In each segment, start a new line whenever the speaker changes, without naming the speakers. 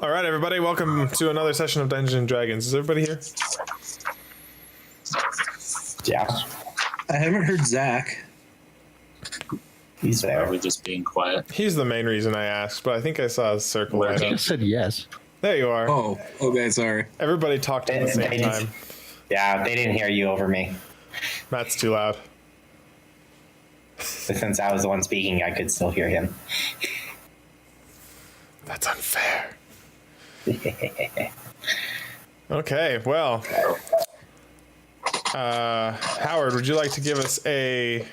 All right, everybody, welcome to another session of Dungeons and Dragons. Is everybody here?
Yeah.
I haven't heard Zach.
He's there.
Probably just being quiet.
He's the main reason I asked, but I think I saw his circle light
I
up.
said yes.
There you are.
Oh, okay, sorry.
Everybody talked at the same time.
Yeah, they didn't hear you over me.
Matt's too loud.
But since I was the one speaking, I could still hear him.
That's unfair. Okay, well, Howard, would you like to give us a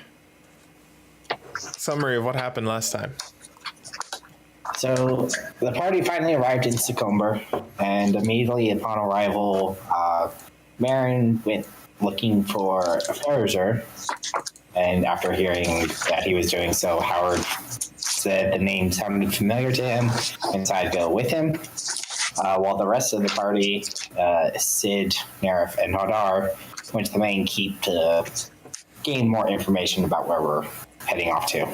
summary of what happened last time?
So the party finally arrived in Succumber, and immediately upon arrival, Marin went looking for Ferriser. And after hearing that he was doing so, Howard said the name sounded familiar to him and decided to go with him. While the rest of the party, Sid, Nerif, and Hadar, went to the main keep to gain more information about where we're heading off to.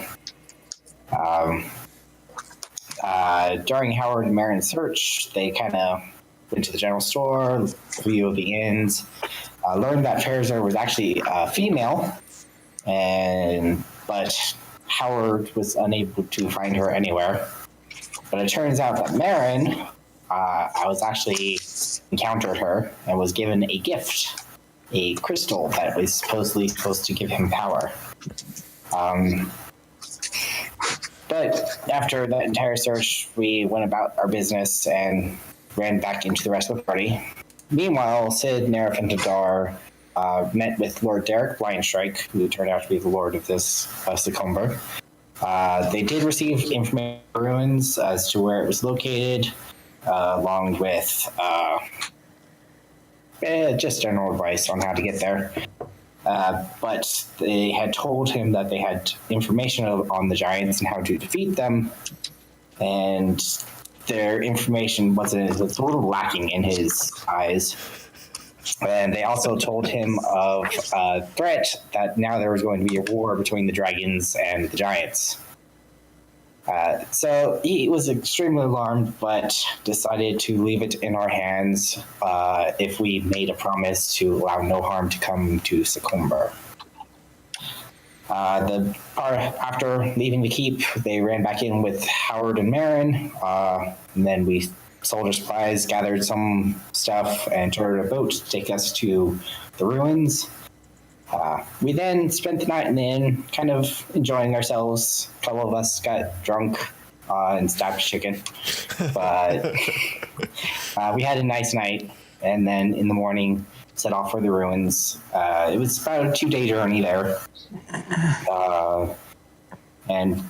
During Howard and Marin's search, they kind of went to the general store, view of the inns, learned that Ferriser was actually a female, but Howard was unable to find her anywhere. But it turns out that Marin, I was actually encountered her and was given a gift, a crystal that was supposedly supposed to give him power. But after that entire search, we went about our business and ran back into the rest of the party. Meanwhile, Sid, Nerif, and Hadar met with Lord Derek Blindstrike, who turned out to be the lord of this Succumber. They did receive information from ruins as to where it was located, along with just general advice on how to get there. But they had told him that they had information on the giants and how to defeat them, and their information was a little lacking in his eyes. And they also told him of a threat that now there was going to be a war between the dragons and the giants. So he was extremely alarmed, but decided to leave it in our hands if we made a promise to allow no harm to come to Succumber. After leaving the keep, they ran back in with Howard and Marin, and then we sold our supplies, gathered some stuff, and chartered a boat to take us to the ruins. We then spent the night in the inn, kind of enjoying ourselves. A couple of us got drunk and stabbed chicken. But we had a nice night, and then in the morning, set off for the ruins. It was about a 2-day journey there. And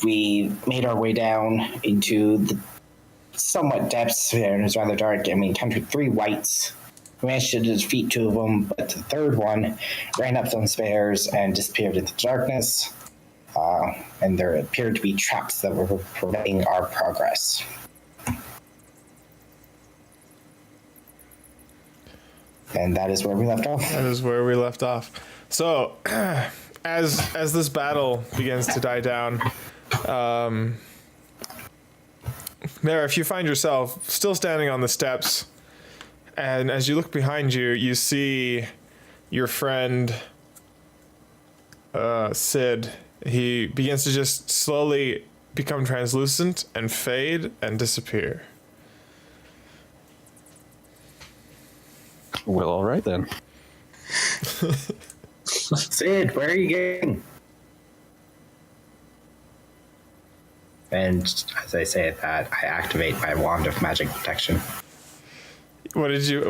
we made our way down into the somewhat depths, and it was rather dark. I mean, encountered 3 wights. We managed to defeat 2 of them, but the third one ran up some stairs and disappeared into the darkness. And there appeared to be traps that were preventing our progress. And that is where we left off.
That is where we left off. So, as this battle begins to die down, Mara, if you find yourself still standing on the steps, and as you look behind you, you see your friend Sid. He begins to just slowly become translucent and fade and disappear.
Well, all right then.
Sid, where are you going? And as I say that, I activate my wand of magic protection.
What did you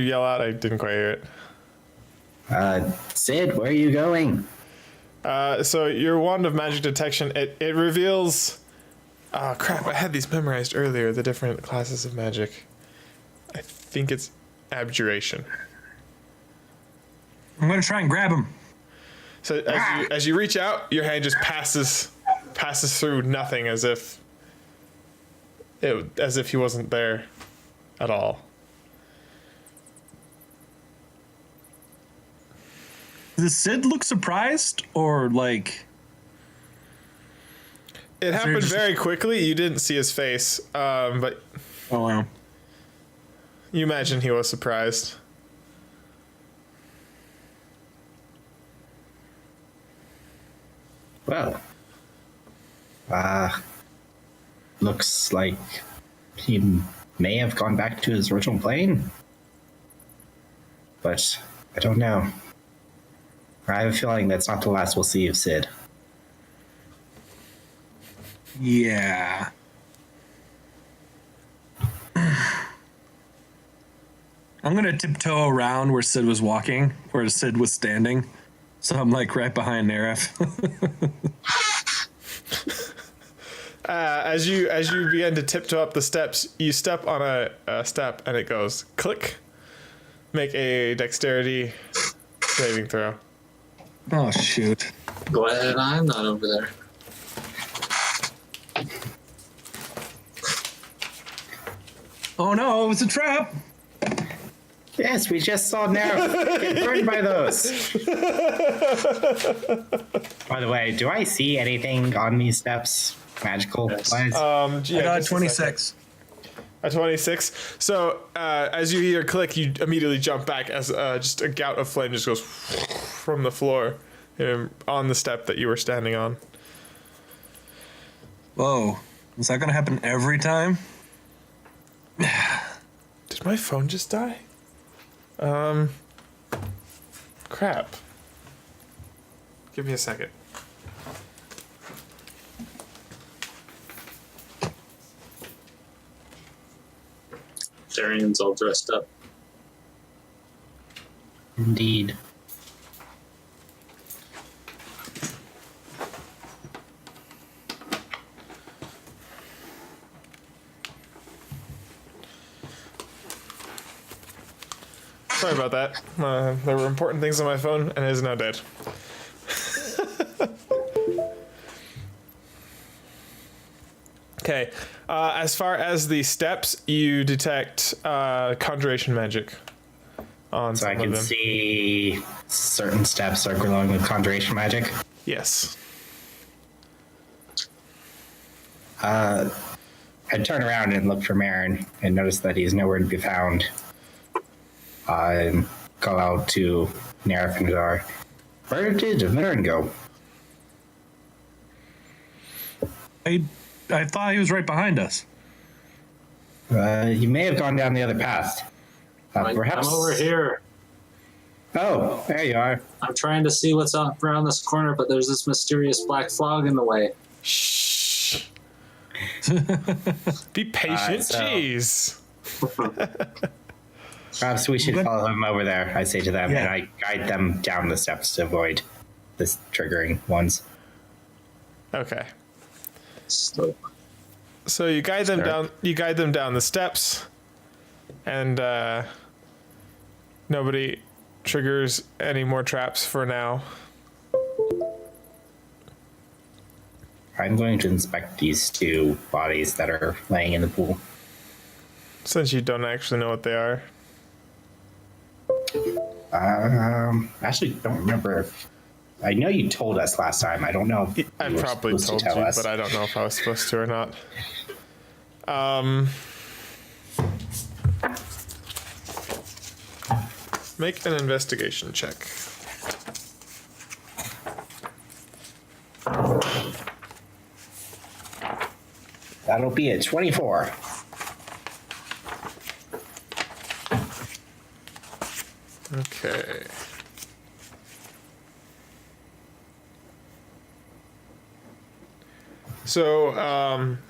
yell out? I didn't quite hear it.
Sid, where are you going?
So your wand of magic detection, it reveals... Oh, crap, I had these memorized earlier, the different classes of magic. I think it's abjuration.
I'm going to try and grab him.
So as you reach out, your hand just passes through nothing, as if he wasn't there at all.
Does Sid look surprised or like?
It happened very quickly. You didn't see his face, but
Oh, wow.
you imagine he was surprised.
Well, looks like he may have gone back to his original plane, but I don't know. I have a feeling that's not the last we'll see of Sid.
Yeah. I'm going to tiptoe around where Sid was walking, where Sid was standing. So I'm like right behind Neref.
As you begin to tiptoe up the steps, you step on a step and it goes click. Make a dexterity saving throw.
Oh, shoot.
Glad I'm not over there.
Oh, no, it was a trap.
Yes, we just saw now get burned by those. By the way, do I see anything on these steps? Magical
Yes.
wise?
Yeah,
I got
just a
26.
A 26. So as you hear click, you immediately jump back as just a gout of flame just goes from the floor on the step that you were standing on.
Whoa. Is that going to happen every time?
Did my phone just die? Crap. Give me a second.
Darian's all dressed up.
Indeed.
Sorry about that. There were important things on my phone, and it is now dead. Okay. As far as the steps, you detect conjuration magic on
So
some
I
of
can
them.
see certain steps are glowing with conjuration magic.
Yes.
I'd turn around and look for Marin and notice that he's nowhere to be found. And call out to Nerif and Nadar. Where did Marin go?
I thought he was right behind us.
He may have gone down the other path. Perhaps.
I'm over here.
Oh, there you are.
I'm trying to see what's up around this corner, but there's this mysterious black fog in the way.
Shh. Be patient.
so-
Jeez.
Perhaps we should
Good.
follow him over there, I say to them,
Yeah.
and I guide them down the steps to avoid this triggering ones.
Okay.
So,
So you guide them
Sure.
down. You guide them down the steps, and nobody triggers any more traps for now.
I'm going to inspect these two bodies that are laying in the pool.
Since you don't actually know what they are.
Actually, don't remember if I know you told us last time. I don't know if
I
you were
probably
supposed
told
to tell
you,
us.
but I don't know if I was supposed to or not. Make an investigation check.
That'll be a 24.
Okay. So,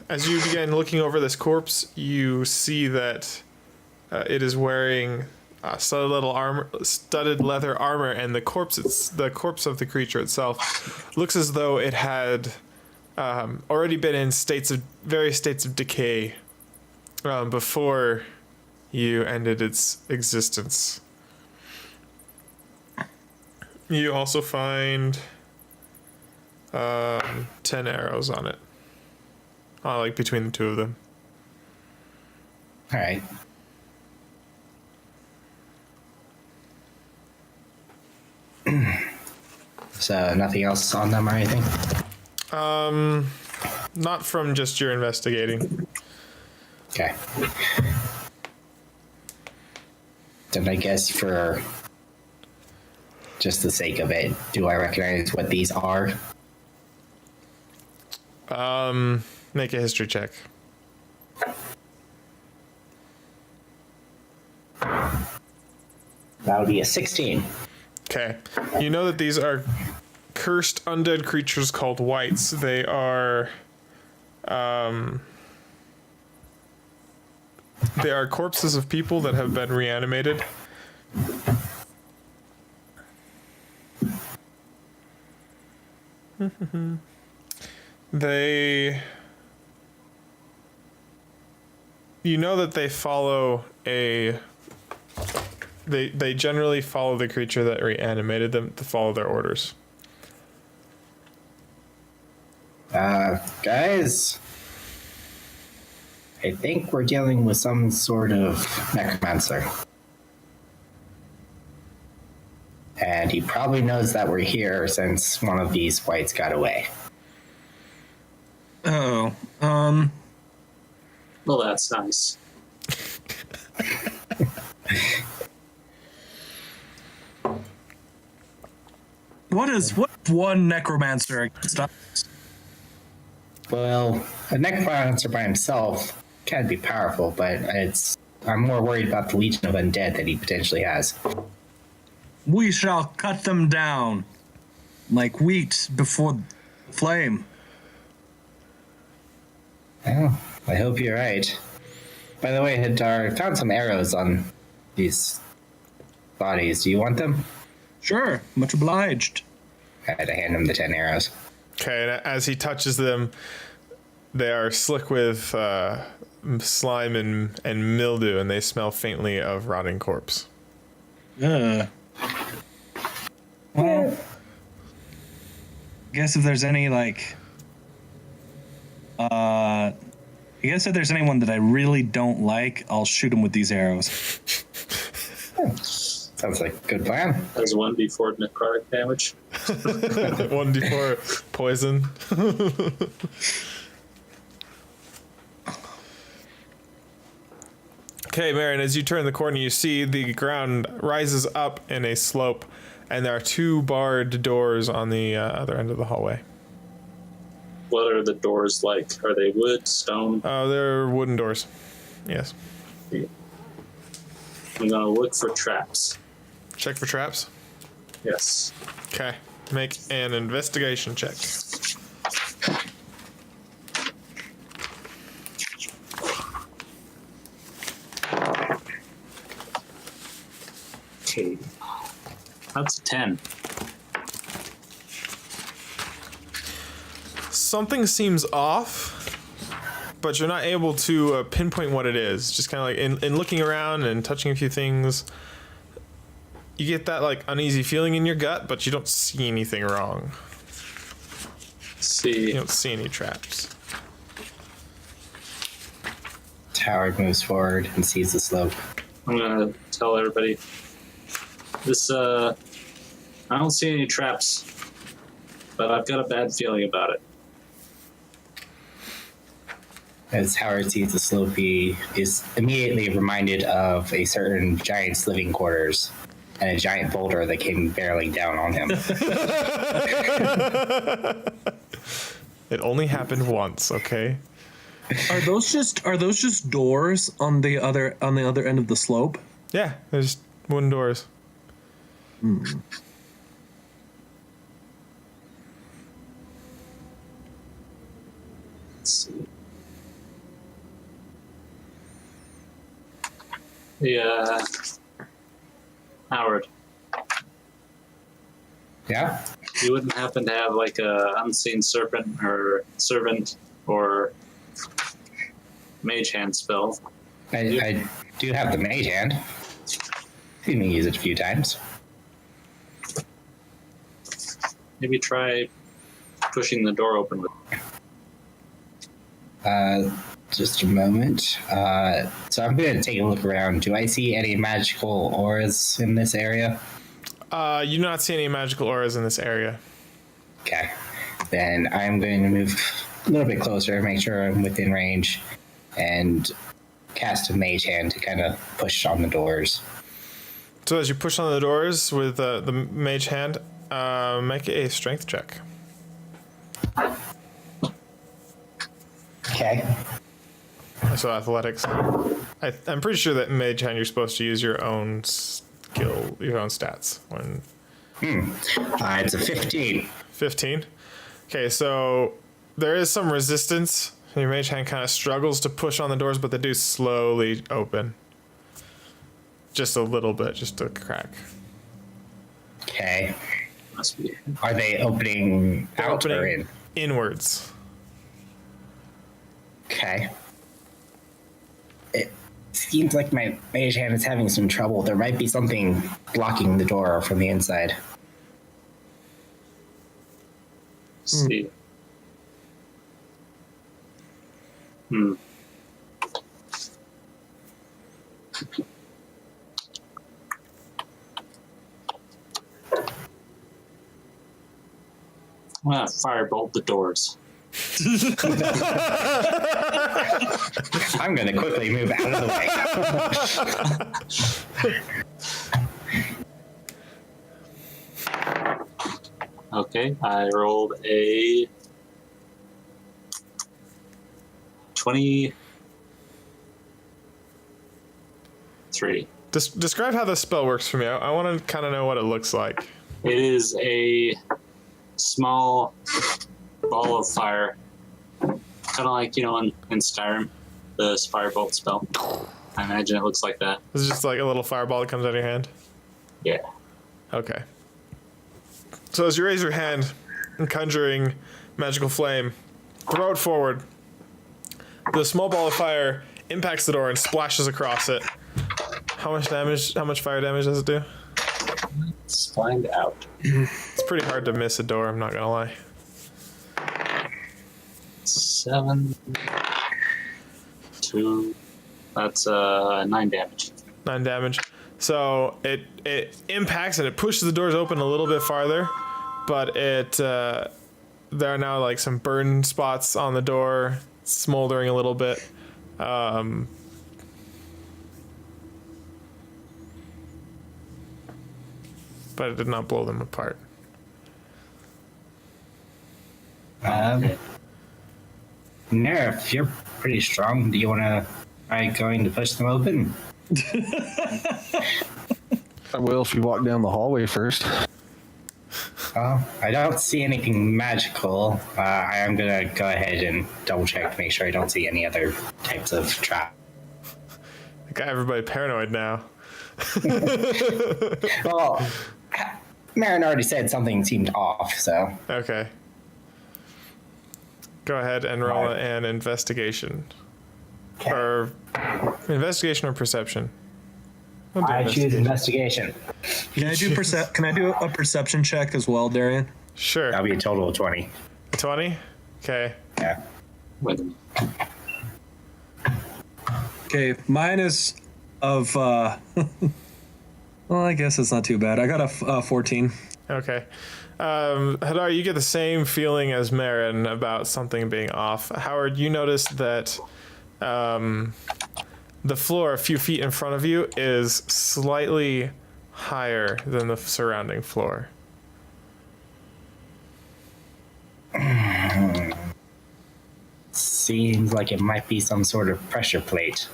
as you begin looking over this corpse, you see that it is wearing studded leather armor, and the corpse of the creature itself looks as though it had already been in various states of decay before you ended its existence. You also find 10 arrows on it. Like between the two of them.
All right. So nothing else on them or anything?
Not from just your investigating.
Okay. Then I guess for just the sake of it, do I recognize what these are?
Make a history check.
That would be a 16.
Okay. You know that these are cursed undead creatures called wights. They are corpses of people that have been reanimated. You know that they follow they generally follow the creature that reanimated them to follow their orders.
Guys, I think we're dealing with some sort of necromancer. And he probably knows that we're here since one of these wights got away.
Oh,
Well, that's nice.
what one necromancer against us?
Well, a necromancer by himself can be powerful, but I'm more worried about the legion of undead that he potentially has.
We shall cut them down like wheat before flame.
Well, I hope you're right. By the way, Hadar, I found some arrows on these bodies. Do you want them?
Sure, much obliged.
I had to hand him the 10 arrows.
Okay, and as he touches them, they are slick with slime and mildew, and they smell faintly of rotting corpse.
Well, I guess if there's any I guess if there's anyone that I really don't like, I'll shoot him with these arrows.
Sounds like a good plan.
As 1d4 necrotic damage.
1d4 poison. Okay, Marin, as you turn the corner, you see the ground rises up in a slope, and there are two barred doors on the other end of the hallway.
What are the doors like? Are they wood, stone?
They're wooden doors. Yes.
I'm gonna look for traps.
Check for traps.
Yes.
Okay. Make an investigation check.
Okay. That's a 10.
Something seems off, but you're not able to pinpoint what it is. Just kind of like in looking around and touching a few things, you get that like uneasy feeling in your gut, but you don't see anything wrong.
See.
You don't see any traps.
Howard moves forward and sees the slope.
I'm gonna tell everybody. I don't see any traps, but I've got a bad feeling about it.
As Howard sees the slope, he is immediately reminded of a certain giant's living quarters and a giant boulder that came barreling down on him.
It only happened once, okay?
Are those just doors on the other end of the slope?
Yeah, there's wooden doors.
Let's see. Yeah. Howard,
Yeah?
you wouldn't happen to have like a unseen servant or mage hand spell?
I do have the mage hand. Seen me use it a few times.
Maybe try pushing the door open with
Just a moment. So I'm going to take a look around. Do I see any magical auras in this area?
You do not see any magical auras in this area.
Okay. Then I'm going to move a little bit closer, make sure I'm within range, and cast a mage hand to kind of push on the doors.
So as you push on the doors with the mage hand, make a strength check.
Okay.
So athletics. I'm pretty sure that mage hand you're supposed to use your own skill, your own stats. When
It's a 15.
15. Okay, so there is some resistance. Your mage hand kind of struggles to push on the doors, but they do slowly open. Just a little bit, just a crack.
Okay.
Must be.
Are they opening
They're
out or
opening
in?
inwards.
Okay. It seems like my mage hand is having some trouble. There might be something blocking the door from the inside.
See. I'm gonna firebolt the doors.
I'm going to quickly move out of the way.
Okay, I rolled a 23.
Describe how the spell works for me. I want to kind of know what it looks like.
It is a small ball of fire, kind of like, in Skyrim, the firebolt spell. I imagine it looks like that.
It's just like a little fireball that comes out of your hand.
Yeah.
Okay. So as you raise your hand and conjuring magical flame, throw it forward. The small ball of fire impacts the door and splashes across it. How much damage? How much fire damage does it do?
Let's find out.
It's pretty hard to miss a door, I'm not gonna lie.
7, 2. That's 9 damage.
9 damage. So it impacts and it pushes the doors open a little bit farther, but there are now like some burn spots on the door, smoldering a little bit. But it did not blow them apart.
Nerf, you're pretty strong. Do you want to try going to push them open?
I will if you walk down the hallway first.
I don't see anything magical. I am going to go ahead and double check to make sure I don't see any other types of trap.
I got everybody paranoid now.
Well, Marin already said something seemed off, so.
Okay. Go ahead and roll an investigation.
Okay.
Or investigation or perception. I'll do
I choose investigation.
Can I do a perception check as well, Darian?
Sure.
That'll be a total of 20.
20? Okay.
Yeah.
Wait a minute.
Okay, mine is of well, I guess it's not too bad. I got a 14.
Okay. Hadar, you get the same feeling as Marin about something being off. Howard, you notice that the floor a few feet in front of you is slightly higher than the surrounding floor.
Seems like it might be some sort of pressure plate.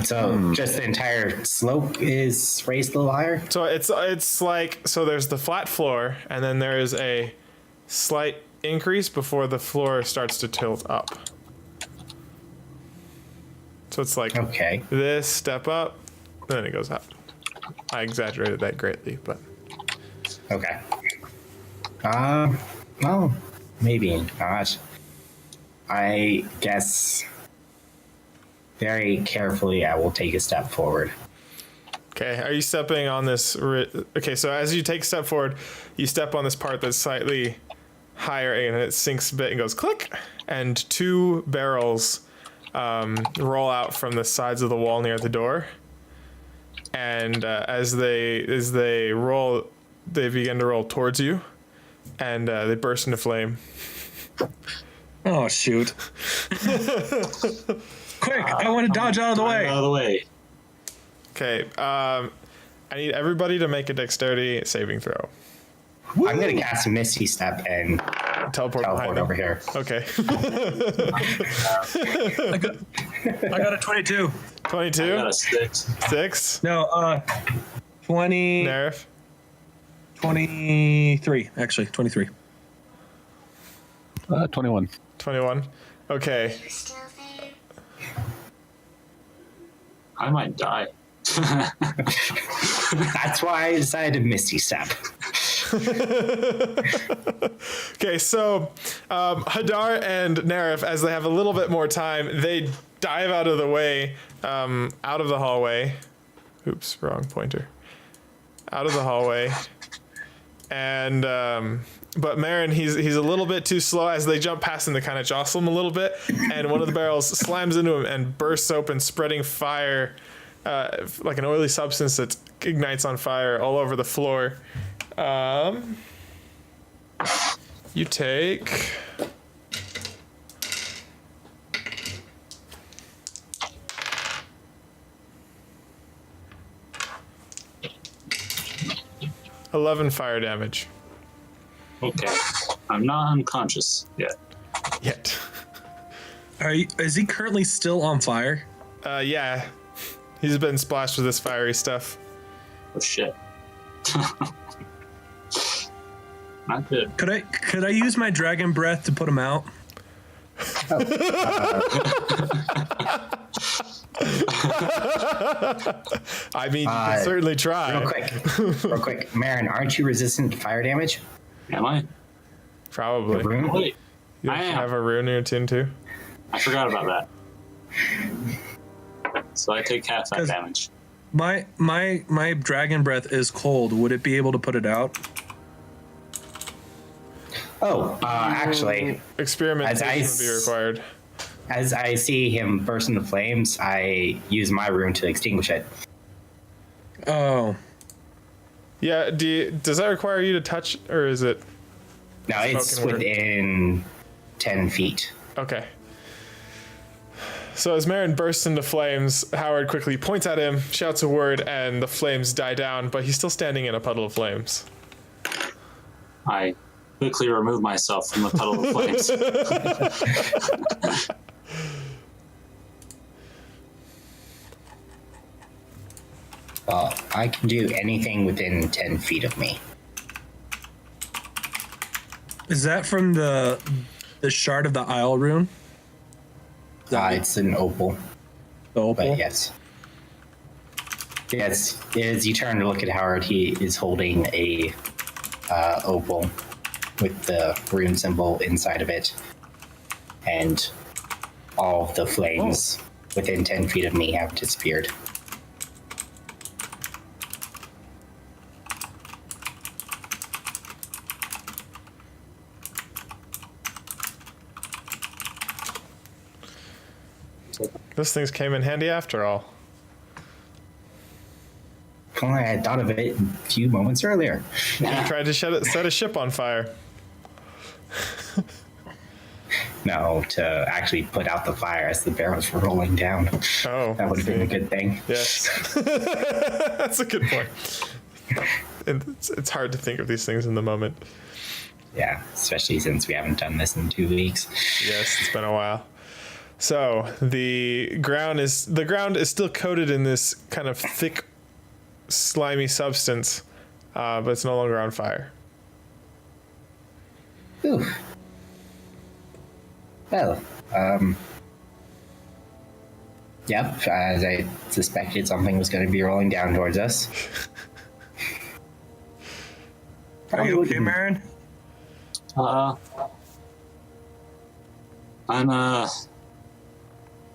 So just the entire slope is raised a little higher?
So it's like, so there's the flat floor, and then there is a slight increase before the floor starts to tilt up. So it's like
Okay.
this step up, then it goes up. I exaggerated that greatly, but
Okay. Well, maybe not. I guess very carefully I will take a step forward.
okay. Are you stepping on this? Okay, so as you take a step forward, you step on this part that's slightly higher, and it sinks a bit and goes click, and two barrels roll out from the sides of the wall near the door. And as they roll, they begin to roll towards you. and they burst into flame.
Oh, shoot. Quick, I want to dodge out of the way.
Out of the way.
Okay, I need everybody to make a dexterity saving throw.
I'm going to cast a Misty Step and
Teleport behind
over
him.
here.
Okay.
I got a 22.
22?
I got a 6.
6?
No, 20.
Nerf?
23, actually, 23.
21.
21? Okay.
I might die.
That's why I decided to Misty Step.
Okay, so Hadar and Nerif, as they have a little bit more time, they dive out of the way, out of the hallway. Oops, wrong pointer. Out of the hallway. And but Marin, he's a little bit too slow. As they jump past him, they kind of jostle him a little bit, and one of the barrels slams into him and bursts open, spreading fire, like an oily substance that ignites on fire all over the floor. You take 11 fire damage.
Okay. I'm not unconscious yet.
Yet.
Is he currently still on fire?
Yeah. He's been splashed with this fiery stuff.
Oh shit. Not good.
Could I use my dragon breath to put him out?
I mean, you can certainly try.
Real quick. Marin, aren't you resistant to fire damage?
Am I?
Probably.
Rune?
Wait.
You
I am.
have a rune in your tune too?
I forgot about that. So I take half that damage.
My dragon breath is cold. Would it be able to put it out?
Oh, actually,
Experimentation would be required.
as I see him burst into flames, I use my rune to extinguish it.
Oh,
Yeah, does that require you to touch, or is it...
No, it's
Spoken word.
within 10 feet.
Okay. So as Marin bursts into flames, Howard quickly points at him, shouts a word, and the flames die down, but he's still standing in a puddle of flames.
I quickly remove myself from the puddle of flames.
I can do anything within 10 feet of me.
is that from the shard of the Isle rune?
It's an opal,
The opal.
but yes. Yes, as you turn to look at Howard, he is holding a opal with the rune symbol inside of it, and all the flames within 10 feet of me have disappeared.
Those things came in handy after all.
Well, I had thought of it a few moments earlier.
You tried to set a ship on fire.
No, to actually put out the fire as the barrels were rolling down.
Oh.
That would have been a good thing.
Yes. That's a good point. And it's hard to think of these things in the moment.
Yeah, especially since we haven't done this in 2 weeks.
Yes, it's been a while. So the ground is still coated in this kind of thick, slimy substance, but it's no longer on fire.
Ooh. Well, yep, as I suspected, something was going to be rolling down towards us.
Are you okay, Marin?
I'm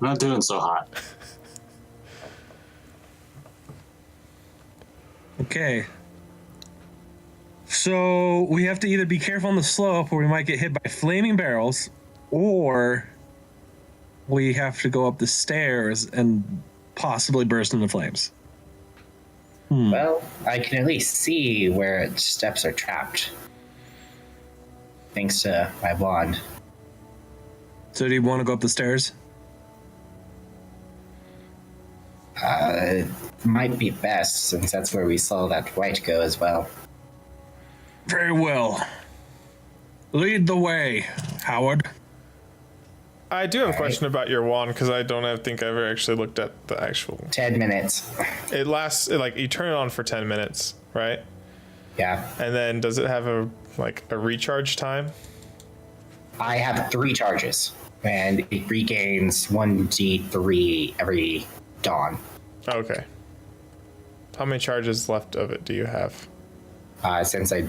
not doing so hot.
Okay. So we have to either be careful on the slope, or we might get hit by flaming barrels, or we have to go up the stairs and possibly burst into flames.
Well, I can at least see where its steps are trapped. thanks to my wand.
So do you want to go up the stairs?
Might be best since that's where we saw that white go as well.
Very well. Lead the way, Howard.
I do have a question about your wand because I don't think I ever actually looked at the actual.
10 minutes.
It lasts like you turn it on for 10 minutes, right?
Yeah.
And then does it have a recharge time?
I have 3 charges, and it regains 1d3 every dawn.
Okay. How many charges left of it do you have?
Since I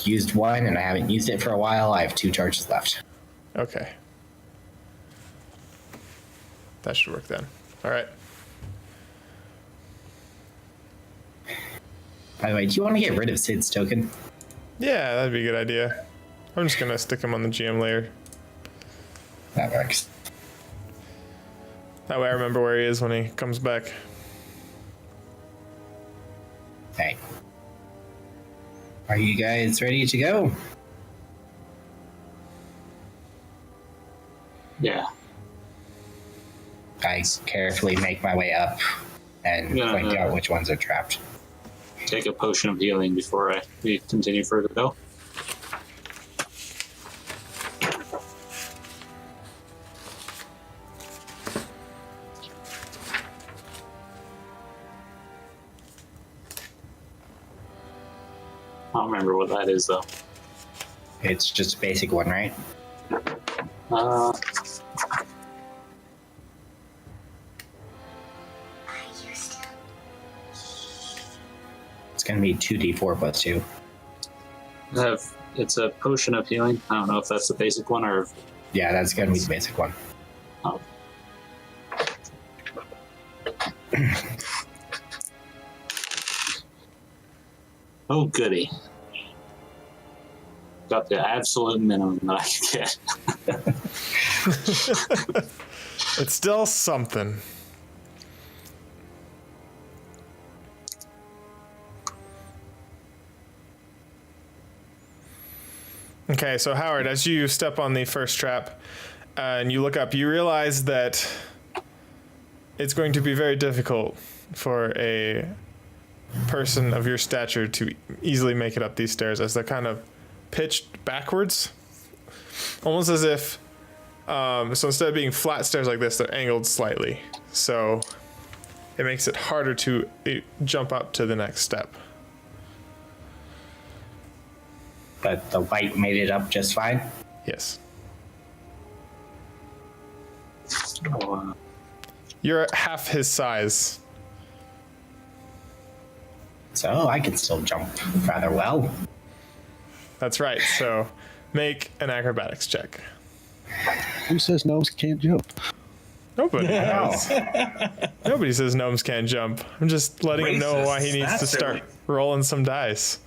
used one and I haven't used it for a while, I have 2 charges left.
Okay. That should work then. All right.
By the way, do you want to get rid of Sid's token?
Yeah, that'd be a good idea. I'm just gonna stick him on the GM layer.
That works.
That way I remember where he is when he comes back.
Okay. Are you guys ready to go?
Yeah.
I carefully make my way up and point out which ones are trapped.
Take a potion of healing before we continue further, though. I don't remember what that is, though.
It's just a basic one, right?
Uh,
It's going to be 2d4 plus 2.
it's a potion of healing. I don't know if that's the basic one or.
Yeah, that's going to be the basic one.
Oh. Oh, goody. Got the absolute minimum that I can get.
It's still something. Okay, so Howard, as you step on the first trap and you look up, you realize that it's going to be very difficult for a person of your stature to easily make it up these stairs as they're kind of pitched backwards. Almost as if, so instead of being flat stairs like this, they're angled slightly. So it makes it harder to jump up to the next step.
But the white made it up just fine.
Yes.
Oh,
You're half his size.
So I can still jump rather well.
That's right. So make an acrobatics check.
Who says gnomes can't jump?
Nobody does. Nobody says gnomes can't jump. I'm just letting him know why he needs to
That's
start
silly.
rolling some dice.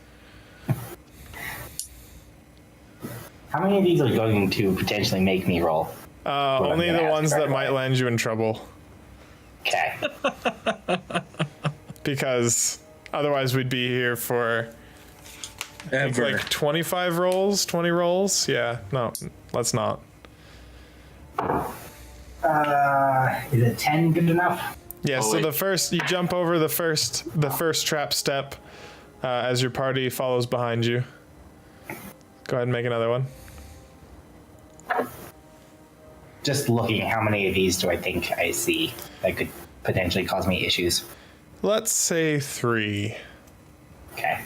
How many of these are going to potentially make me roll?
Only the
gonna
ones
ask
that
right
might
away.
land you in trouble.
Okay.
Because otherwise we'd be here for
Ever.
like 25 rolls, 20 rolls. Yeah, no, let's not.
Is it 10 good enough?
Yeah,
Oh,
so
wait.
the first, you jump over the first trap step as your party follows behind you. Go ahead and make another one.
Just looking, how many of these do I think I see that could potentially cause me issues?
Let's say 3.
Okay.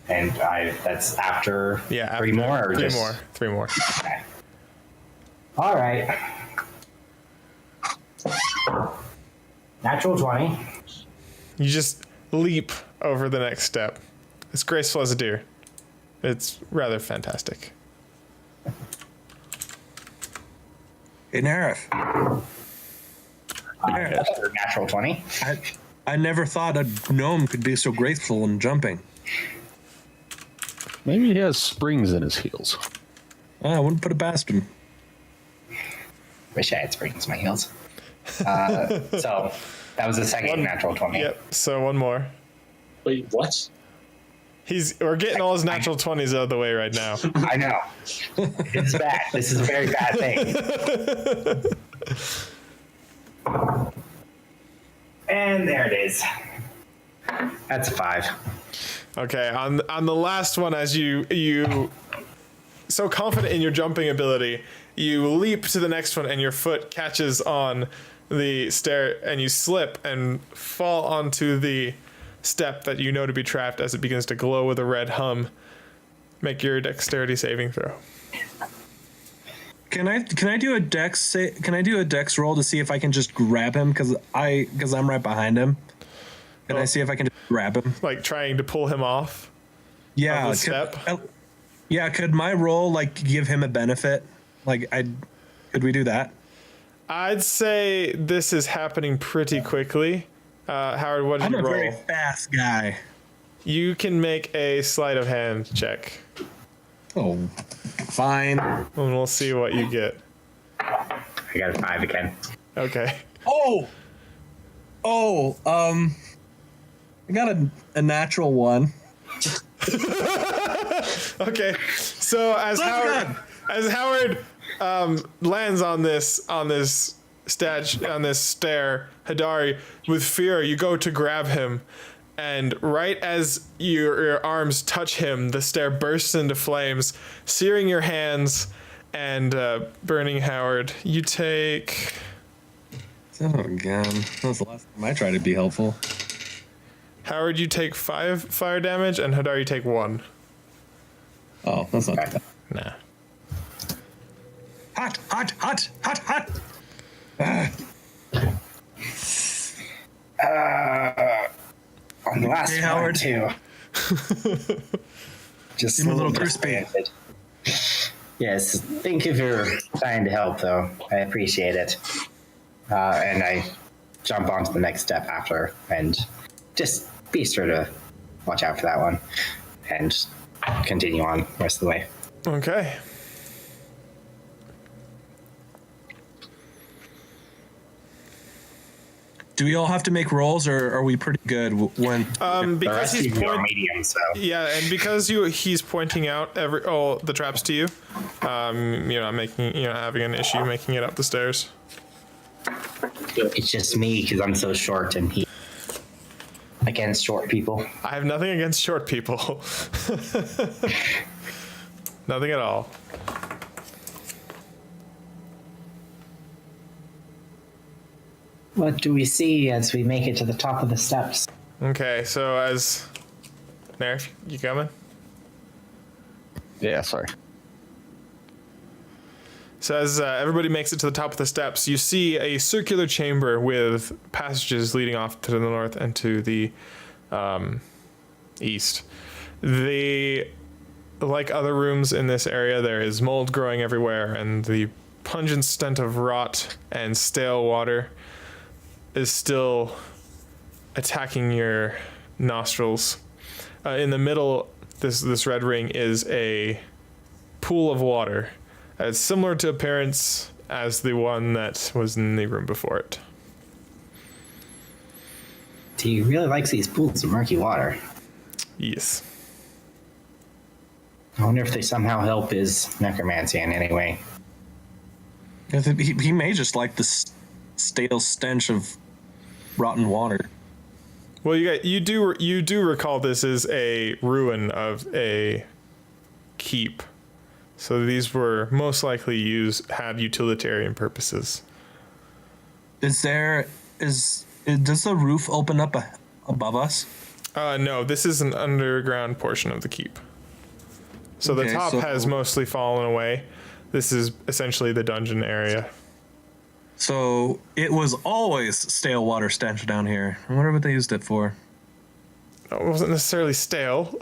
And that's after
Yeah,
3 more? Or
3
just,
more. 3 more.
Okay. All right. Natural 20.
You just leap over the next step. It's graceful as a deer. It's rather fantastic.
Hey, Narif.
Another natural 20.
I never thought a gnome could be so graceful in jumping.
Maybe he has springs in his heels.
I wouldn't put it past him.
Wish I had springs in my heels. So that was the second natural 20.
Yep, so one more.
wait, what?
We're getting all his natural 20s out of the way right now.
I know. It's bad. This is a very bad thing. And there it is. That's a 5.
Okay, on the last one, as you so confident in your jumping ability, you leap to the next one and your foot catches on the stair and you slip and fall onto the step that you know to be trapped as it begins to glow with a red hum. Make your dexterity saving throw.
Can I do a dex roll to see if I can just grab him because I'm right behind him? Can I see if I can just grab him?
Like trying to pull him off?
Yeah,
of the step?
Could my roll like give him a benefit? Could we do that?
I'd say this is happening pretty quickly. Howard, what did you roll?
I'm a very fast guy.
You can make a sleight of hand check.
Oh, fine.
And we'll see what you get.
I got a 5 again.
Okay.
I got a natural 1.
Okay. So as Howard lands on this stair, Hadari, with fear, you go to grab him, and right as your arms touch him, the stair bursts into flames, searing your hands and burning Howard. You take...
Oh, God. That was the last time I tried to be helpful.
Howard, you take 5 fire damage, and Hadar, you take 1.
Oh, that's not bad.
Nah.
Hot.
On the last
Hey,
one,
Howard.
too. Just
Give me a little crispy.
Yes, thank you for trying to help, though. I appreciate it. And I jump onto the next step after, and just be sure to watch out for that one, and continue on the rest of the way.
Okay.
Do we all have to make rolls, or are we pretty good when?
The
Because
rest
he's
of you are
point-
medium, so
yeah, and because he's pointing out all the traps to you, you're not having an issue making it up the stairs.
it's just me because I'm so short, and he against short people.
I have nothing against short people. Nothing at all.
What do we see as we make it to the top of the steps?
Okay, so as Nerf, you coming?
Yeah, sorry.
So as everybody makes it to the top of the steps, you see a circular chamber with passages leading off to the north and to the east. Like other rooms in this area, there is mold growing everywhere, and the pungent stench of rot and stale water is still attacking your nostrils. In the middle, this red ring is a pool of water. It's similar to appearance as the one that was in the room before it.
He really likes these pools of murky water.
Yes.
I wonder if they somehow help his necromancy in any way.
He may just like the stale stench of rotten water.
Well, you do recall this is a ruin of a keep, so these were most likely had utilitarian purposes.
Does the roof open up above us?
No, this is an underground portion of the keep. So the
Okay,
top has mostly fallen away. This is essentially the dungeon area.
So it was always stale water stench down here. I wonder what they used it for.
It wasn't necessarily stale.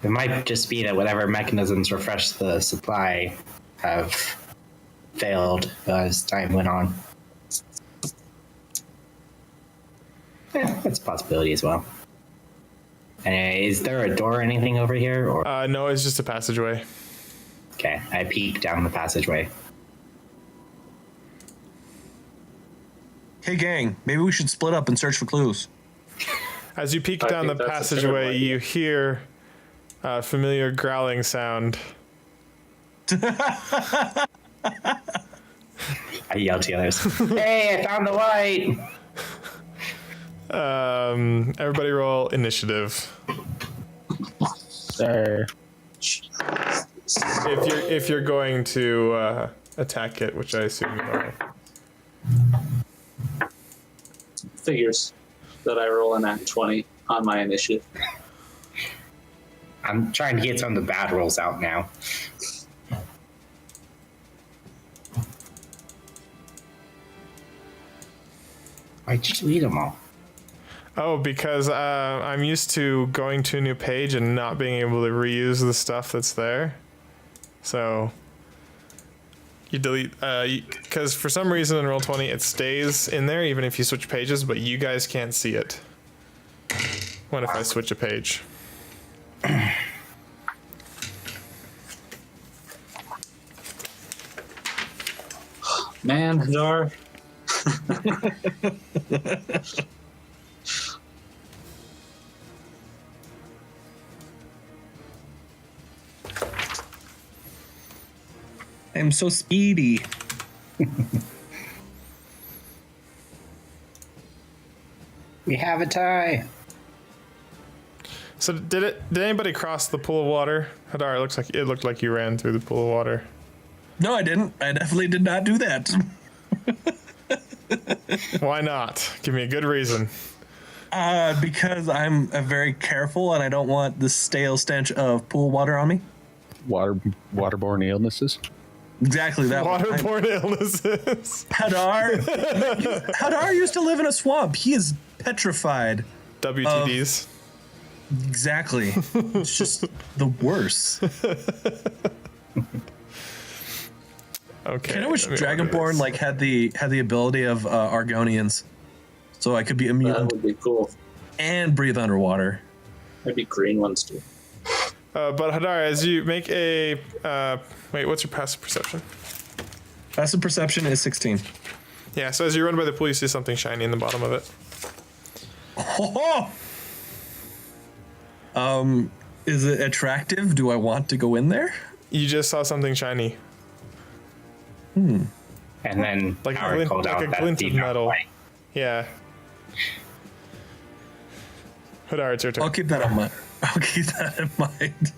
It might just be that whatever mechanisms refresh the supply have failed as time went on. Yeah, that's a possibility as well. And is there a door or anything over here? Or
No, it's just a passageway.
okay, I peek down the passageway.
Hey gang, maybe we should split up and search for clues.
As you peek
I
down the
think that's a
passageway,
terrible
you
idea.
hear a familiar growling sound.
I yell to the others, "Hey, I found the light!"
Everybody roll initiative.
There.
If you're going to attack it, which I assume you are.
Figures that I roll a nat 20 on my initiative.
I'm trying to get some of the bad rolls out now. Why'd you delete them all?
Oh, because I'm used to going to a new page and not being able to reuse the stuff that's there. So you delete, because for some reason in Roll20 it stays in there even if you switch pages, but you guys can't see it. What if I switch a page?
Man, Hadar.
I'm so speedy.
We have a tie.
So did anybody cross the pool of water? Hadar, it looked like you ran through the pool of water.
No, I didn't. I definitely did not do that.
Why not? Give me a good reason.
Because I'm very careful and I don't want the stale stench of pool water on me.
Waterborne illnesses.
Exactly that one.
Waterborne illnesses.
Hadar used to live in a swamp. He is petrified.
WTDs.
Exactly. It's just the worst.
Okay.
Kind of wish
let me order
Dragonborn
this.
like had the ability of Argonians, so I could be immune
That would be cool.
and breathe underwater.
Maybe green ones too.
But Hadar, as you make a wait, what's your passive perception?
Passive perception is 16.
Yeah, so as you run by the pool, you see something shiny in the bottom of it.
Is it attractive? Do I want to go in there?
You just saw something shiny,
And then
like
Howard
a
called
glint,
out
like a
that
glint
the
of metal.
light.
Yeah. Hadar, it's your turn.
I'll keep that in mind.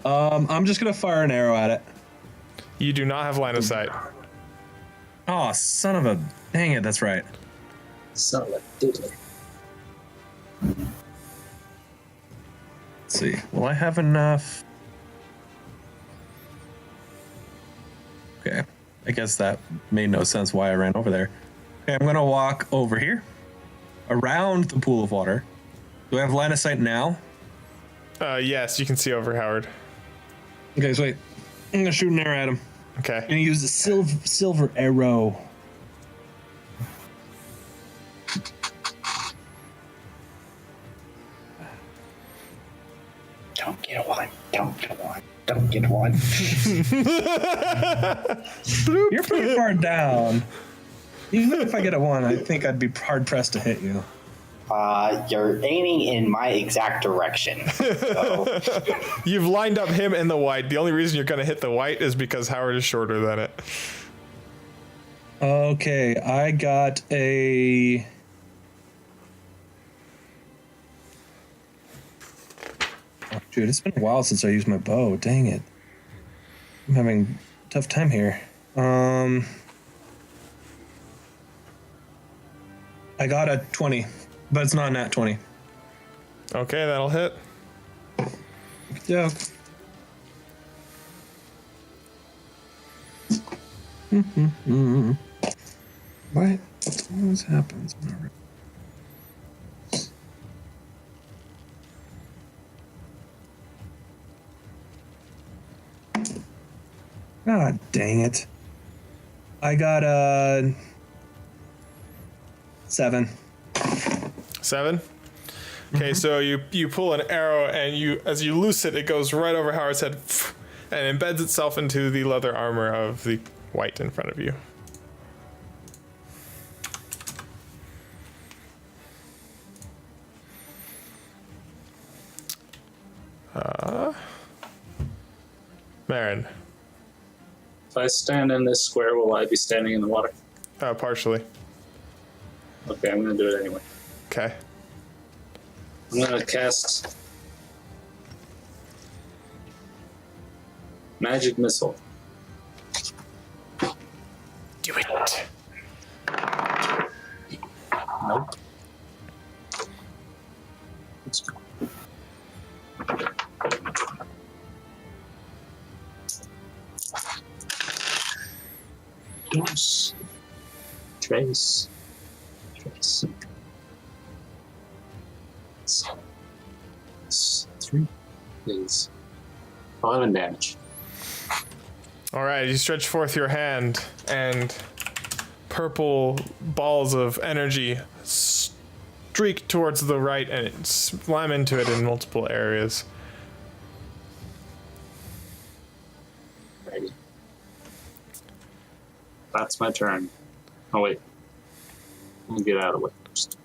I'm just gonna fire an arrow at it.
You do not have line of sight.
Oh, son of a! Dang it, that's right.
Son of a diddly.
Let's see. Will I have enough? Okay. I guess that made no sense why I ran over there. Okay, I'm gonna walk over here, around the pool of water. Do I have line of sight now?
Yes, you can see over Howard.
Okay, so wait. I'm gonna shoot an arrow at him. I'm
Okay.
gonna use the silver arrow.
Don't get one. Don't get one. Don't get one.
You're pretty far down. Even if I get a 1, I think I'd be hard pressed to hit you.
You're aiming in my exact direction. So
You've lined up him and the white. The only reason you're going to hit the white is because Howard is shorter than it.
Okay, I got a. Oh, dude, it's been a while since I used my bow. Dang it. I'm having a tough time here. I got a 20, but it's not a nat 20.
Okay, that'll hit.
Yeah. What always happens? God dang it. I got a 7.
7. Okay, so you pull an arrow and as you loose it, it goes right over Howard's head and embeds itself into the leather armor of the white in front of you. Marin.
If I stand in this square, will I be standing in the water?
Partially.
Okay, I'm gonna do it anyway.
Okay.
I'm gonna cast Magic Missile.
Do it.
Nope. Let's go. Dos. Trace. Trace. Three is 11 damage.
All right, you stretch forth your hand, and purple balls of energy streak towards the right and slam into it in multiple areas.
Righty. That's my turn. Oh, wait. I'll get out of the way first.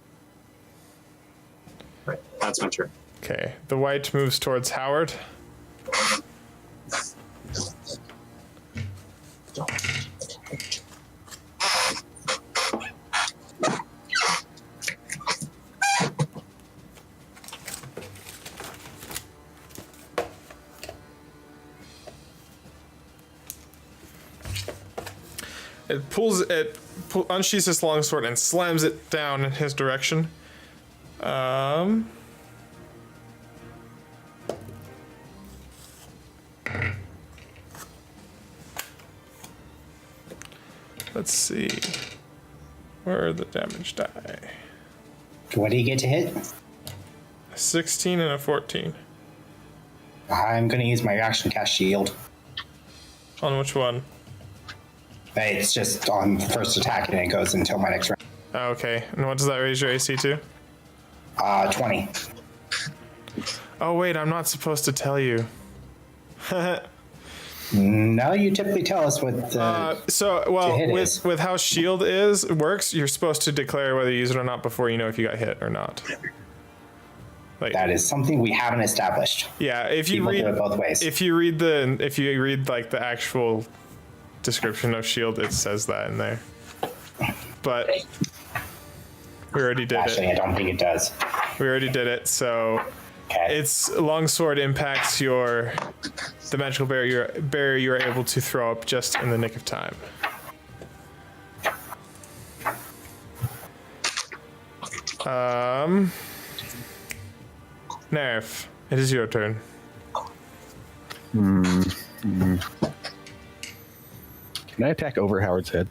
Right, that's my turn.
Okay, the white moves towards Howard. It unsheathes its longsword and slams it down in his direction. Let's see. Where are the damage die?
What do you get to hit?
A 16 and a 14.
I'm going to use my reaction cast shield.
On which one?
It's just on the first attack and it goes until my next round.
Oh, okay. And what does that raise your AC to?
20.
Oh, wait, I'm not supposed to tell you.
No, you typically tell us what the to hit is.
with how shield works, you're supposed to declare whether you use it or not before you know if you got hit or not. Like,
that is something we haven't established.
yeah, if you
People
read
do it both ways.
if you read like the actual description of shield, it says that in there. But we already did
Actually,
it.
I don't think it does.
We already did it. So
Okay.
its longsword impacts the magical barrier you're able to throw up just in the nick of time. Nerf, it is your turn.
Can I attack over Howard's head?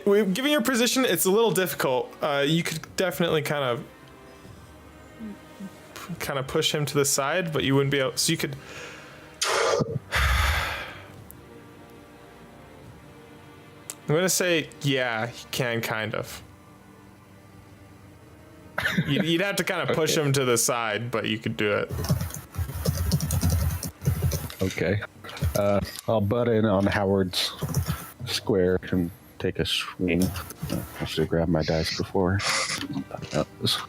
Given your position, it's a little difficult. You could definitely kind of push him to the side, but you wouldn't be able. So you could. I'm gonna say, yeah, you can kind of. You'd have to kind of push him to the side, but you could do it.
Okay. I'll butt in on Howard's square and take a swing. I should have grabbed my dice before. That was...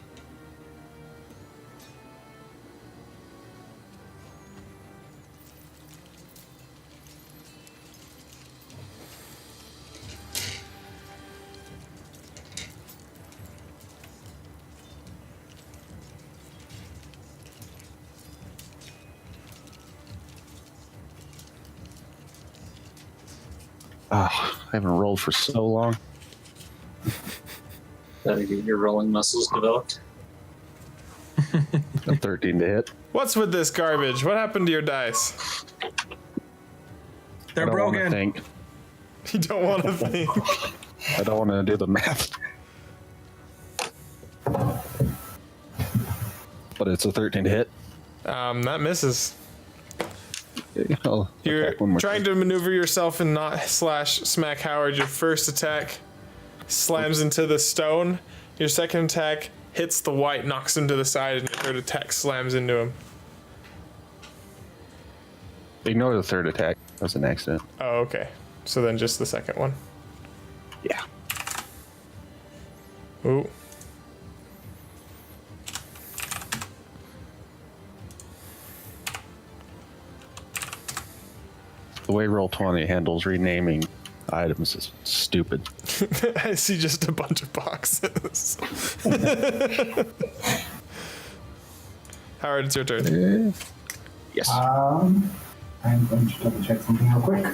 I haven't rolled for so long.
Gotta get your rolling muscles developed.
A 13 to hit.
What's with this garbage? What happened to your dice?
They're
I don't want to
broken.
think.
You don't want to think.
I don't want to do the math. But it's a 13 to hit.
That misses.
I'll
You're
attack one more
trying
time.
to maneuver yourself and not smack Howard. Your first attack slams into the stone. Your second attack hits the white, knocks him to the side, and your third attack slams into him.
Ignore the third attack. That was an accident.
Oh, okay. So then just the second one.
Yeah.
Ooh.
The way Roll20 handles renaming items is stupid.
I see just a bunch of boxes. Howard, it's your turn.
Yes.
I'm going to double check something real quick.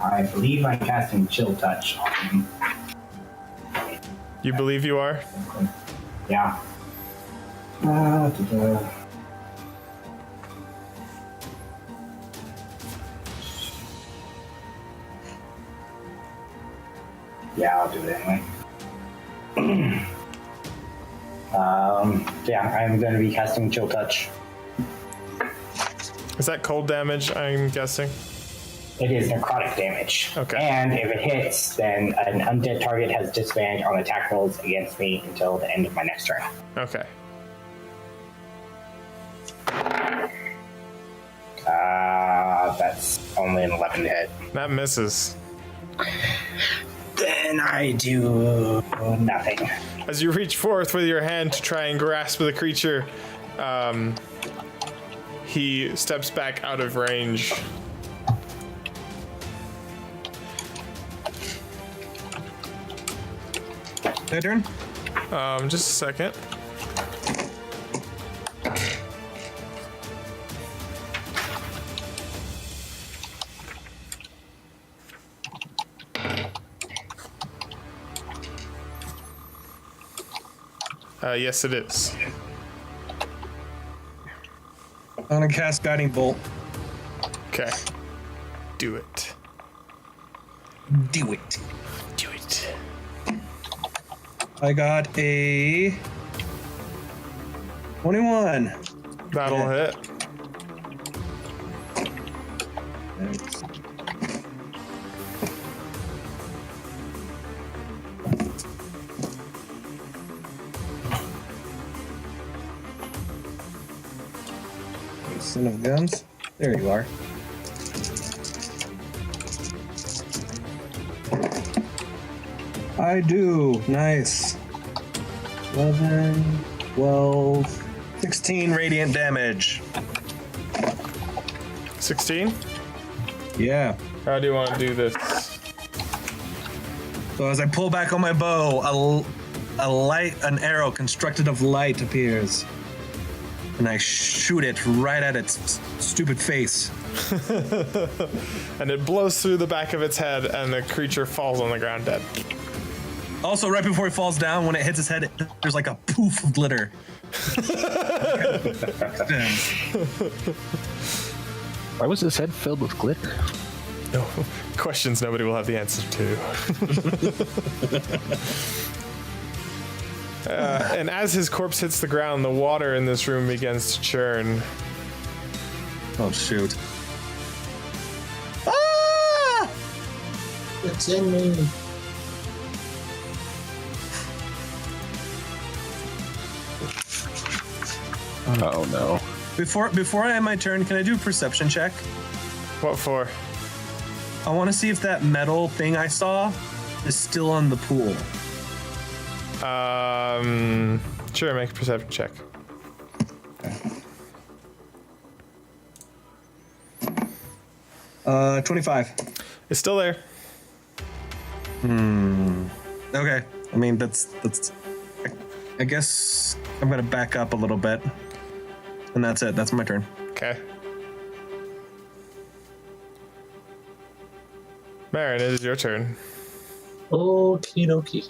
I believe I'm casting Chill Touch on him.
You believe you are?
Yeah. Yeah, I'll do it anyway. Yeah, I'm going to be casting Chill Touch.
Is that cold damage, I'm guessing?
It is necrotic damage.
Okay.
And if it hits, then an undead target has disadvantage on attack rolls against me until the end of my next turn.
Okay.
That's only an 11 to hit.
That misses.
Then I do nothing.
As you reach forth with your hand to try and grasp the creature, he steps back out of range.
My turn?
Just a second. Yes, it is.
I'm gonna cast Guiding Bolt.
Okay. Do it.
Do it.
Do it.
I got a 21.
That'll hit.
Thanks. Son of guns. There you are. I do. Nice. 11, 12, 16 radiant damage.
16?
Yeah.
How do you want to do this?
So as I pull back on my bow, an arrow constructed of light appears. And I shoot it right at its stupid face.
And it blows through the back of its head, and the creature falls on the ground dead.
Also, right before he falls down, when it hits his head, there's like a poof of glitter.
Why was his head filled with glitter?
No questions nobody will have the answer to. And as his corpse hits the ground, the water in this room begins to churn.
Oh, shoot.
Ah! It's in me.
Oh no.
Before I end my turn, can I do a perception check?
What for?
I want to see if that metal thing I saw is still on the pool.
Sure, make a perception check.
Okay. 25.
It's still there.
Okay. I mean, that's. I guess I'm gonna back up a little bit, and that's it. That's my turn.
Okay. Marin, it is your turn.
Okie dokie.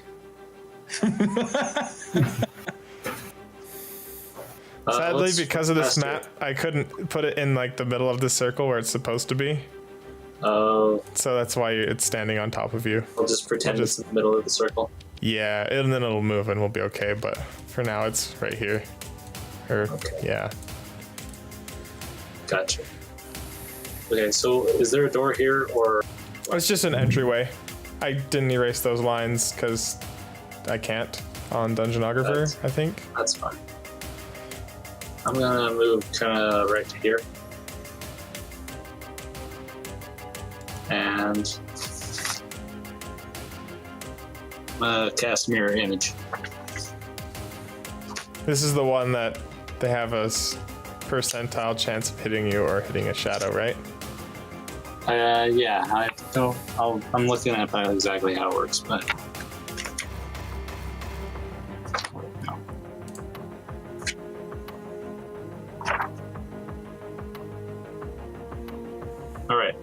Sadly, because of this
faster.
map, I couldn't put it in like the middle of the circle where it's supposed to be.
Oh,
So that's why it's standing on top of you.
I'll just pretend
Just-
it's in the middle of the circle.
Yeah, and then it'll move and we'll be okay. But for now, it's right here. Or
Okay.
yeah.
Gotcha. Okay, so is there a door here, or
It's just an entryway. I didn't erase those lines because I can't on Dungeonographer,
That's-
I think.
that's fine. I'm gonna move kind of right to here, and I'm gonna cast mirror image.
This is the one that they have a percentile chance of hitting you or hitting a shadow, right?
Yeah, I'm looking at exactly how it works, but no. All right.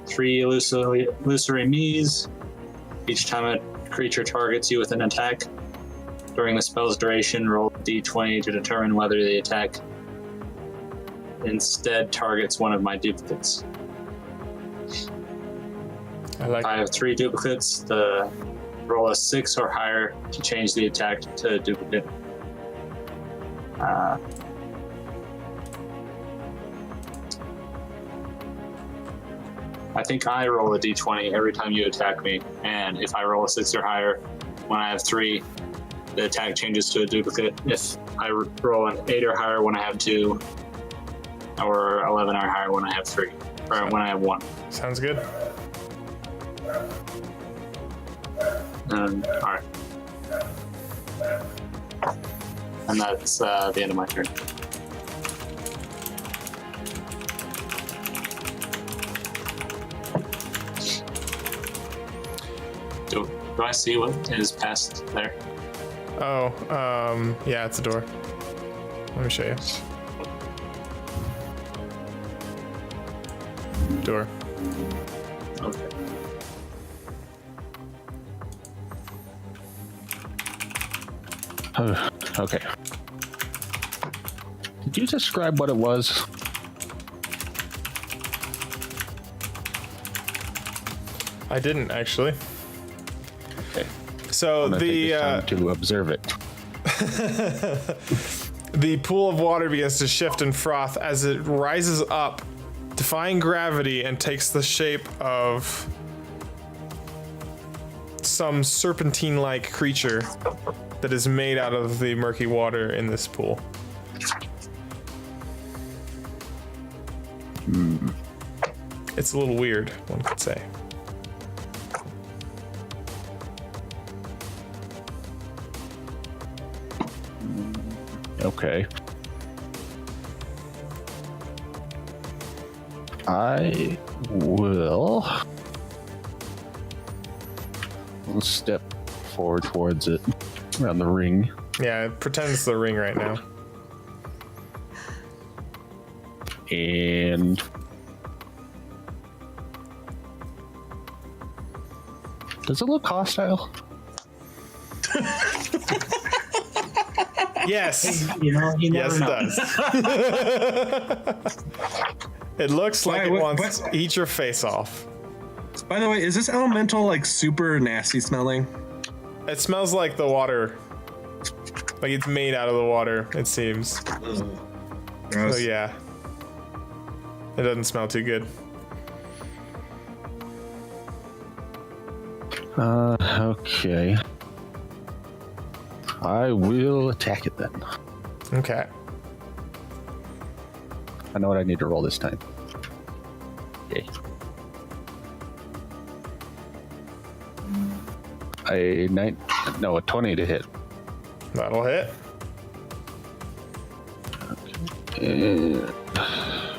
3 illusory me's. Each time a creature targets you with an attack during the spell's duration, roll a d20 to determine whether the attack instead targets one of my duplicates. If I have 3 duplicates, roll a 6 or higher to change the attack to a duplicate. I think I roll a d20 every time you attack me, and if I roll a 6 or higher, when I have 3, the attack changes to a duplicate. If I roll an 8 or higher when I have 2, or 11 or higher when I have 3, or when I have 1.
Sounds good.
All right. And that's the end of my turn. Do I see what is past there?
Oh, yeah, it's a door. Let me show you. Door.
Okay.
Okay. Did you describe what it was?
I didn't actually.
Okay.
So
I'm gonna take this time to observe it.
the pool of water begins to shift and froth as it rises up, defying gravity, and takes the shape of some serpentine-like creature that is made out of the murky water in this pool. It's a little weird, one could say.
Okay. I will step forward towards it around the ring.
Yeah, pretend it's the ring right now.
And does it look hostile?
Yes.
You know, you
Yes,
never
it
know.
does. It looks like it wants to eat your face off.
By the way, is this elemental like super nasty smelling?
It smells like the water. Like it's made out of the water, it seems.
Gross.
So yeah. It doesn't smell too good.
Okay. I will attack it then.
Okay.
I know what I need to roll this time. Okay. A 20 to hit.
That'll hit.
And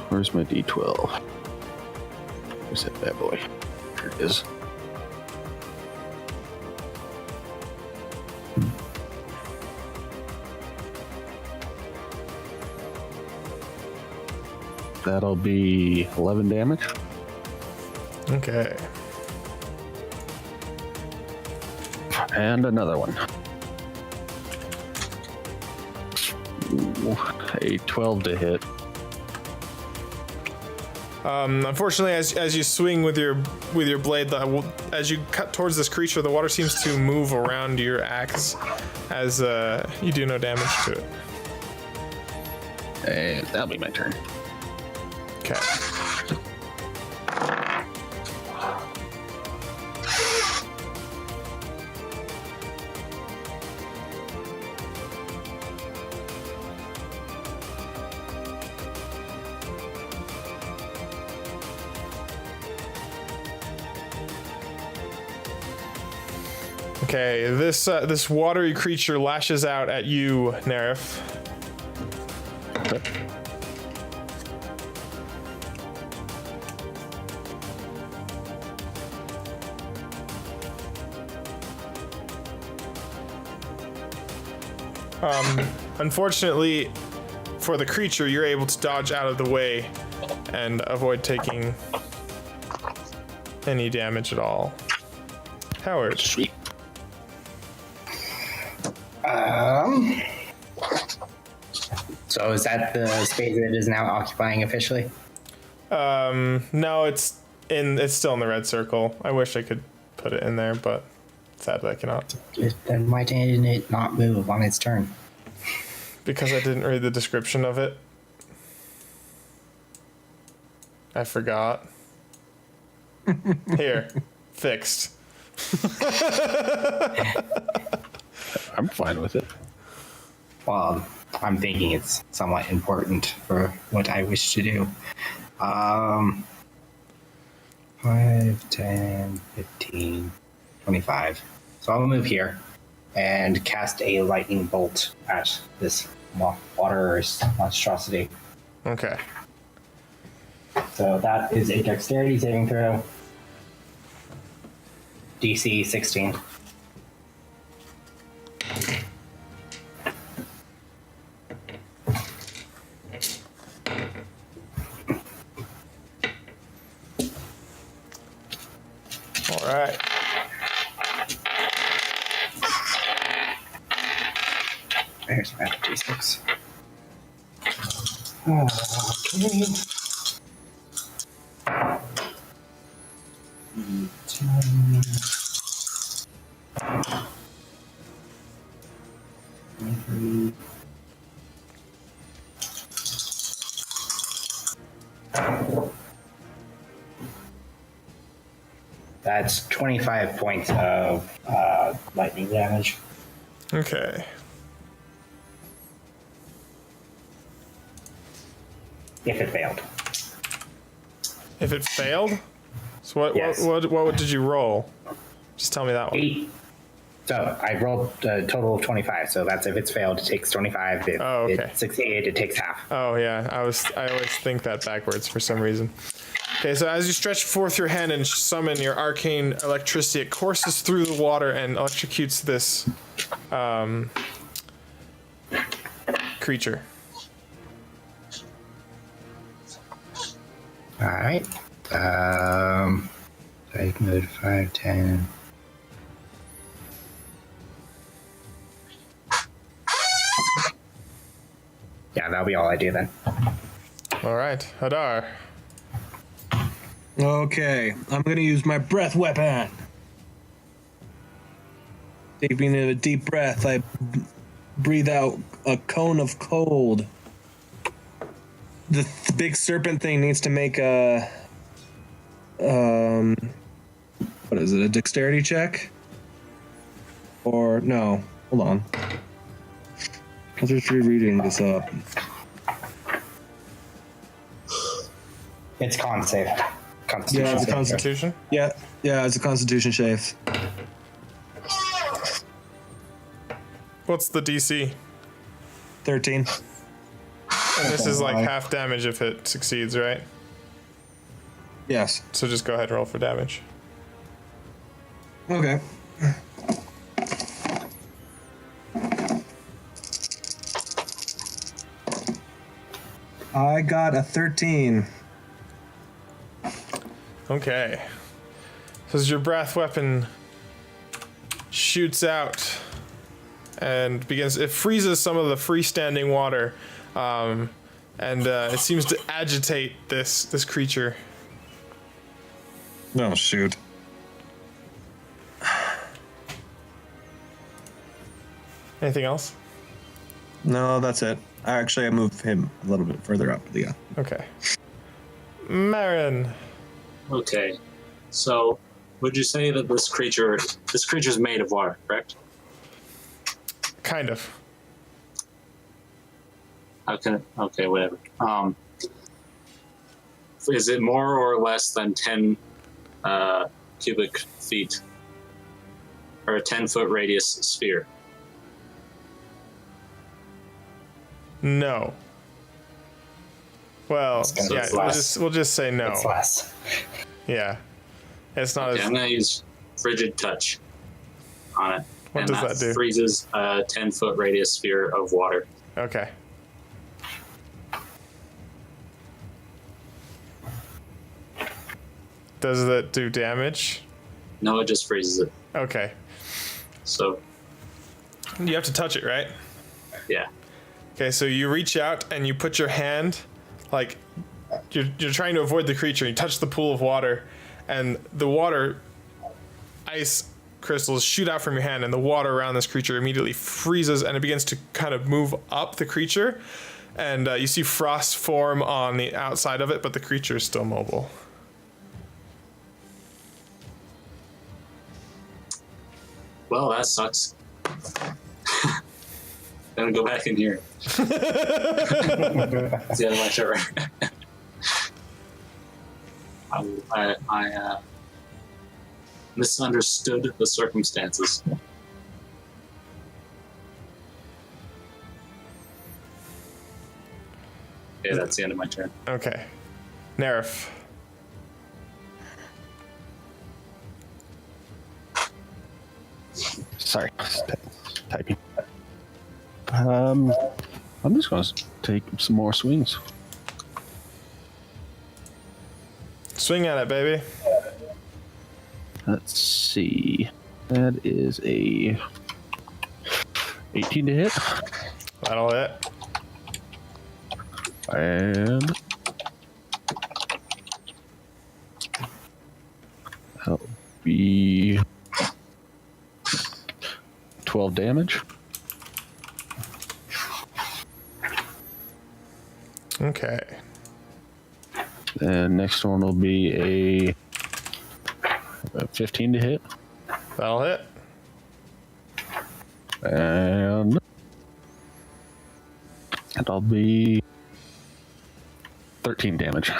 where's my D12? Where's that bad boy? There it is. That'll be 11 damage.
Okay.
And another one. Ooh, a 12 to hit.
Unfortunately, as you swing with your blade, as you cut towards this creature, the water seems to move around your axe as you do no damage to it.
And that'll be my turn.
Okay. Okay, this watery creature lashes out at you, Nerif.
Okay.
Unfortunately, for the creature, you're able to dodge out of the way and avoid taking any damage at all. Howard.
Sweet.
So is that the space that it is now occupying officially?
No, it's still in the red circle. I wish I could put it in there, but sadly I cannot.
Then why didn't it not move on its turn?
Because I didn't read the description of it. I forgot. Here. Fixed.
I'm fine with it.
Well, I'm thinking it's somewhat important for what I wish to do. 5, 10, 15, 25. So I'll move here and cast a lightning bolt at this water monstrosity.
Okay.
So that is a dexterity saving throw. DC 16.
All right.
There's my D6. Okay. 10, 23. That's 25 points of lightning damage.
Okay.
If it failed.
If it failed? So what
Yes.
what did you roll? Just tell me that one.
8. So I rolled a total of 25. So that's if it's failed, it takes 25. If
Oh, okay.
it succeeded, it takes half.
Oh yeah, I always think that backwards for some reason. Okay, so as you stretch forth your hand and summon your arcane electricity, it courses through the water and electrocutes this creature.
All right. I moved 5, 10. Yeah, that'll be all I do then.
All right, Hadar.
Okay, I'm gonna use my breath weapon. Taking in a deep breath, I breathe out a cone of cold. The big serpent thing needs to make a what is it? A dexterity check? Or no? Hold on. I was just rereading this up.
It's con save. Constitution.
Yeah, it's a
save.
Constitution.
Yeah, it's a Constitution save.
What's the DC?
13.
And this is like half damage if it succeeds, right?
Yes.
So just go ahead and roll for damage.
Okay. I got a 13.
Okay. So as your breath weapon shoots out and begins, it freezes some of the freestanding water, and it seems to agitate this creature.
Oh, shoot.
Anything else?
No, that's it. I moved him a little bit further up. Yeah.
Okay. Marin.
Okay, so would you say that this creature's made of water, correct?
Kind of.
Okay, whatever. Is it more or less than 10 cubic feet, or a 10-foot radius sphere?
No. Well,
gonna
yeah,
be less.
we'll just say no.
It's less.
Yeah, it's not
Okay,
as.
I'm gonna use frigid touch on it.
What
and
does that do?
Freezes a 10-foot radius sphere of water.
Okay. Does that do damage?
No, it just freezes it.
Okay.
So,
You have to touch it, right?
yeah.
Okay, so you reach out and you put your hand, like, you're trying to avoid the creature. You touch the pool of water, and the water, ice crystals shoot out from your hand, and the water around this creature immediately freezes, and it begins to kind of move up the creature. And you see frost form on the outside of it, but the creature is still mobile.
Well, that sucks. Gonna go back in here. It's the end of my turn. I misunderstood the circumstances. Okay, that's the end of my turn.
Okay. Nerf.
Sorry, typing. I'm just gonna take some more swings.
Swing at it, baby.
Let's see. That is a 18 to hit,
That'll hit.
and that'll be 12 damage.
Okay.
And next one will be a 15 to hit,
That'll hit.
and that'll be 13 damage.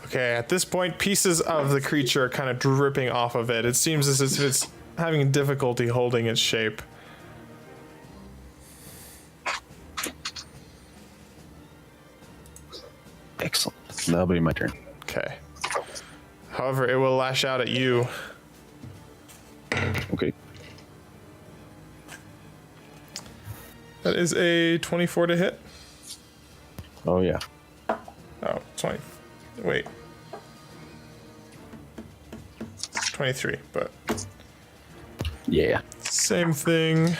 Okay, at this point, pieces of the creature are kind of dripping off of it. It seems as if it's having difficulty holding its shape.
Excellent. That'll be my turn.
Okay. However, it will lash out at you.
Okay.
That is a 24 to hit.
Oh yeah.
Oh, 20. Wait. 23, but
Yeah.
same thing.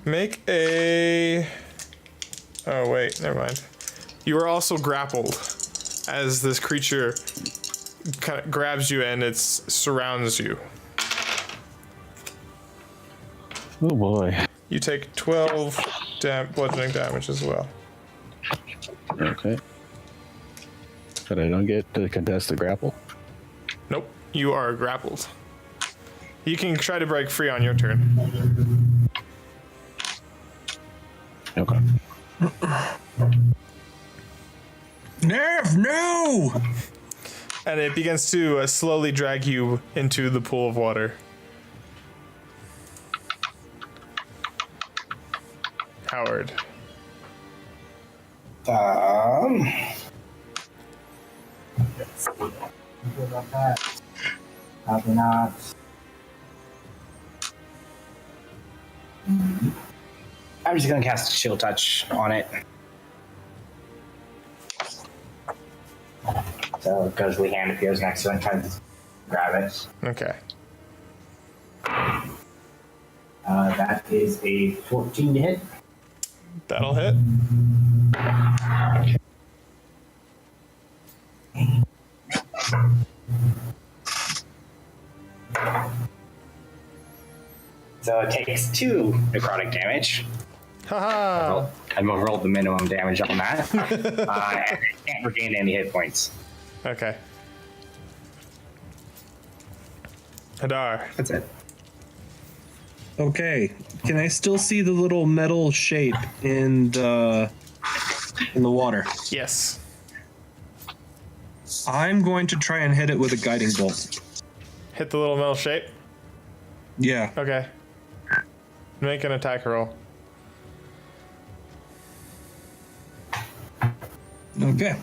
Make a... Oh, wait, never mind. You are also grappled as this creature kind of grabs you and it surrounds you.
Oh boy.
You take 12 bludgeoning damage as well.
Okay. But I don't get to contest the grapple.
Nope, you are grappled. You can try to break free on your turn.
Okay.
Nerf, no!
And it begins to slowly drag you into the pool of water. Howard.
Probably not. I'm just gonna cast Chill Touch on it. So Ghostly Hand appears next to it and tries to grab it.
Okay.
That is a 14 to hit.
That'll hit.
So it takes 2 necrotic damage.
Haha.
I've rolled the minimum damage on that. And I can't regain any hit points.
Okay. Hadar.
That's it.
Okay, can I still see the little metal shape in the water?
Yes.
I'm going to try and hit it with a guiding bolt.
Hit the little metal shape.
Yeah.
Okay. Make an attack roll.
Okay.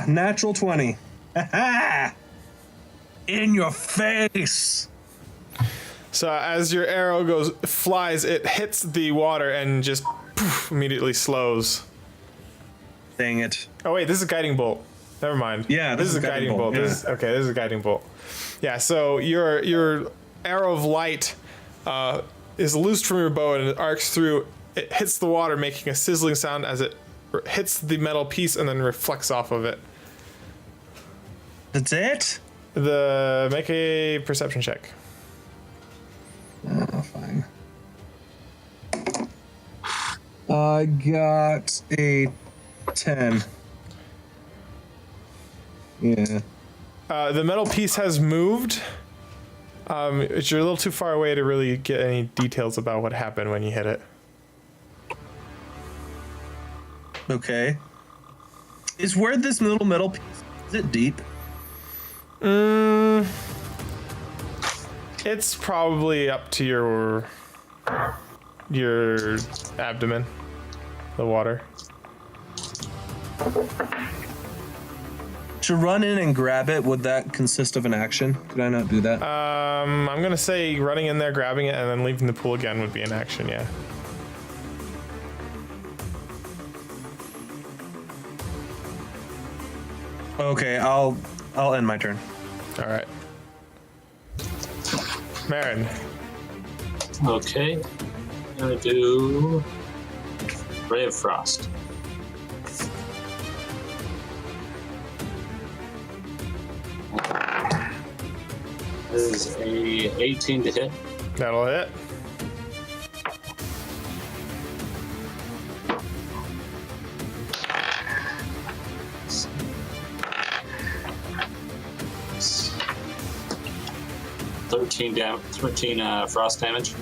Natural 20. In your face.
So as your arrow flies, it hits the water and just poof, immediately slows.
Dang it.
Oh wait, this is guiding bolt. Never mind.
Yeah,
this is a guiding bolt.
Yeah.
This is a guiding bolt. Yeah. So your arrow of light is loosed from your bow and it arcs through. It hits the water, making a sizzling sound as it hits the metal piece and then reflects off of it.
That's it?
Make a perception check.
Oh, fine. I got a 10. Yeah.
The metal piece has moved. You're a little too far away to really get any details about what happened when you hit it.
Okay. Is where this little metal piece, is it deep?
It's probably up to your abdomen, the water.
To run in and grab it, would that consist of an action? Could I not do that?
I'm gonna say running in there, grabbing it, and then leaving the pool again would be an action. Yeah.
Okay, I'll end my turn.
All right. Marin.
Okay. I'm gonna do Ray of Frost. This is a 18 to hit.
That'll hit. Thirteen frost damage.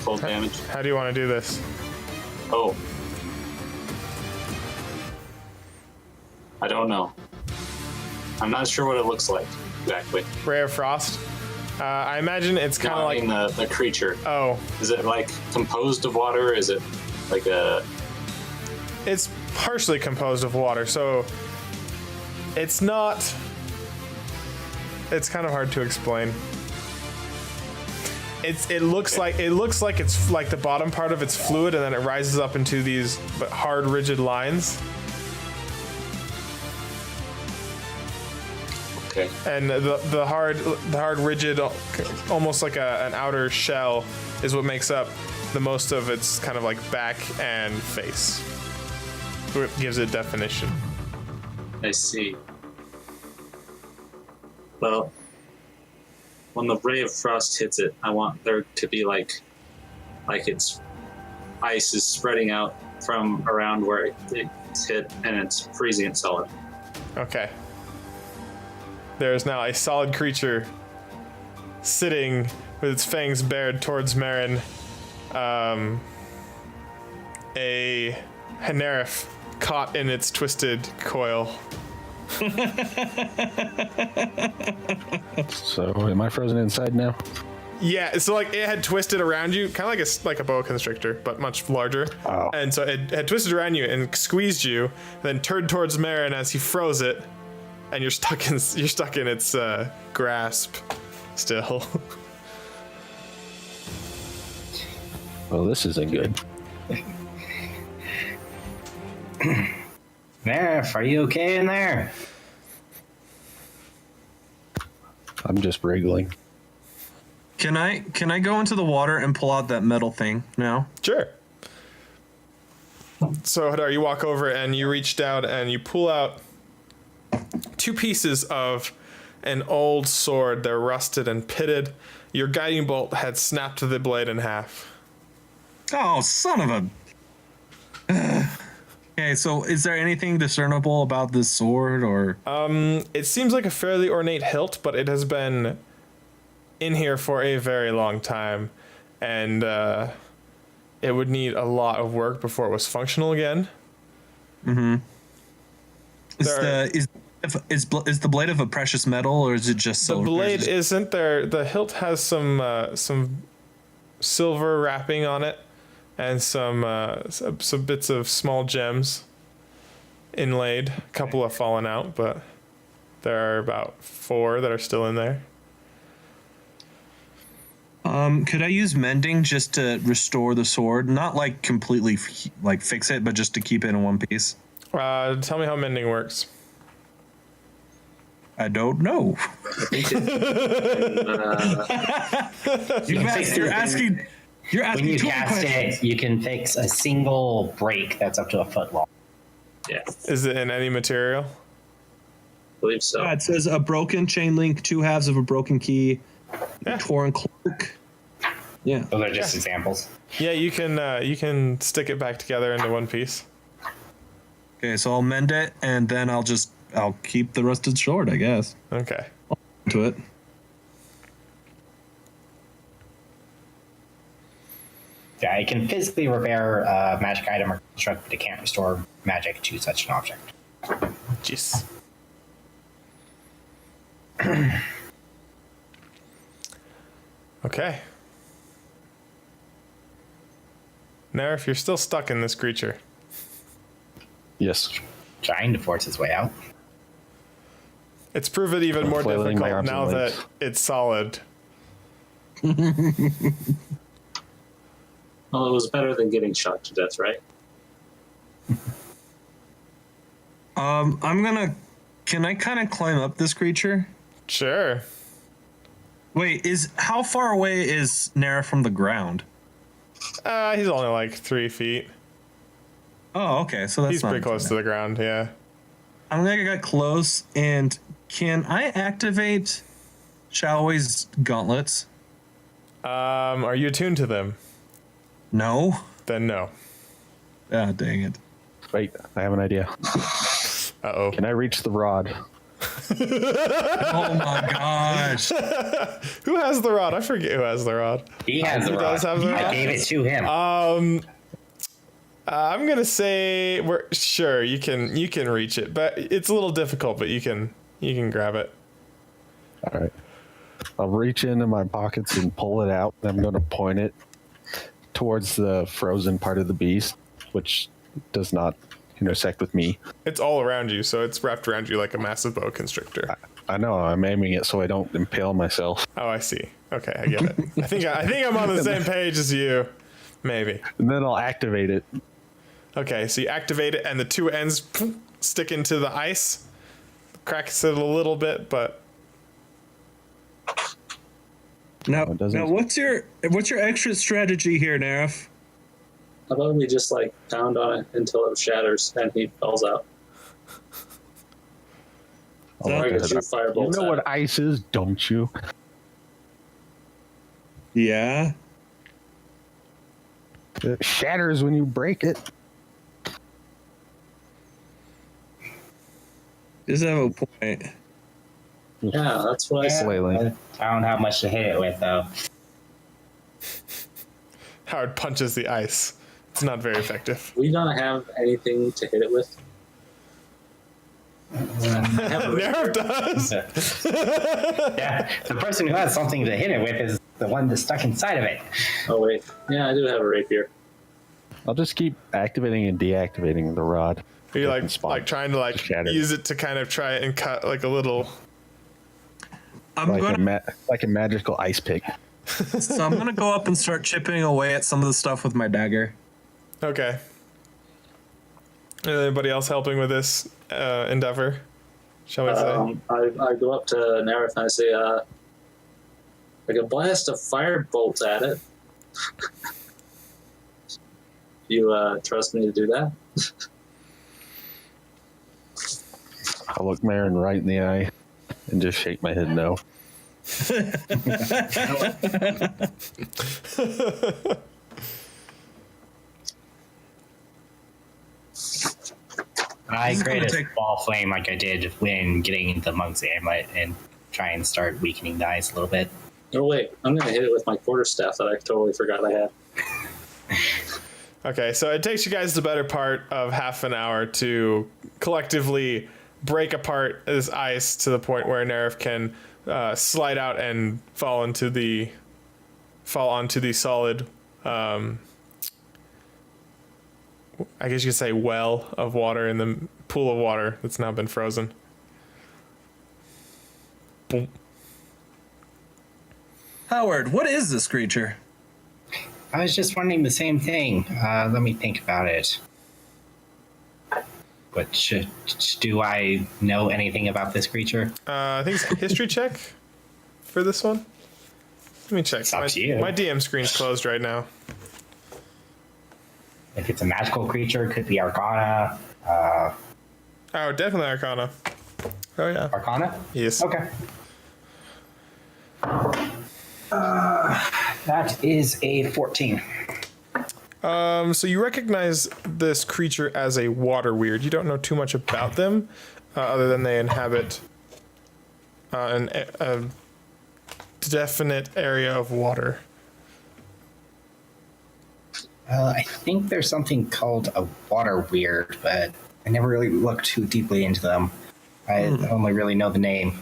Cold damage. How do you want to do this?
Oh. I don't know. I'm not sure what it looks like exactly.
Ray of Frost. I imagine it's kind of like
the creature.
Oh,
Is it like composed of water? Is it like a?
it's partially composed of water, so it's not. It's kind of hard to explain. It looks like it's like the bottom part of it's fluid, and then it rises up into these hard, rigid lines.
Okay.
And the hard, rigid, almost like an outer shell, is what makes up the most of its kind of like back and face. It gives it definition.
I see. Well, when the ray of frost hits it, I want there to be like it's ice is spreading out from around where it's hit, and it's freezing it solid.
Okay. There is now a solid creature sitting with its fangs bared towards Marin. A Hanerif caught in its twisted coil.
So, am I frozen inside now?
Yeah, so like it had twisted around you, kind of like a boa constrictor, but much larger.
Oh.
And so it had twisted around you and squeezed you, then turned towards Marin as he froze it, and you're stuck in its grasp still.
Well, this isn't good.
Nerf, are you okay in there?
I'm just wriggling.
Can I go into the water and pull out that metal thing now?
Sure. So Hadar, you walk over and you reach down and you pull out two pieces of an old sword. They're rusted and pitted. Your guiding bolt had snapped the blade in half.
Oh, son of a... Okay, so is there anything discernible about this sword, or...
It seems like a fairly ornate hilt, but it has been in here for a very long time, and it would need a lot of work before it was functional again.
Mm-hmm. Is the blade of a precious metal, or is it just silver?
The blade isn't there. The hilt has some silver wrapping on it, and some bits of small gems inlaid. A couple have fallen out, but there are about 4 that are still in there.
Could I use mending just to restore the sword? Not like completely like fix it, but just to keep it in one piece.
Tell me how mending works.
I don't know. You're asking.
When you
too many
cast
questions.
it, you can fix a single break that's up to a foot long.
Yeah,
Is it in any material?
I believe so.
Yeah, it says a broken chain link, 2 halves of a broken key, torn cloak. Yeah.
Those are just examples.
Yeah, you can stick it back together into one piece.
Okay, so I'll mend it, and then I'll keep the rusted sword, I guess.
Okay.
To it.
Yeah, it can physically repair a magic item or construct, but it can't restore magic to such an object.
Jeez. Okay. Now, if you're still stuck in this creature,
Yes.
Trying to force its way out.
it's proven even more
Flailing my
difficult
arms
now
and
that
legs.
it's solid.
Well, it was better than getting shot to death, right?
Can I kind of climb up this creature?
Sure.
Wait, how far away is Nara from the ground?
He's only like 3 feet.
Oh, okay, so that's
He's
not
pretty close to the ground, yeah.
I'm gonna get close, and can I activate Shalway's gauntlets?
Are you attuned to them?
No.
Then no.
Ah, dang it.
Wait, I have an idea.
Uh-oh.
Can I reach the rod?
Oh my gosh.
Who has the rod? I forget who has the rod.
He has the
He
rod.
does have the
I
rod?
gave it to him.
I'm gonna say you can reach it, but it's a little difficult, but you can grab it.
All right. I'll reach into my pockets and pull it out. I'm going to point it towards the frozen part of the beast, which does not intersect with me.
It's all around you, so it's wrapped around you like a massive boa constrictor.
I know I'm aiming it so I don't impale myself.
Oh, I see. Okay, I get it. I think I'm on the same page as you. Maybe.
And then I'll activate it.
Okay, so you activate it, and the 2 ends stick into the ice. Cracks it a little bit, but
Now,
it doesn't-
what's your exit strategy here, Narif?
How about we just like pound on it until it shatters and he falls out?
I'll
Or I
look
can
at
shoot
it. You
firebolts
know
at
what
it.
ice is, don't you?
Yeah.
It shatters when you break it.
Does have a point.
Yeah, that's what I said.
Flailing.
I don't have much to hit it with, though.
Howard punches the ice. It's not very effective.
We don't have anything to hit it with. I have a
Nerf does.
Yeah, the person who has something to hit it with is the one that's stuck inside of it.
Oh wait, yeah, I do have a rapier.
I'll just keep activating and deactivating the rod.
Are you
Different spots.
like trying to
Shatter.
use it to kind of try and cut like a little?
I'm
Like
gonna
like a magical ice pick.
so I'm gonna go up and start chipping away at some of the stuff with my dagger.
Okay. Anybody else helping with this endeavor? Shall we say?
I go up to Nareth and I say, I can blast a firebolt at it. You trust me to do that?
I'll look Marin right in the eye and just shake my head no.
I
This is
create
gonna
a
take-
ball flame like I did when getting into Monk's Amulet and try and start weakening the ice a little bit.
Oh wait, I'm gonna hit it with my quarterstaff that I totally forgot I had.
Okay, so it takes you guys the better part of half an hour to collectively break apart this ice to the point where Nerf can slide out and fall into the fall onto the solid, I guess you could say well of water in the pool of water that's now been frozen. Boom.
Howard, what is this creature?
I was just wondering the same thing. Let me think about it. But do I know anything about this creature?
I think it's a history check for this one. Let me check.
It's up to you.
My DM screen's closed right now.
If it's a magical creature, it could be Arcana.
Oh, definitely Arcana. Oh, yeah.
Arcana?
Yes.
Okay. That is a 14.
So you recognize this creature as a water weird. You don't know too much about them, other than they inhabit a definite area of water.
I think there's something called a water weird, but I never really looked too deeply into them. I only really know the name.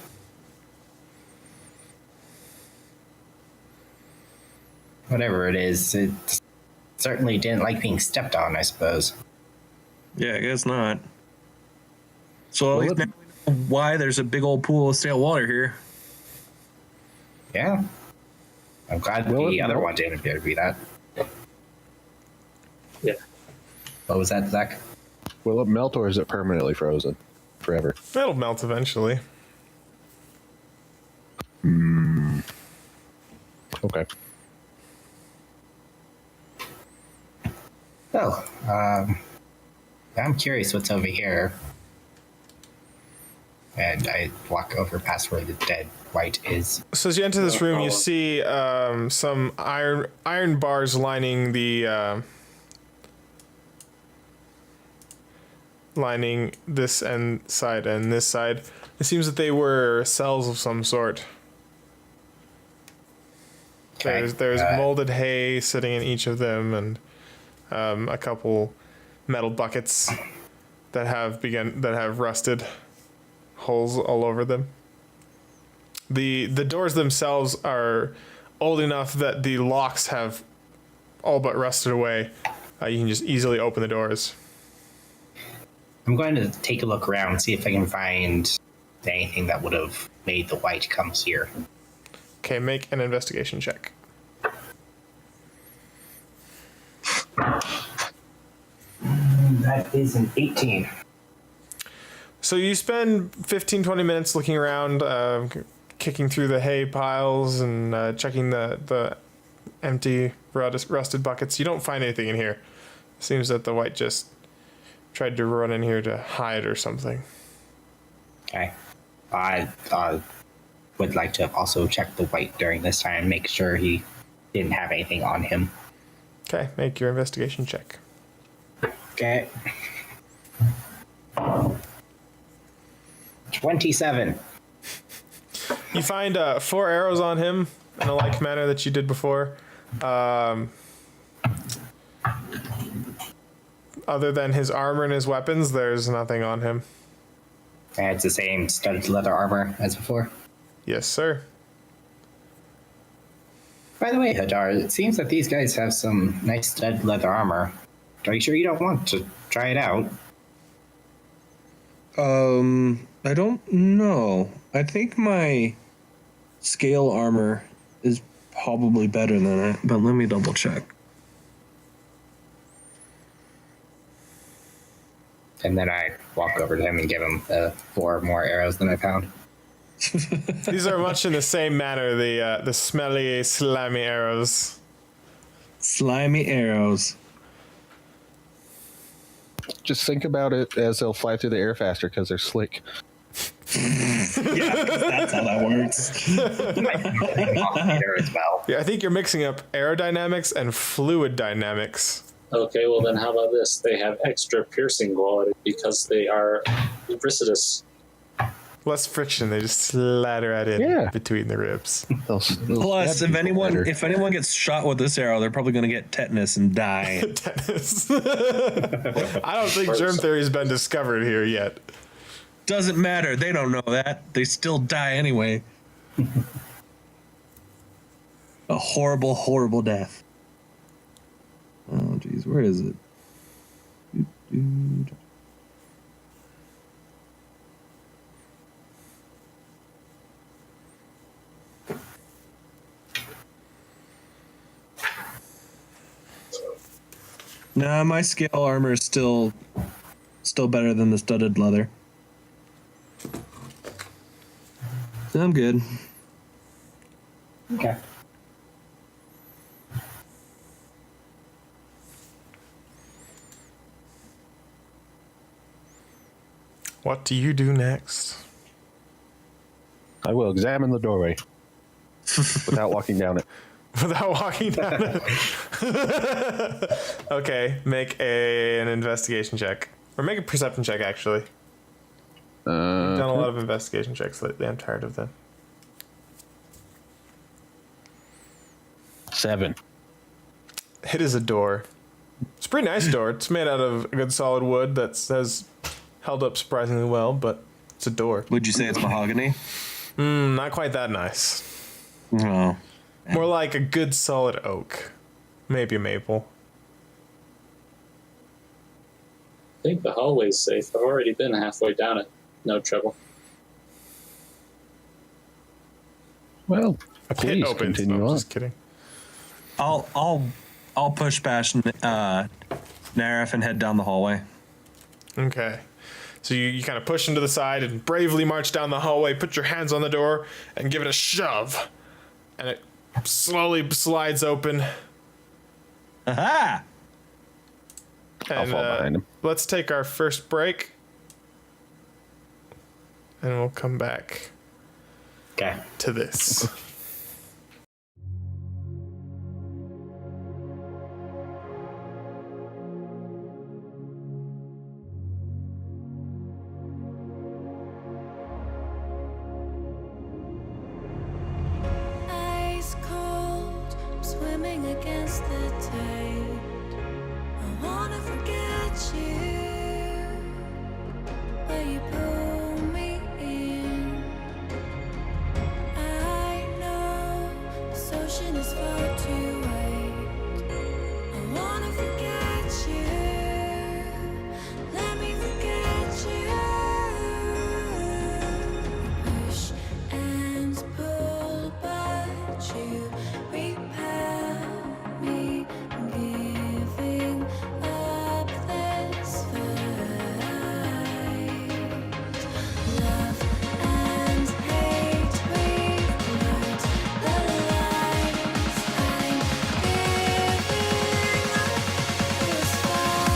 Whatever it is, it certainly didn't like being stepped on, I suppose.
Yeah, I guess not. So at least now we know why there's a big old pool of stale water here.
Yeah. I'm glad the other one didn't appear to be that.
Yeah.
What was that, Zach?
Will it melt or is it permanently frozen forever?
It'll melt eventually.
Okay.
So, I'm curious what's over here. And I walk over past where the dead white is.
So as you enter this room, you see some iron bars lining the lining this side and this side. It seems that they were cells of some sort.
Okay,
There's molded hay sitting in each of them, and a couple metal buckets that have rusted holes all over them. The doors themselves are old enough that the locks have all but rusted away. You can just easily open the doors.
I'm going to take a look around and see if I can find anything that would have made the white come here.
Okay, make an investigation check.
That is an 18.
So you spend 15-20 minutes looking around, kicking through the hay piles and checking the empty rusted buckets. You don't find anything in here. Seems that the white just tried to run in here to hide or something.
Okay. I would like to also check the white during this time, make sure he didn't have anything on him.
Okay, make your investigation check.
Okay. 27.
You find 4 arrows on him in a like manner that you did before. Other than his armor and his weapons, there's nothing on him.
And it's the same studded leather armor as before.
Yes, sir.
By the way, Hadar, it seems that these guys have some nice studded leather armor. Are you sure you don't want to try it out?
I don't know. I think my scale armor is probably better than it, but let me double check.
And then I walk over to him and give him 4 more arrows than I found.
These are much in the same manner, the smelly, slimy arrows.
Slimy arrows.
Just think about it as they'll fly through the air faster because they're slick.
Yeah, that's how that works.
As well.
Yeah, I think you're mixing up aerodynamics and fluid dynamics.
Okay, well then how about this? They have extra piercing quality because they are lubricitous.
Less friction, they just slather it in between the ribs.
Plus, if anyone gets shot with this arrow, they're probably going to get tetanus and die.
Tetanus. I don't think germ theory's been discovered here yet.
Doesn't matter. They don't know that. They still die anyway. A horrible, horrible death. Oh, geez, where is it? Nah, my scale armor is still better than the studded leather. So I'm good.
Okay.
What do you do next?
I will examine the doorway without walking down it.
Without walking down it. Okay, make an investigation check. Or make a perception check, actually. I've done a lot of investigation checks lately. I'm tired of them.
7.
It is a door. It's a pretty nice door. It's made out of good solid wood that has held up surprisingly well, but it's a door.
Would you say it's mahogany?
Not quite that nice.
No.
More like a good solid oak. Maybe a maple.
I think the hallway's safe. I've already been halfway down it. No trouble.
Well,
A pit
please
opens.
continue
No, I'm
on.
just kidding.
I'll push past Narif and head down the hallway.
Okay. So you kind of push into the side and bravely march down the hallway, put your hands on the door, and give it a shove. And it slowly slides open.
Aha!
I'll
And,
fall behind him.
let's take our first break. And we'll come back
Okay.
to this.
Ice cold, I'm swimming against the tide. I wanna forget you, but you pull me in. I know this ocean is far too wide. I wanna forget you. Let me forget you. Push and pull, but you repel me, giving up this fight. Love and hate, we've learned the lines. I'm giving up this fight.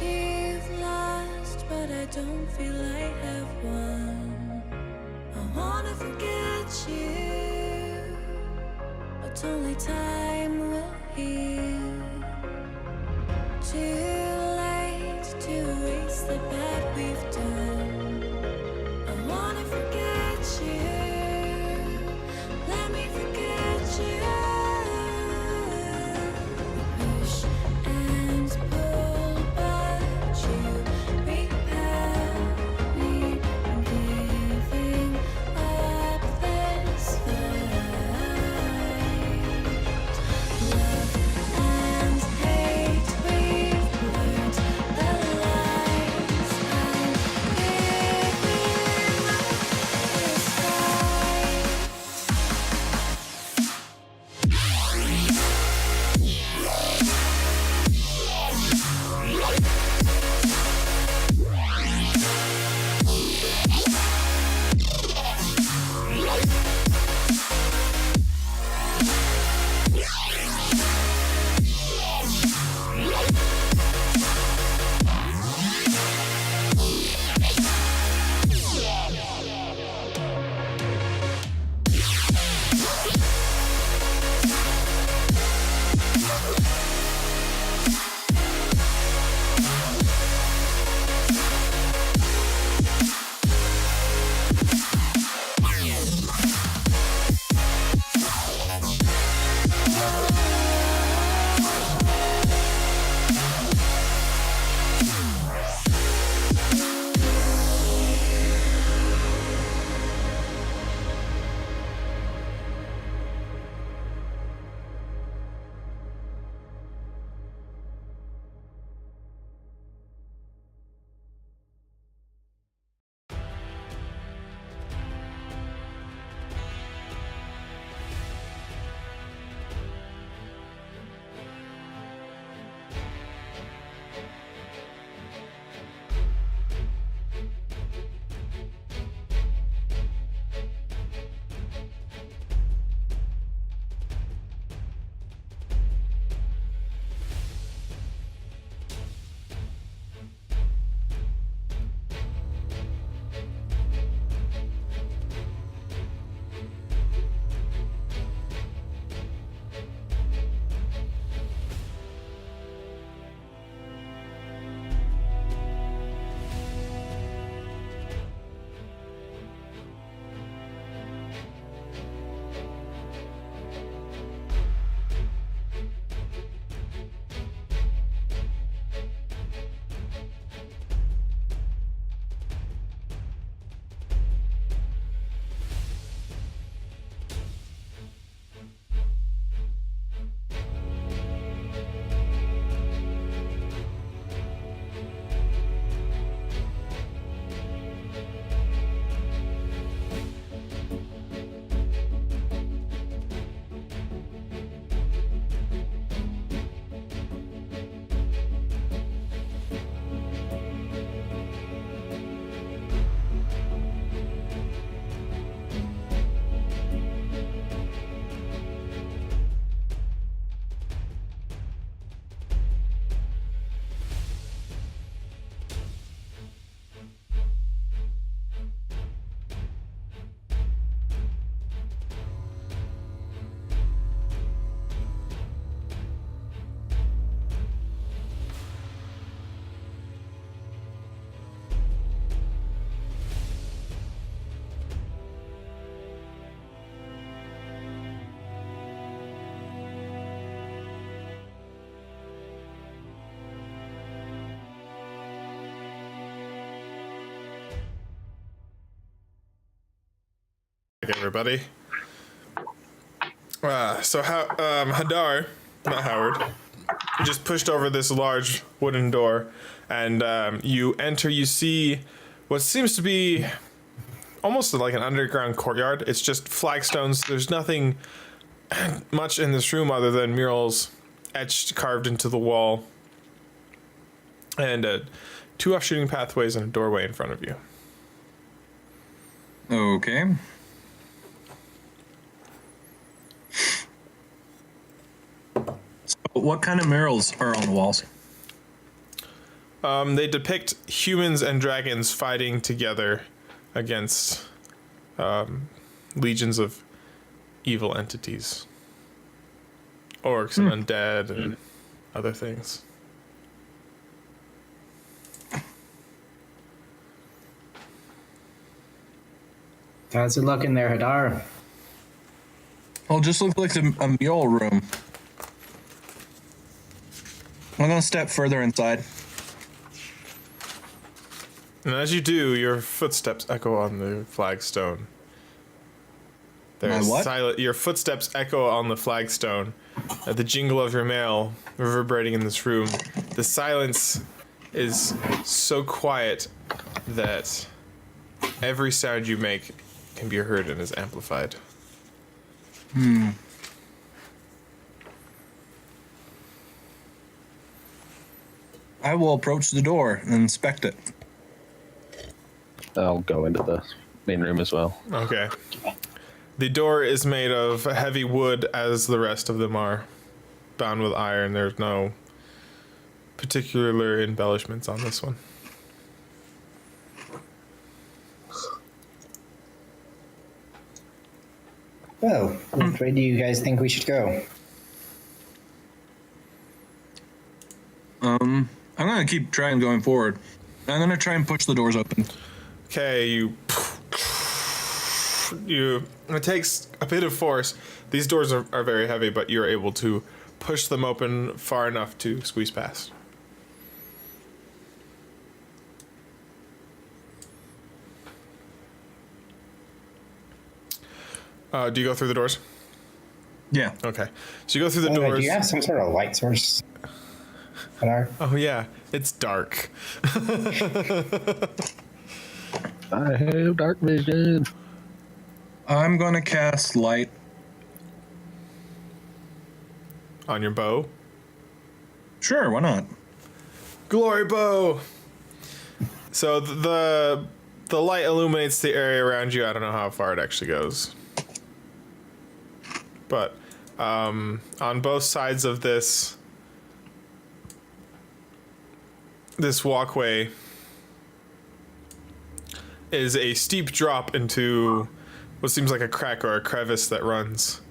You've lost, but I don't feel I have won. I wanna forget you, but only time will heal. Too late to erase the bad we've done. I wanna forget you. Let me forget you. Push and pull, but you repel me, giving up this fight. Love and hate, we've learned the lines.
everybody. Hadar, not Howard, just pushed over this large wooden door, and you enter. You see what seems to be almost like an underground courtyard. It's just flagstones. There's nothing much in this room other than murals carved into the wall, and 2 off-shooting pathways and a doorway in front of you.
Okay. So what kind of murals are on the walls?
They depict humans and dragons fighting together against legions of evil entities, orcs and undead and other things.
How's it looking there, Hadar?
Well, it just looks like a mule room. I'm gonna step further inside.
And as you do, your footsteps echo on the flagstone. There's
what?
Your footsteps echo on the flagstone. The jingle of your mail reverberating in this room. The silence is so quiet that every sound you make can be heard and is amplified.
I will approach the door and inspect it.
I'll go into the main room as well.
Okay. The door is made of heavy wood, as the rest of them are, bound with iron. There's no particular embellishments on this one.
Well, which way do you guys think we should go?
I'm gonna keep trying going forward. I'm gonna try and push the doors open.
Okay, it takes a bit of force. These doors are very heavy, but you're able to push them open far enough to squeeze past. Do you go through the doors?
Yeah.
Okay. So you go through the
By the way,
doors.
do you have some sort of light source, Hadar?
Oh yeah, it's dark.
I have dark vision.
I'm gonna cast light.
On your bow.
Sure, why not?
Glory bow. So the light illuminates the area around you. I don't know how far it actually goes, but on both sides of this walkway is a steep drop into what seems like a crack or a crevice that runs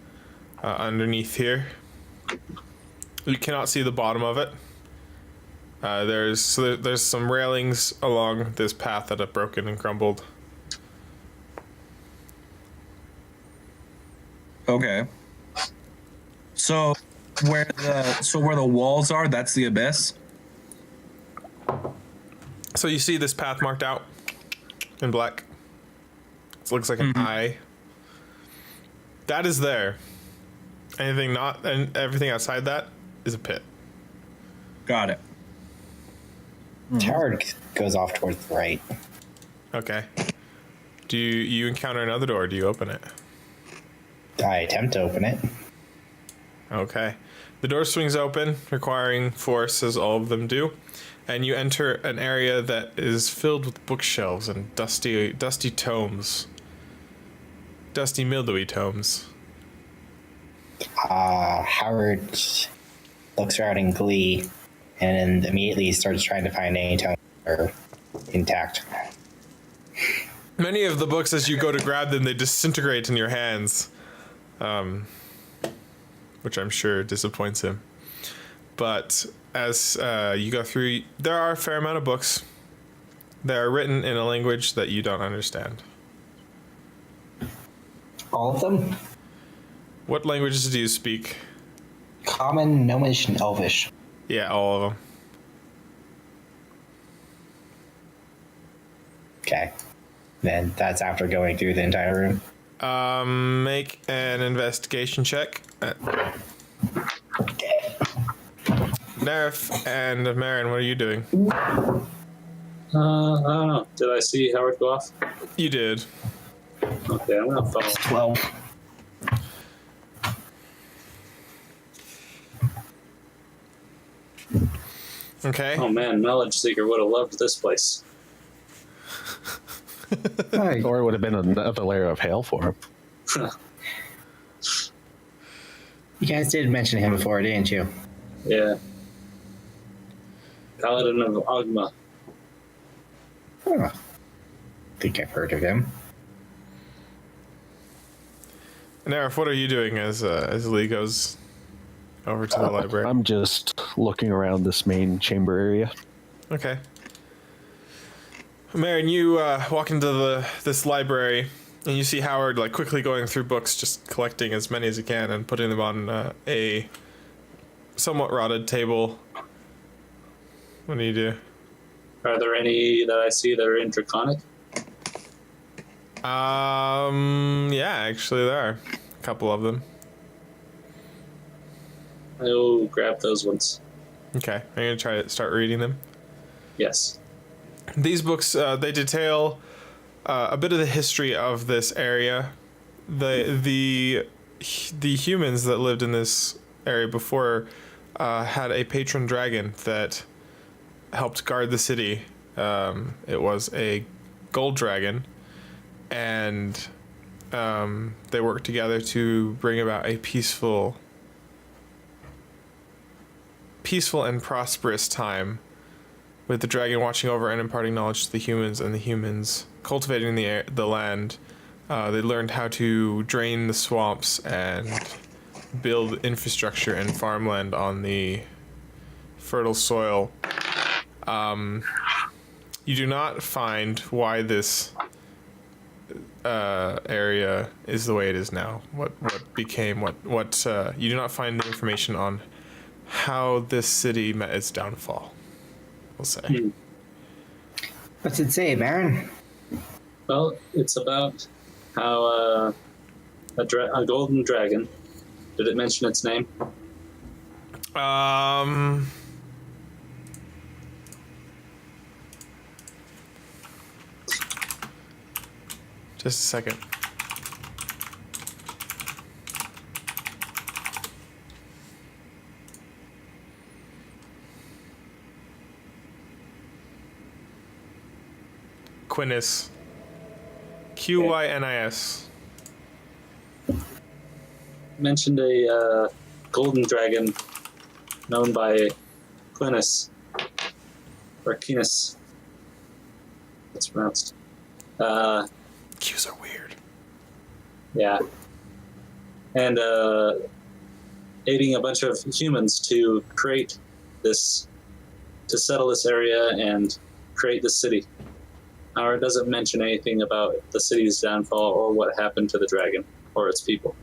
underneath here. You cannot see the bottom of it. There's some railings along this path that have broken and crumbled.
Okay. So where the walls are, that's the abyss.
So you see this path marked out in black. It looks like an eye. That is there. Anything not, and everything outside that is a pit.
Got it.
Tower goes off towards the right.
Okay. Do you encounter another door? Or do you open it?
I attempt to open it.
Okay. The door swings open, requiring force, as all of them do, and you enter an area that is filled with bookshelves and dusty tomes. Dusty, mildewy tomes.
Howard looks around in glee and immediately starts trying to find any tomes that are intact.
Many of the books, as you go to grab them, they disintegrate in your hands, which I'm sure disappoints him. But as you go through, there are a fair amount of books that are written in a language that you don't understand.
All of them?
What languages do you speak?
Common, Gnomish, and Elvish.
Yeah, all of them.
Okay. Then that's after going through the entire room.
Make an investigation check. Nerf and Marin, what are you doing?
I don't know. Did I see Howard go off?
You did.
Okay, I'm gonna follow.
12.
Okay.
Oh man, Knowledge Seeker would have loved this place.
Or it would have been another layer of hail for him.
You guys did mention him before, didn't you?
Yeah. Paladin of Ogma.
Huh. Think I've heard of him.
Nerf, what are you doing as Lee goes over to the library?
I'm just looking around this main chamber area.
Okay. Marin, you walk into this library and you see Howard like quickly going through books, just collecting as many as he can and putting them on a somewhat rotted table. What do you do?
Are there any that I see that are in Draconic?
Yeah, actually there are a couple of them.
I'll grab those ones.
Okay, I'm gonna try to start reading them.
Yes.
These books, they detail a bit of the history of this area. The humans that lived in this area before had a patron dragon that helped guard the city. It was a gold dragon, and they worked together to bring about a peaceful and prosperous time, with the dragon watching over and imparting knowledge to the humans, and the humans cultivating the land. They learned how to drain the swamps and build infrastructure and farmland on the fertile soil. You do not find why this area is the way it is now. What you do not find the information on how this city met its downfall, we'll say.
What's it say, Baron?
Well, it's about how a golden dragon. Did it mention its name?
Just a second. Quinis. Q-Y-N-I-S.
Mentioned a golden dragon known by Quinis. Or Quinis. It's pronounced.
Q's are weird.
Yeah. And aiding a bunch of humans to create this, to settle this area and create this city. Or it doesn't mention anything about the city's downfall or what happened to the dragon or its people.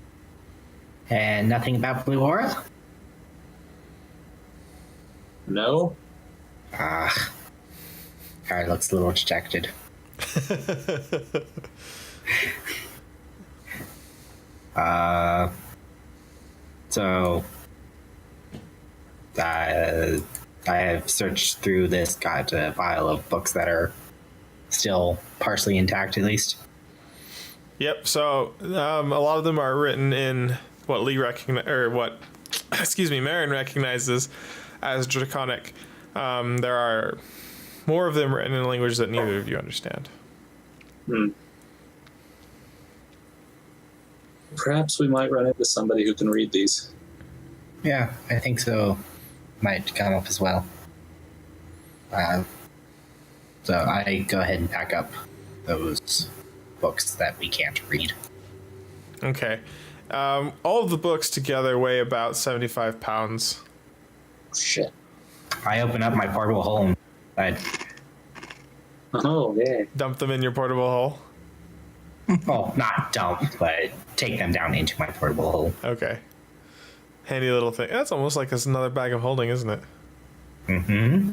And nothing about Blue Aura?
No?
Ah. Howard looks a little dejected. So I have searched through this, got a pile of books that are still partially intact, at least.
Yep. So a lot of them are written in what Marin recognizes as Draconic. There are more of them written in a language that neither of you understand.
Perhaps we might run into somebody who can read these.
Yeah, I think so. Might come up as well. So I go ahead and pack up those books that we can't read.
Okay. All of the books together weigh about 75 pounds.
Shit.
I open up my portable hole and
Oh, yeah.
Dump them in your portable hole.
well, not dump, but take them down into my portable hole.
Okay. Handy little thing. That's almost like it's another bag of holding, isn't it?
Mm-hmm.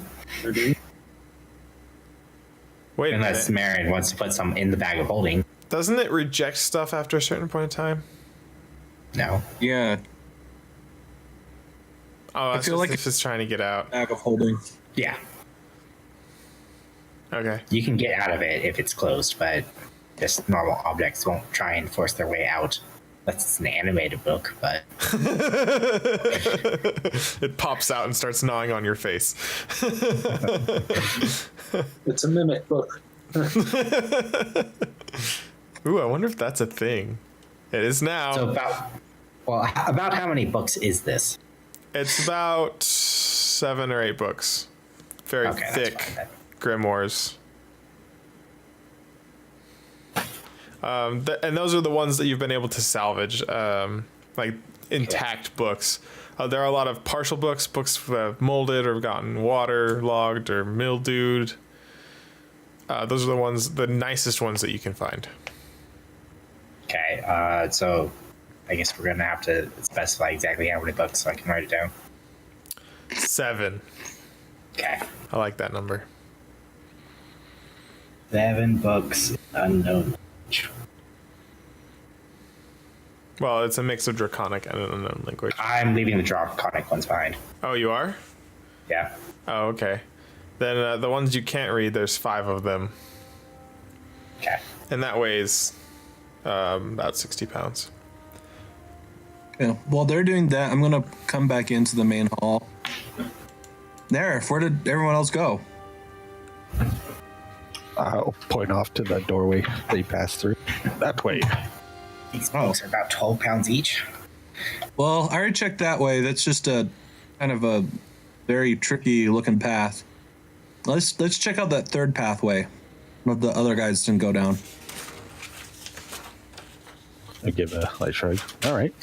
Wait a
Unless
minute.
Marin wants to put some in the bag of holding.
Doesn't it reject stuff after a certain point in time?
No.
Yeah,
Oh, that's
feel
just
like
if it's trying to get out.
bag of holding.
Yeah.
Okay.
You can get out of it if it's closed, but just normal objects won't try and force their way out. Unless it's an animated book, but
It pops out and starts gnawing on your face.
It's a mimic book.
Ooh, I wonder if that's a thing. It is now.
so about how many books is this?
It's about 7 or 8 books. Very
Okay, that's
thick
fine then.
grimoires. And those are the ones that you've been able to salvage, like intact books. There are a lot of partial books that have molded or gotten waterlogged or mildewed. Those are the nicest ones that you can find.
Okay, so I guess we're gonna have to specify exactly how many books so I can write it down.
7.
Okay.
I like that number.
7 books, unknown.
Well, it's a mix of Draconic and an unknown language.
I'm leaving the Draconic ones behind.
Oh, you are?
Yeah.
Oh, okay. Then the ones you can't read, there's 5 of them.
Okay.
And that weighs about 60 pounds.
Yeah. While they're doing that, I'm gonna come back into the main hall. There. Where did everyone else go?
I'll point off to the doorway they passed through. That way.
These books are about 12 pounds each.
Well, I already checked that way. That's just a kind of a very tricky looking path. Let's check out that third pathway. What the other guys didn't go down.
I give a light shrug. All right.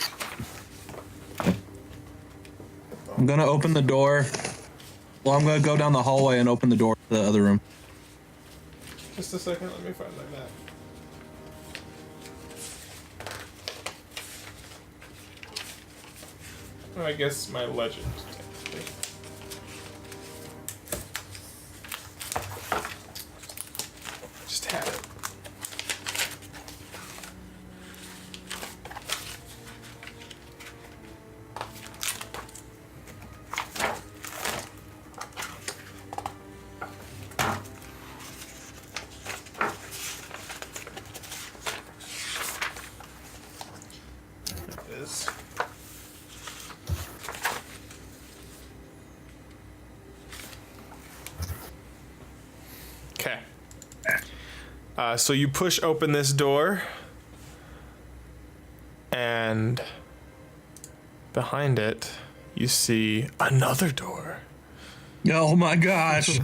I'm gonna open the door. Well, I'm gonna go down the hallway and open the door to the other room.
Just a second, let me find my map. I guess my legend, technically. Just had it. It is. Okay. So you push open this door, and behind it, you see another door.
Oh my gosh!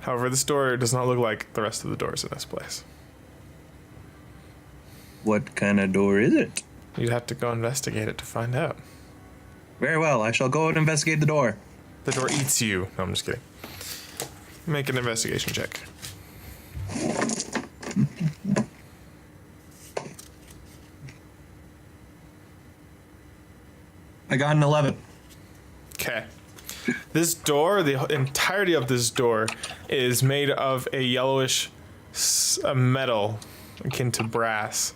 However, this door does not look like the rest of the doors in this place.
What kind of door is it?
You'd have to go investigate it to find out.
Very well. I shall go and investigate the door.
The door eats you. No, I'm just kidding. Make an investigation check.
I got an 11.
Okay. This door, the entirety of this door, is made of a yellowish metal akin to brass.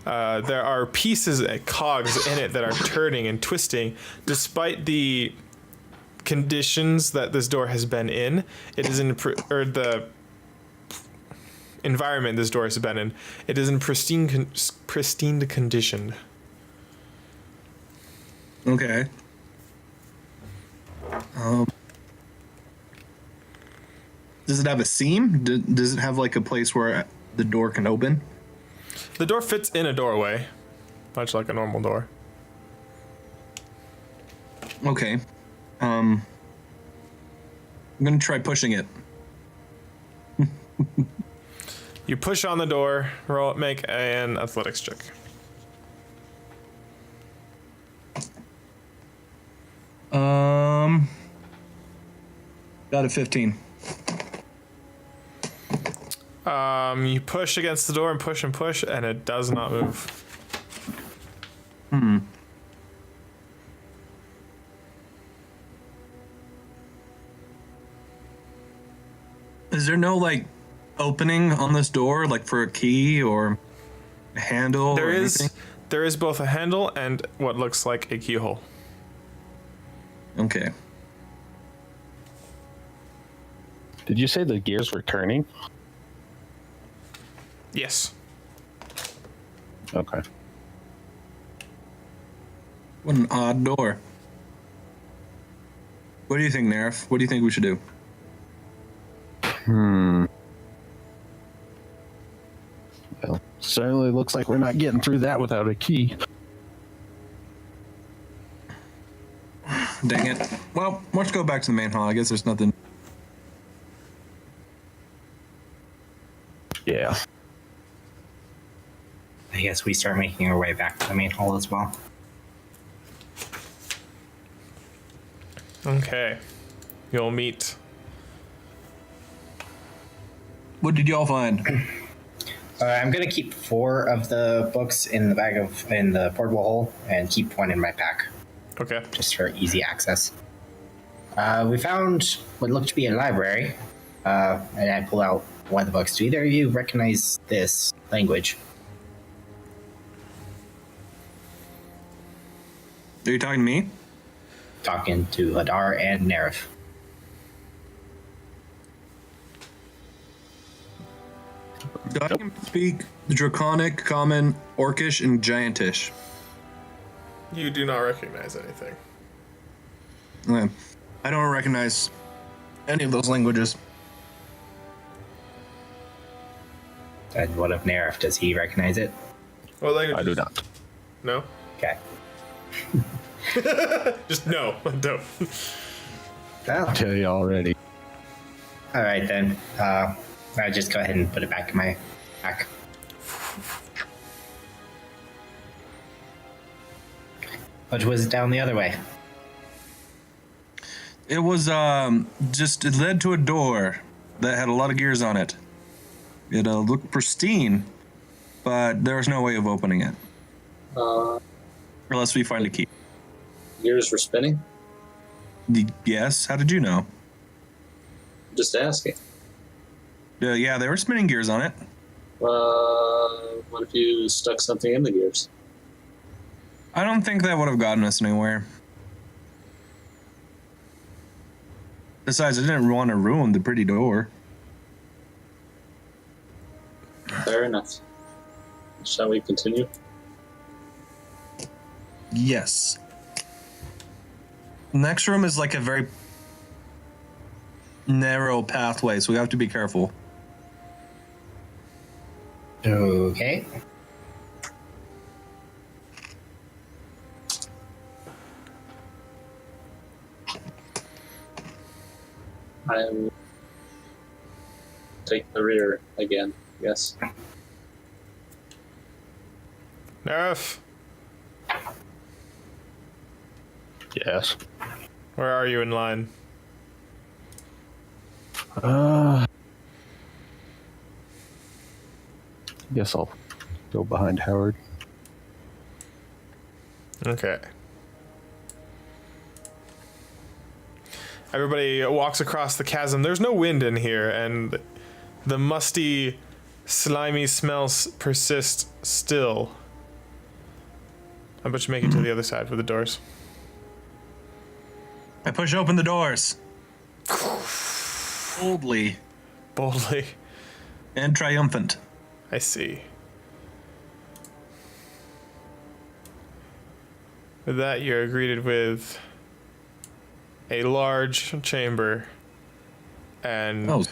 There are pieces, cogs in it that are turning and twisting, despite the conditions that this door has been in. It is in, or the environment this door has been in. It is in pristine condition.
Okay. Does it have a seam? Does it have like a place where the door can open?
The door fits in a doorway, much like a normal door.
Okay. I'm gonna try pushing it.
You push on the door, make an athletics check.
Got a 15.
You push against the door and push, and it does not move.
Is there no like opening on this door, like for a key or a handle?
There
or
is
anything?
there is both a handle and what looks like a keyhole.
Okay.
Did you say the gears were turning?
Yes.
Okay.
What an odd door. What do you think, Nerf? What do you think we should do?
Well, certainly looks like we're not getting through that without a key.
Dang it. Well, let's go back to the main hall. I guess there's nothing.
Yeah.
I guess we start making our way back to the main hall as well.
Okay. You'll meet.
What did y'all find?
I'm gonna keep 4 of the books in the portable hole and keep 1 in my pack,
Okay.
just for easy access. We found what looked to be a library, and I pull out one of the books. Do either of you recognize this language?
Are you talking to me?
Talking to Hadar and Nerif.
I can speak Draconic, Common, Orcish, and Giantish.
You do not recognize anything.
Okay. I don't recognize any of those languages.
And what of Nerif? Does he recognize it?
What language?
I do not.
No?
Okay.
Just no. I don't.
Well,
I'll tell you already.
all right then. I'll just go ahead and put it back in my pack. What was it down the other way?
It was it led to a door that had a lot of gears on it. It looked pristine, but there was no way of opening it unless we find a key.
Gears were spinning?
Yes. How did you know?
Just asking.
Yeah, they were spinning gears on it.
What if you stuck something in the gears?
I don't think that would have gotten us anywhere. Besides, I didn't want to ruin the pretty door.
Fair enough. Shall we continue?
Yes. Next room is like a very narrow pathway, so we have to be careful.
Okay.
I will take the rear again, yes.
Nerf,
Yes.
where are you in line?
Guess I'll go behind Howard.
Okay. Everybody walks across the chasm. There's no wind in here, and the musty, slimy smells persist still. How about you make it to the other side for the doors?
I push open the doors. Boldly
Boldly.
and triumphant.
I see. With that, you're greeted with a large chamber and
Oh,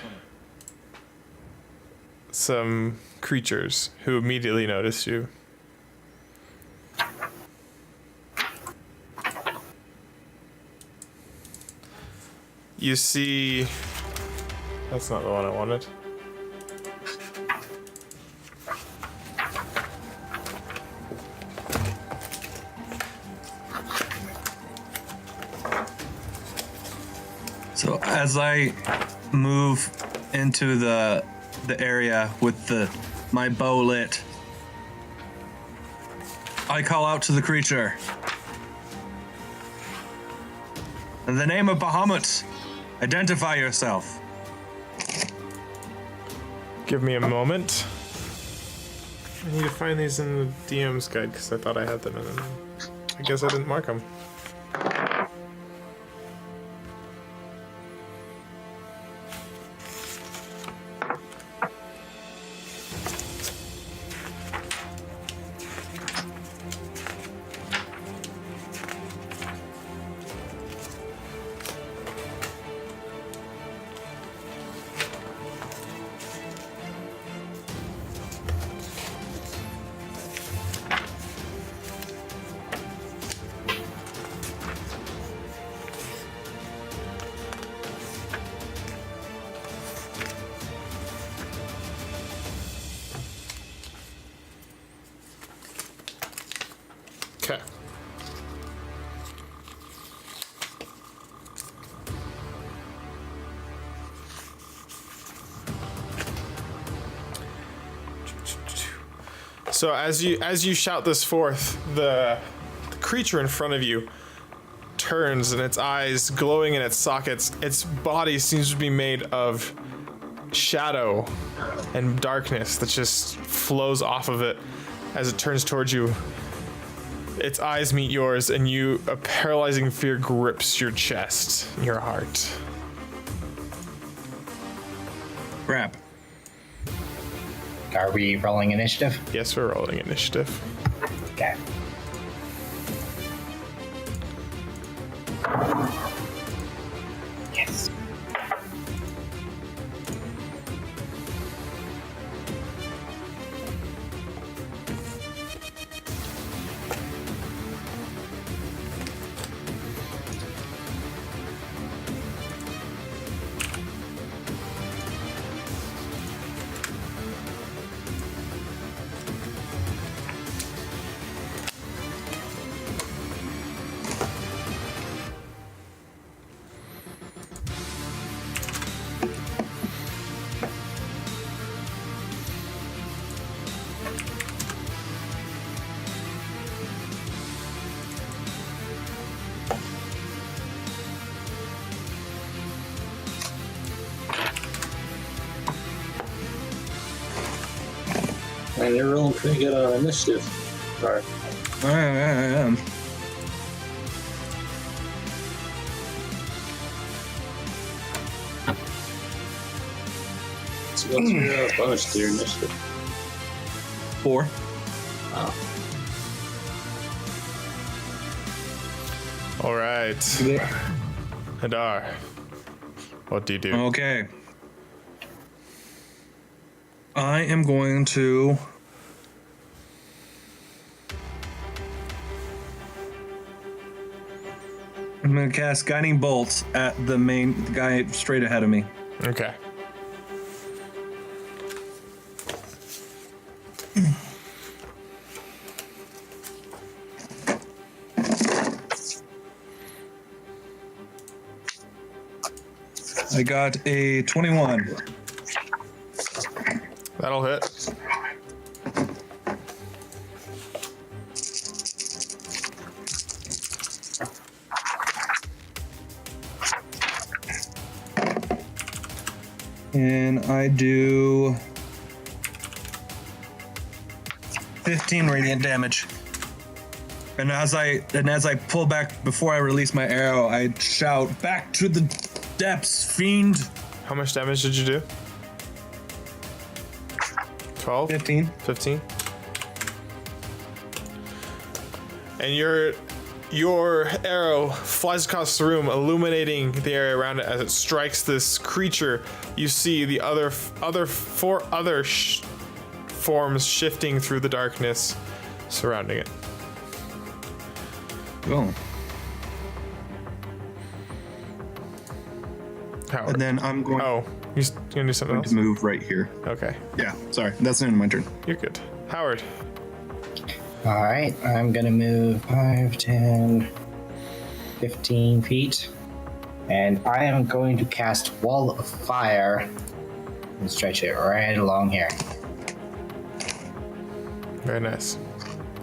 some creatures who immediately notice you. You see... That's not the one I wanted.
so as I move into the area with my bow lit, I call out to the creature. In the name of Bahamut, identify yourself.
Give me a moment. I need to find these in the DM's guide because I thought I had them in them. I guess I didn't mark them. Okay. So as you shout this forth, the creature in front of you turns, and its eyes glowing in its sockets. Its body seems to be made of shadow and darkness that just flows off of it as it turns towards you. Its eyes meet yours, and a paralyzing fear grips your chest, your heart.
Crap.
Are we rolling initiative?
Yes, we're rolling initiative.
Okay. Yes.
And you're rolling pretty good on initiative. Sorry.
I am.
So what's your bonus to your initiative?
4.
Oh.
All right, Hadar, what do you do?
Okay. I am going to I'm going to cast Guiding Bolts at the main guy straight ahead of me.
Okay.
I got a 21.
That'll hit.
And I do 15 radiant damage. And as I pull back before I release my arrow, I shout, "Back to the depths, fiend!"
How much damage did you do? 12?
15.
15? And your arrow flies across the room, illuminating the area around it as it strikes this creature. You see the four other forms shifting through the darkness surrounding it.
Oh.
Howard.
And then I'm going,
Oh, you're gonna do something else?
to move right here.
Okay,
Yeah, sorry. That's the end of my turn.
you're good. Howard.
All right, I'm gonna move 5, 10, 15 feet, and I am going to cast Wall of Fire and stretch it right along here.
Very nice.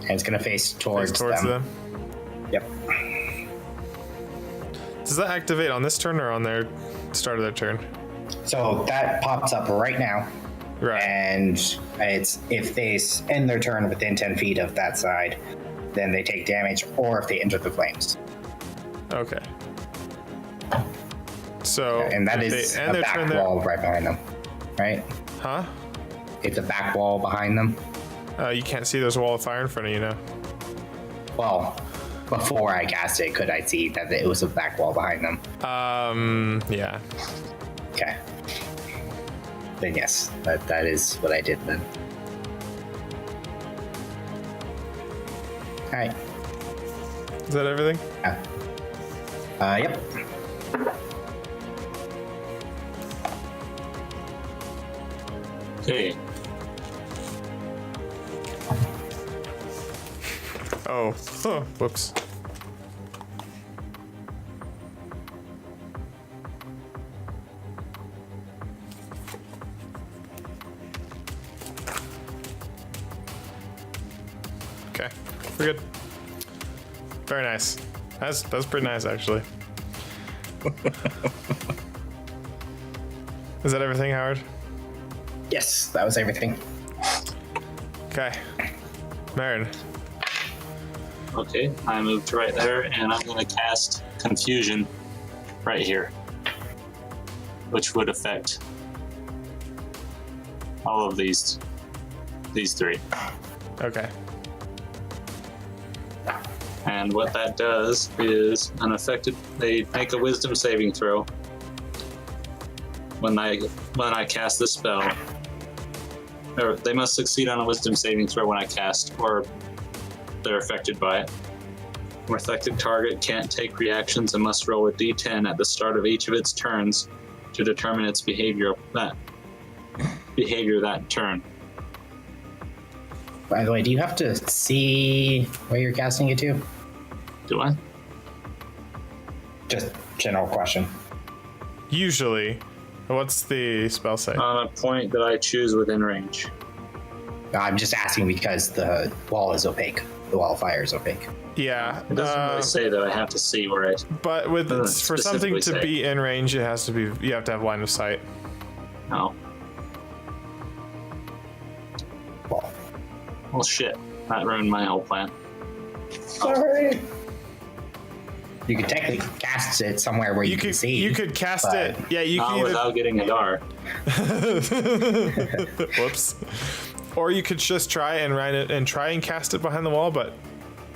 And it's gonna face towards,
Towards them.
Yep.
Does that activate on this turn or on their start of their turn?
So that pops up right now.
Right.
And it's if they end their turn within 10 feet of that side, then they take damage, or if they enter the flames.
Okay. So
And that
if
is
they
a
end their
back
turn there-
wall right behind them, right?
Huh?
It's a back wall behind them.
You can't see there's a wall of fire in front of you now.
Well, before I cast it, could I see that it was a back wall behind them?
Yeah.
Okay. Then yes, that is what I did then. All right.
Is that everything?
Yep.
Okay.
Oh. Oh. Whoops. Okay. We're good. Very nice. That's pretty nice, actually. Is that everything, Howard?
Yes, that was everything.
Okay. Marin.
Okay, I moved right there, and I'm going to cast Confusion right here, which would affect all of these three.
Okay.
And what that does is they make a Wisdom saving throw when I cast this spell. Or they must succeed on a Wisdom saving throw when I cast, or they're affected by it. An affected target can't take reactions and must roll a d10 at the start of each of its turns to determine its behavior that turn.
By the way, do you have to see where you're casting it to?
Do I?
Just general question.
Usually. What's the spell say?
On a point that I choose within range.
I'm just asking because the wall is opaque. The wall of fire is opaque.
Yeah.
It doesn't really say that I have to see where I.
But with
doesn't
for something to
specifically say.
be in range, you have to have line of sight.
Oh.
Wall.
Well, shit. That ruined my whole plan.
Sorry. You could technically cast it somewhere where you can see.
You could cast
but-
it. Yeah, you
Not
can either.
without getting a dar.
Whoops. Or you could just try and write it and try and cast it behind the wall, but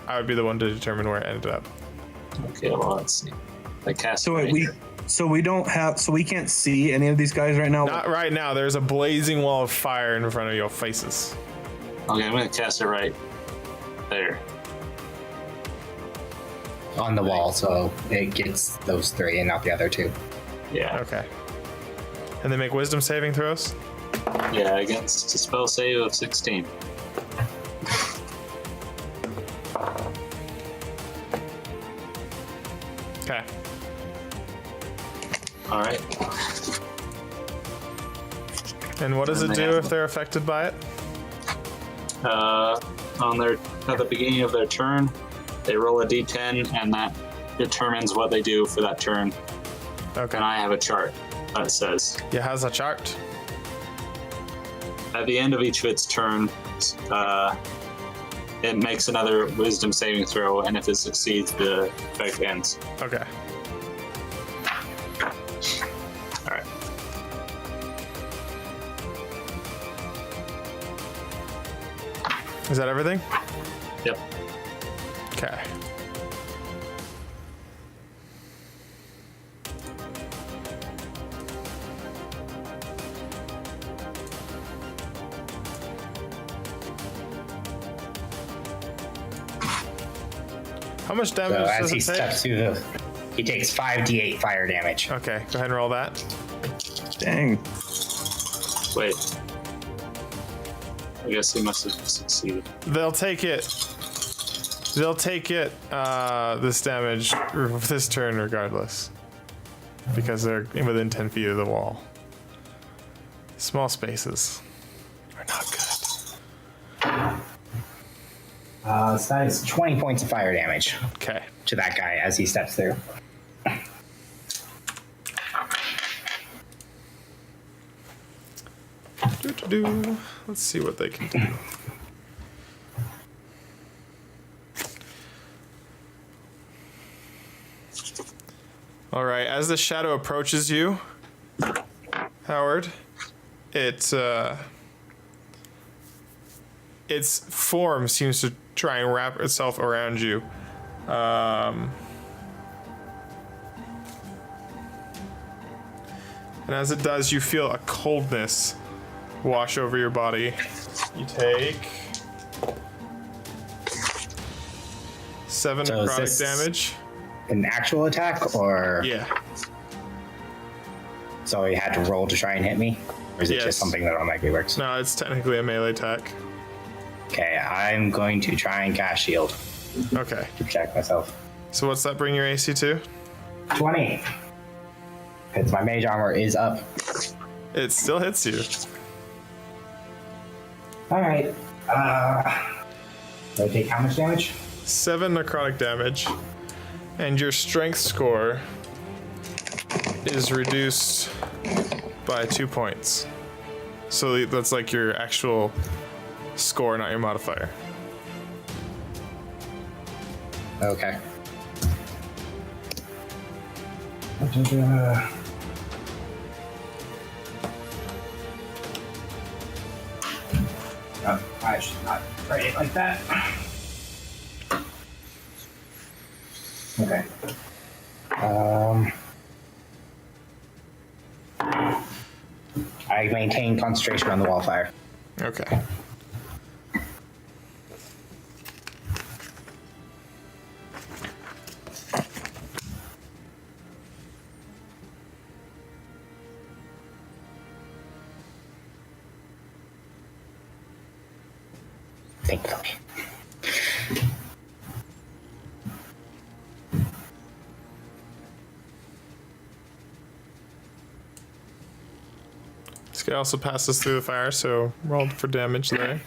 I would be the one to determine where it ended up.
Okay, well, let's see. I cast
So
it right
we
here.
so we don't have so we can't see any of these guys right now.
Not right now. There's a blazing wall of fire in front of your faces.
Okay, I'm going to cast it right there.
on the wall, so it gets those three and not the other two.
Yeah.
Okay. And they make wisdom saving throws?
Yeah, against a spell save of 16.
Okay.
All right.
And what does
And
it
they
do
have-
if they're affected by it?
At the beginning of their turn, they roll a d10, and that determines what they do for that turn.
Okay.
And I have a chart that says
Yeah, how's that chart?
at the end of each of its turns, it makes another wisdom saving throw, and if it succeeds, the effect ends.
Okay.
All right.
Is that everything?
Yep.
Okay. How much damage
So as
does
he
it take?
steps through the, he takes 5d8 fire damage.
Okay, go ahead and roll that.
Dang.
Wait. I guess he must have succeeded.
They'll take it. They'll take it. This damage this turn, regardless, because they're within 10 feet of the wall. Small spaces are not good.
So that is 20 points of fire damage
Okay.
to that guy as he steps through.
Do. Let's see what they can do. All right, as the shadow approaches you, Howard, its form seems to try and wrap itself around you. And as it does, you feel a coldness wash over your body. You take 7
So is
necrotic
this-
damage.
An actual attack, or
Yeah.
so you had to roll to try and hit me, or is it
Yes.
just something that automatically works?
No, it's technically a melee attack.
Okay, I'm going to try and cast shield
Okay.
to protect myself.
So what's that bring your AC to?
20. Because my mage armor is up.
It still hits you.
All right. So I take how much damage?
7 necrotic damage. And your strength score is reduced by 2 points. So that's like your actual score, not your modifier.
Okay. I should not write it like that. Okay. I maintain concentration on the wildfire.
Okay.
Thankfully.
This guy also passes through the fire, so roll for damage there.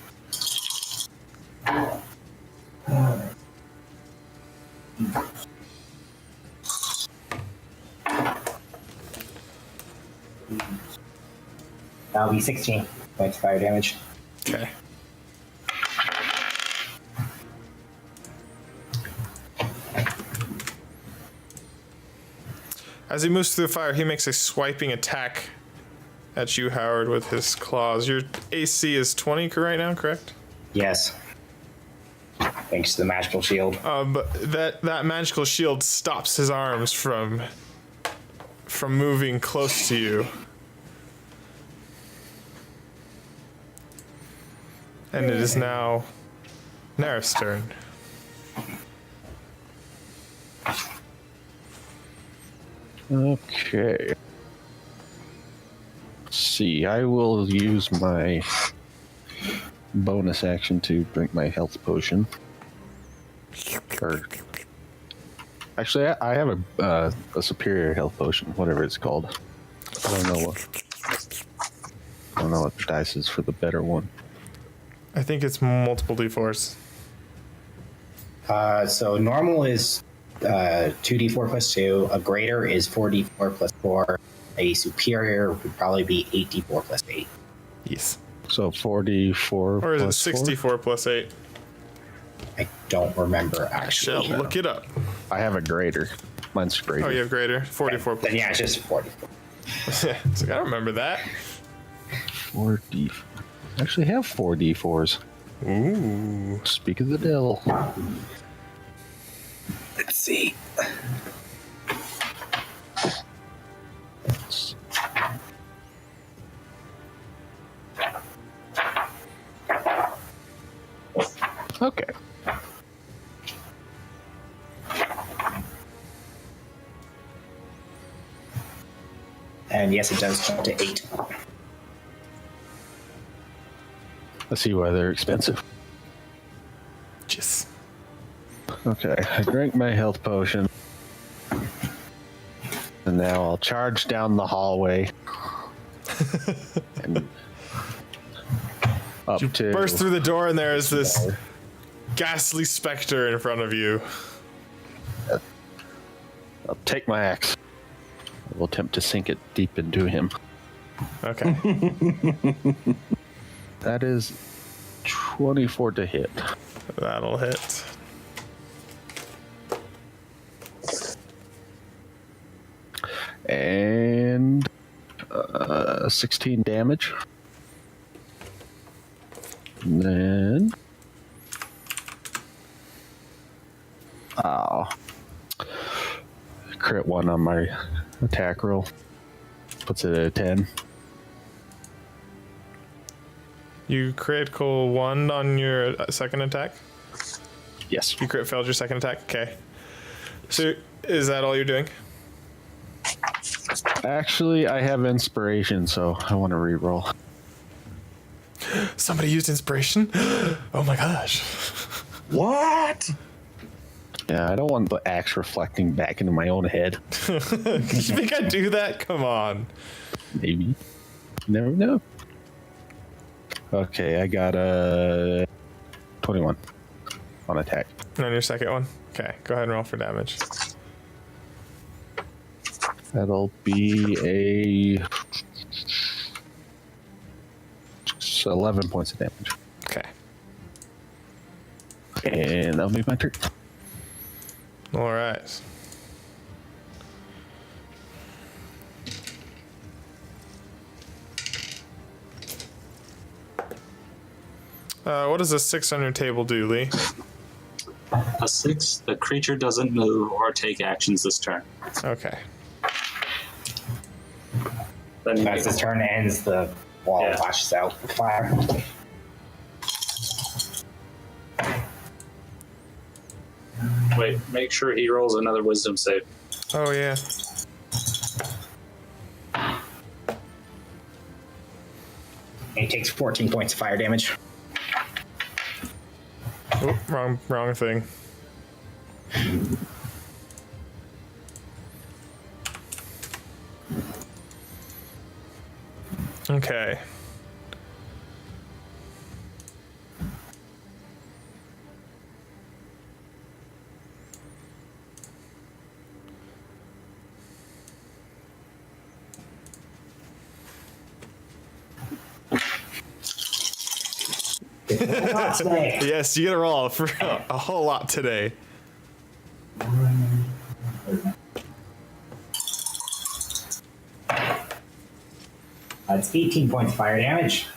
That'll be 16 points of fire damage.
Okay. As he moves through the fire, he makes a swiping attack at you, Howard, with his claws. Your AC is 20 right now, correct?
Yes. Thanks to the magical shield.
But that magical shield stops his arms from moving close to you. And it is now Nara's turn.
Okay. Let's see, I will use my bonus action to drink my health potion. Or, actually, I have a superior health potion, whatever it's called. I don't know what the dice is for the better one.
I think it's multiple d4s.
So normal is 2d4 plus 2. A greater is 4d4 plus 4. A superior would probably be 8d4 plus 8.
Yes.
So 44
Or is it
plus
64 plus 8?
I don't remember
I shall
actually.
look it up.
4. I have a greater. Mine's greater.
Oh, you have greater? 44 plus
Then yeah, it's just 44.
Yeah, it's like, I don't remember that.
4D. I actually have 4d4s.
Ooh.
Speak of the devil.
Let's see.
Okay.
And yes, it does jump to 8.
Let's see why they're expensive.
Just.
Okay, I drank my health potion. And now I'll charge down the hallway. And up to
Burst through the door, and there is this ghastly specter in front of you.
I'll take my axe. I will attempt to sink it deep into him.
Okay.
That is 24 to hit.
That'll hit.
And 16 damage. And then... Oh. Crit 1 on my attack roll. Puts it at a 10.
You critical 1 on your second attack?
Yes.
You crit failed your second attack? Okay. So is that all you're doing?
Actually, I have inspiration, so I want to reroll.
Somebody used inspiration? Oh my gosh.
What?
Yeah, I don't want the axe reflecting back into my own head.
You think I'd do that? Come on.
Maybe. Never know. Okay, I got a 21 on attack.
And on your second one? Okay, go ahead and roll for damage.
That'll be a 11 points of damage.
Okay.
And that'll be my turn.
All right. What does a 6 on your table do, Lee?
A 6. The creature doesn't move or take actions this turn.
Okay.
Then
As his turn ends, the wall
Yeah.
flashes out with fire.
wait, make sure he rolls another wisdom save.
Oh, yeah.
And he takes 14 points of fire damage.
Oop, wrong thing. Okay. Yes, you get a roll for a whole lot today.
That's 18 points of fire damage.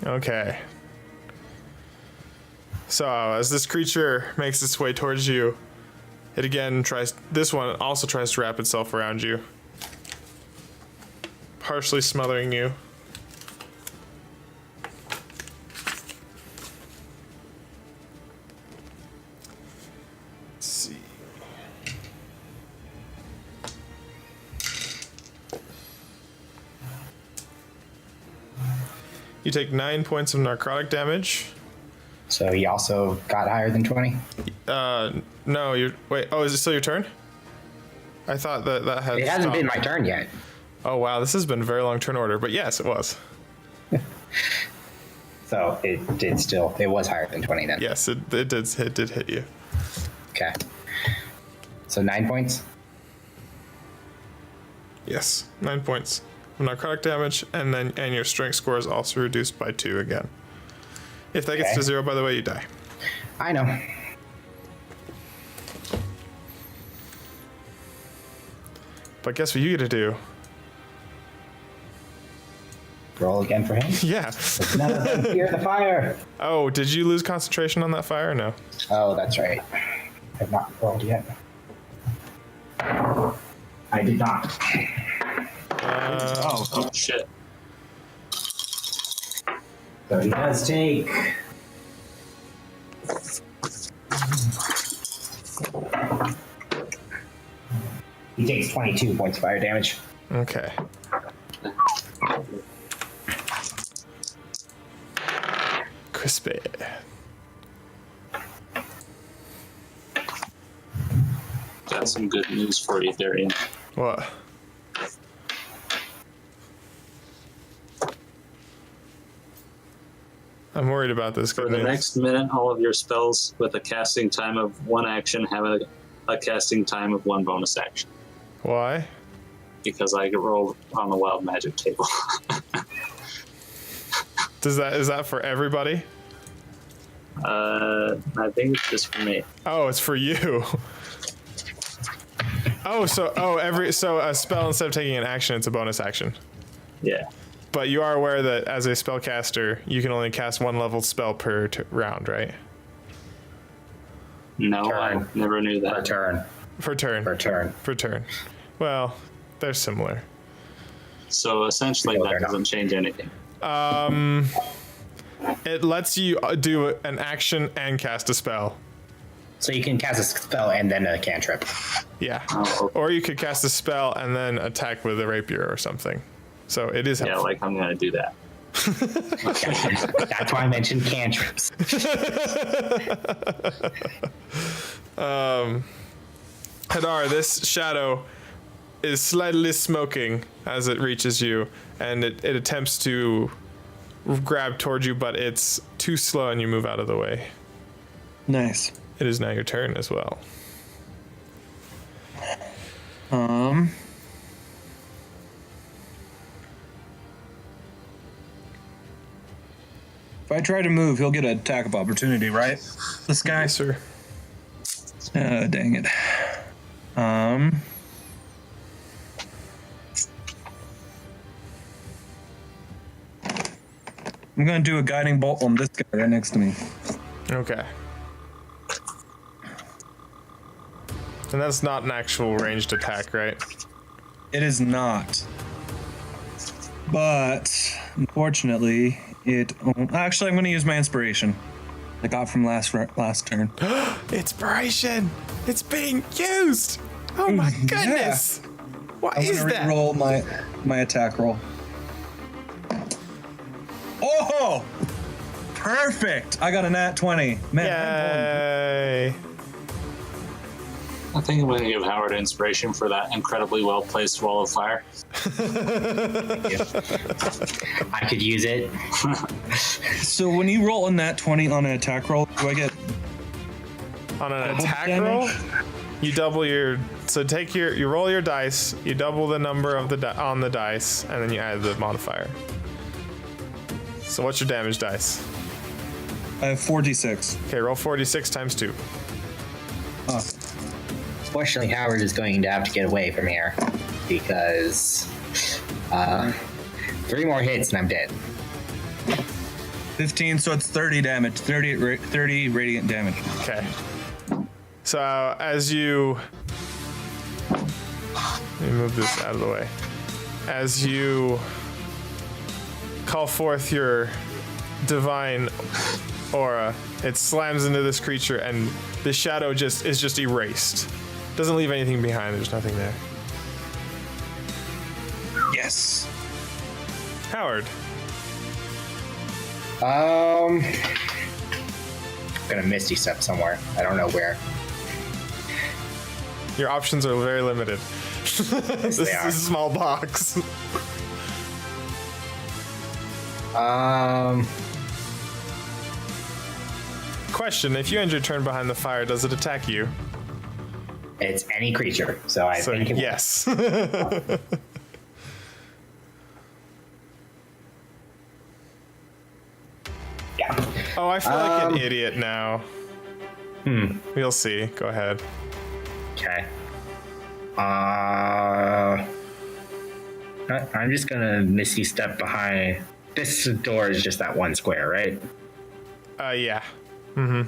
Okay. So as this creature makes its way towards you, it again tries. This one also tries to wrap itself around you, partially smothering you. Let's see. You take 9 points of necrotic damage.
So he also got higher than 20.
No, you're wait. Oh, is it still your turn? I thought that had.
It hasn't been
stopped.
my turn yet.
Oh wow, this has been a very long turn order, but yes, it was.
So it did still, it was higher than 20 then.
Yes, it did hit you.
Okay. So 9 points.
Yes, 9 points of necrotic damage, and your strength score is also reduced by 2 again. If that gets
Okay.
to 0, by the way, you die.
I know.
But guess what you get to do?
Roll again for him.
Yeah.
None of them fear the fire.
Oh, did you lose concentration on that fire or no?
Oh, that's right. I have not rolled yet. I did not.
Oh shit.
So he does take. He takes 22 points of fire damage.
Okay. Crispy.
Got some good news for you there, Ian.
What? I'm worried about this.
For the next minute, all of your spells with a casting time of 1 action have a casting time of 1 bonus action.
Why?
Because I rolled on the wild magic table.
Is that for everybody?
I think it's just for me.
Oh, it's for you. So a spell, instead of taking an action, it's a bonus action.
Yeah.
But you are aware that as a spellcaster, you can only cast 1 level spell per round, right?
No, I never knew that.
Per turn.
Well, they're similar.
So essentially, that doesn't change anything.
It lets you do an action and cast a spell.
So you can cast a spell and then a cantrip.
Yeah.
Oh, okay.
Or you could cast a spell and then attack with a rapier or something. So it is helpful.
Yeah, like I'm going to do that.
That's why I mentioned cantrips.
Hadar, this shadow is slightly smoking as it reaches you, and it attempts to grab towards you, but it's too slow and you move out of the way.
Nice.
It is now your turn as well.
If I try to move, he'll get an attack of opportunity, right? This guy?
Yes, sir.
Dang it. I'm gonna do a guiding bolt on this guy right next to me.
Okay. And that's not an actual ranged attack, right?
It is not. But unfortunately, actually, I'm gonna use my inspiration. I got from last turn.
Inspiration! It's being used! Oh my goodness!
Yeah.
What
I'm
is
gonna
that?
re-roll my attack roll. Oh! Perfect! I got a nat 20. Man,
Yay!
I think I'm going to give Howard inspiration for that incredibly well-placed wall of fire.
I could use it.
So when you roll a nat 20 on an attack roll, do I get
On an
double
attack
damage?
roll, you double your. So you roll your dice, you double the number of on the dice, and then you add the modifier. So what's your damage dice?
I have 46.
Okay, roll 46 times 2.
Oh,
Fortunately, Howard is going to have to get away from here because 3 more hits and I'm dead.
15, so it's 30 damage. 30 radiant damage.
Okay. So as you... Let me move this out of the way. As you call forth your divine aura, it slams into this creature and the shadow is just erased. Doesn't leave anything behind, there's nothing there.
Yes.
Howard.
Gonna misty step somewhere. I don't know where.
Your options are very limited. This is
are.
a small box. Question, if you end your turn behind the fire, does it attack you?
It's any creature, so I
So
think it
yes.
Yeah.
Oh, I feel like an idiot now. We'll see. Go ahead.
Okay. I'm just gonna misty step behind. This door is just that one square, right?
Yeah. Mm-hmm.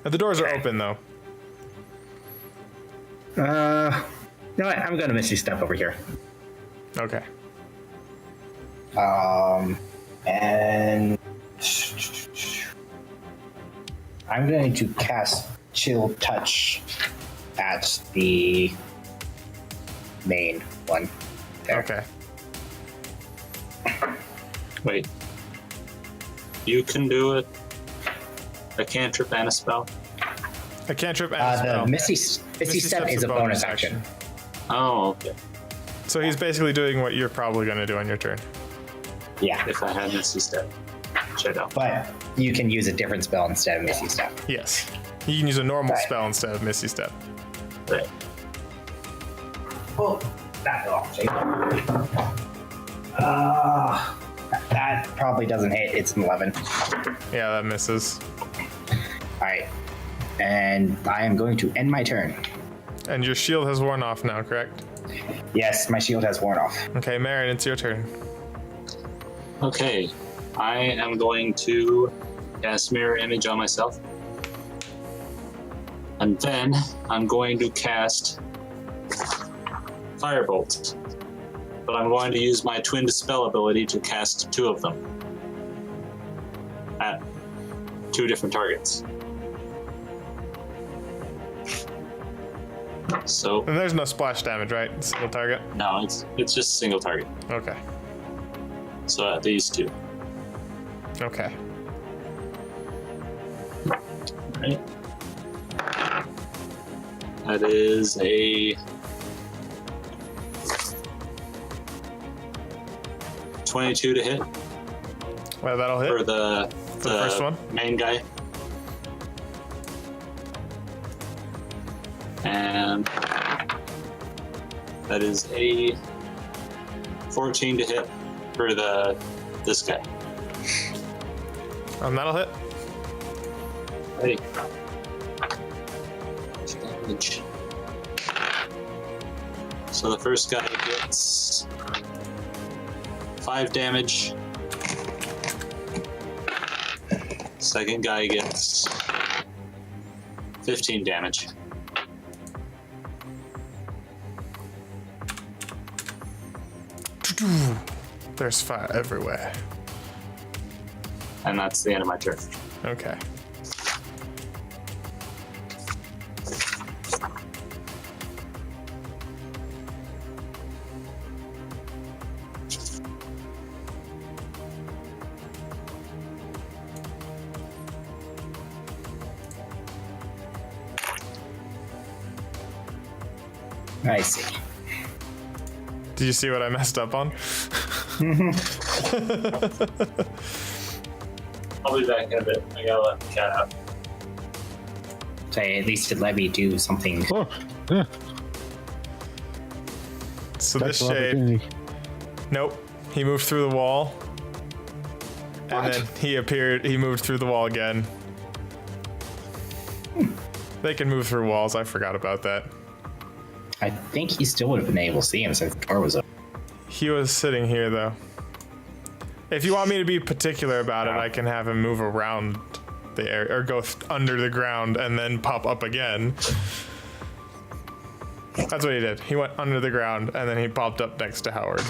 The doors are open though.
You know what? I'm gonna misty step over here.
Okay.
And I'm going to cast Chill Touch at the main one. There.
Okay.
Wait. You can do it. A cantrip and a spell?
A cantrip and a spell.
The Misty Step
Step's
is a bonus action.
Oh, okay.
So he's basically doing what you're probably going to do on your turn.
Yeah.
If I had Misty Step. Should know.
But you can use a different spell instead of Misty Step.
Yes. You can use a normal
Right.
spell instead of Misty Step.
Right.
Oh, that fell off. That probably doesn't hit. It's an 11.
Yeah, that misses.
All right. And I am going to end my turn.
And your shield has worn off now, correct?
Yes, my shield has worn off.
Okay, Marin, it's your turn.
Okay. I am going to cast Mirror Image on myself. And then I'm going to cast Firebolt. But I'm going to use my Twin Dispel ability to cast 2 of them at 2 different targets. So,
And there's no splash damage, right? Single target?
no, it's just a single target.
Okay.
So at these 2.
Okay.
Right? That is a 22 to hit
Well, that'll hit.
for the
first one?
main guy. And that is a 14 to hit for this guy.
That'll hit.
Ready. Damage. So the first guy gets 5 damage. Second guy gets 15 damage.
There's fire everywhere.
And that's the end of my turn.
Okay.
I see.
Did you see what I messed up on?
I'll be back in a bit. I gotta let the cat out.
So at least it let me do something.
Oh, yeah.
So this
Tactical
shade.
opportunity.
Nope. He moved through the wall. And
What?
then he moved through the wall again. They can move through walls. I forgot about that.
I think he still would have been able to see him since the door was open.
He was sitting here though. If you want me to be particular about it, I can have him move around the area or go under the ground and then pop up again. That's what he did. He went under the ground and then he popped up next to Howard.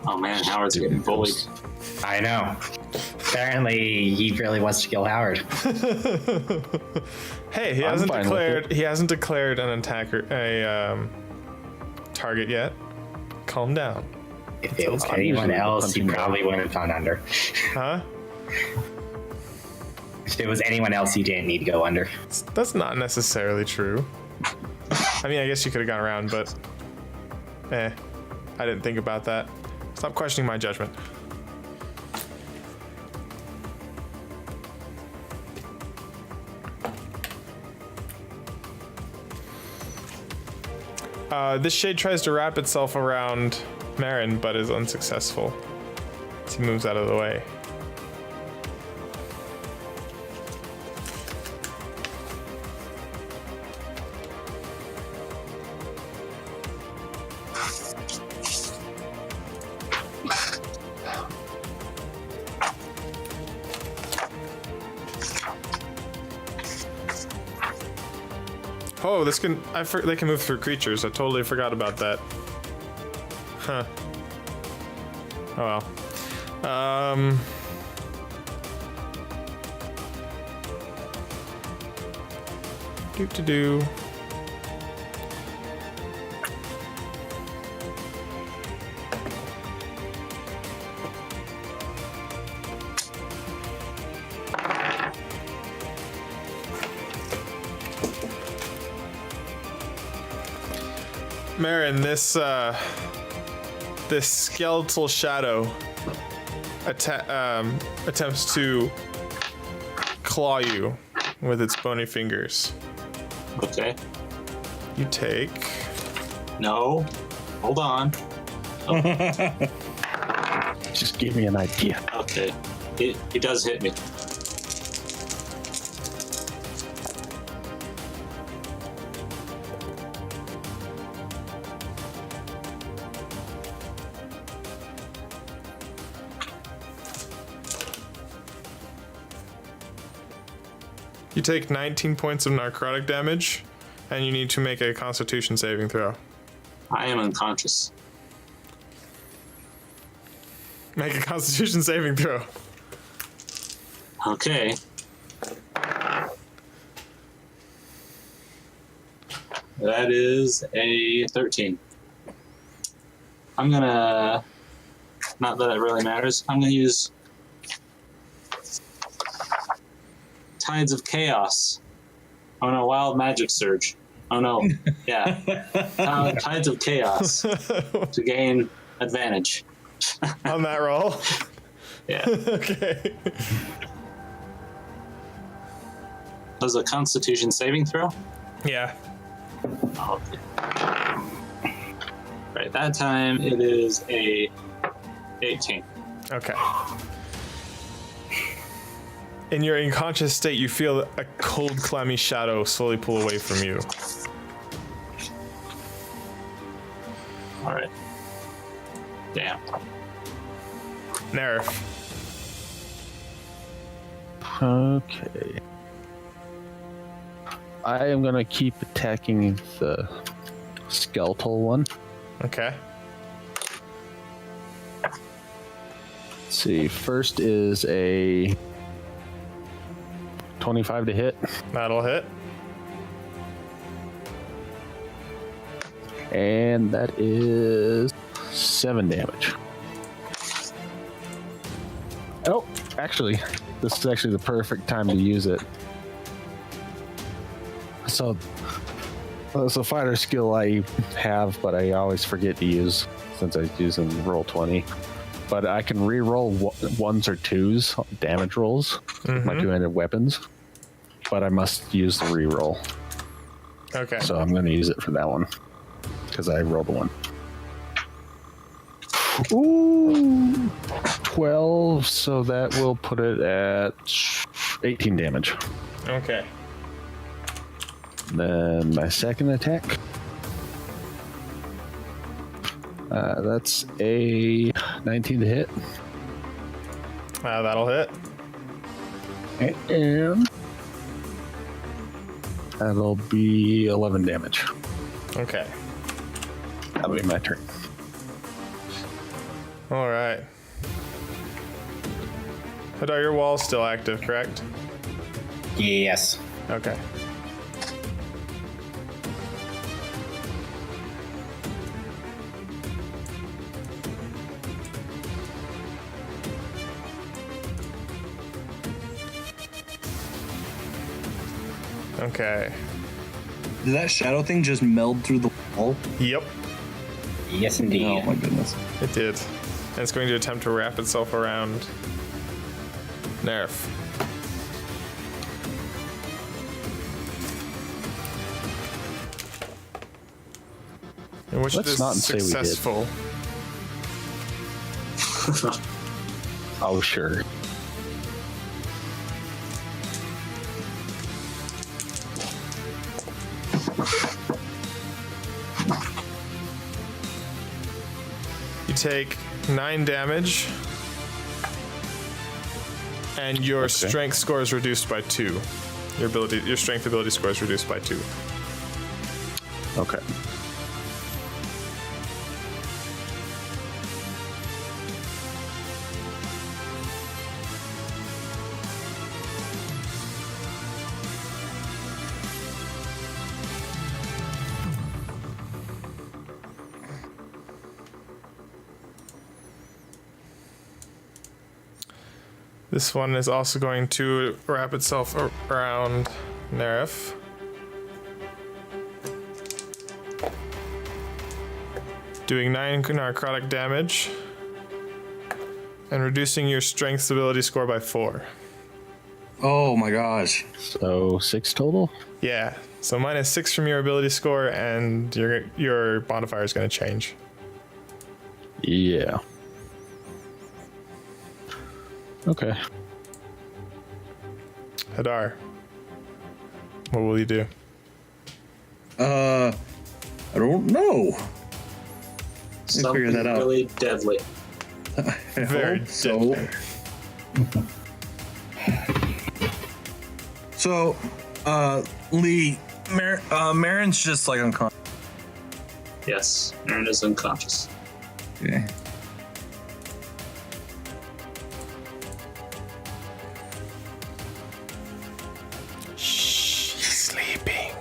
Oh man, Howard's getting bullied.
I know. Apparently, he really wants to kill Howard.
Hey, he
I'm
hasn't
fine with
declared. He hasn't declared an attacker target yet. Calm down.
If it was
I'm
anyone
usually
else, he
punching
probably wouldn't have gone under.
Huh?
If it was anyone else, he didn't need to go under.
That's not necessarily true. I mean, I guess you could have gone around, but I didn't think about that. Stop questioning my judgment. This shade tries to wrap itself around Marin, but is unsuccessful. As he moves out of the way. Oh, this can. They can move through creatures. I totally forgot about that. Huh. Oh well. Do. Marin, this skeletal shadow attempts to claw you with its bony fingers.
Okay.
You take.
No. Hold on.
Just give me an idea.
Okay. He does hit me.
You take 19 points of necrotic damage, and you need to make a Constitution saving throw.
I am unconscious.
Make a Constitution saving throw.
Okay. That is a 13. I'm gonna, not that it really matters, I'm gonna use Tides of Chaos. Oh no, Wild Magic Surge. Oh no, yeah. Tides of Chaos to gain advantage.
On that roll?
Yeah.
Okay.
Does a Constitution saving throw?
Yeah.
Okay. Right, that time it is a 18.
Okay. In your unconscious state, you feel a cold, clammy shadow slowly pull away from you.
All right. Damn.
Nerf.
Okay. I am gonna keep attacking the skeletal one.
Okay.
Let's see. First is a 25 to hit,
That'll hit.
and that is 7 damage. Oh, actually, this is actually the perfect time to use it. So, it's a fighter skill I have, but I always forget to use since I use in roll 20. But I can re-roll ones or twos damage rolls with my two-handed weapons, but I must use the re-roll.
Okay.
So I'm going to use it for that one because I rolled a 1. Ooh, 12. So that will put it at 18 damage.
Okay.
Then my second attack. That's a 19 to hit.
That'll hit.
And that'll be 11 damage.
Okay.
That'll be my turn.
All right. Hadar, your wall's still active, correct?
Yes.
Okay. Okay.
Did that shadow thing just meld through the wall?
Yep,
Yes, indeed.
Oh my goodness.
it did. And it's going to attempt to wrap itself around Nerf. In which
Let's
it is
not say we did.
successful.
Oh, sure.
You take 9 damage, and your strength score is reduced by 2. Your strength ability score is reduced by 2.
Okay.
This one is also going to wrap itself around Nerif. Doing 9 necrotic damage. and reducing your strength ability score by 4.
Oh my gosh.
So 6 total?
Yeah. So minus 6 from your ability score, and your modifier is going to change.
Yeah. Okay.
Hadar, what will you do?
I don't know.
Something
figure that out.
really deadly.
I
Very
hope so. So, Lee, Marin's just like unconscious.
Yes, Aaron is unconscious.
Okay.
Shh, he's sleeping.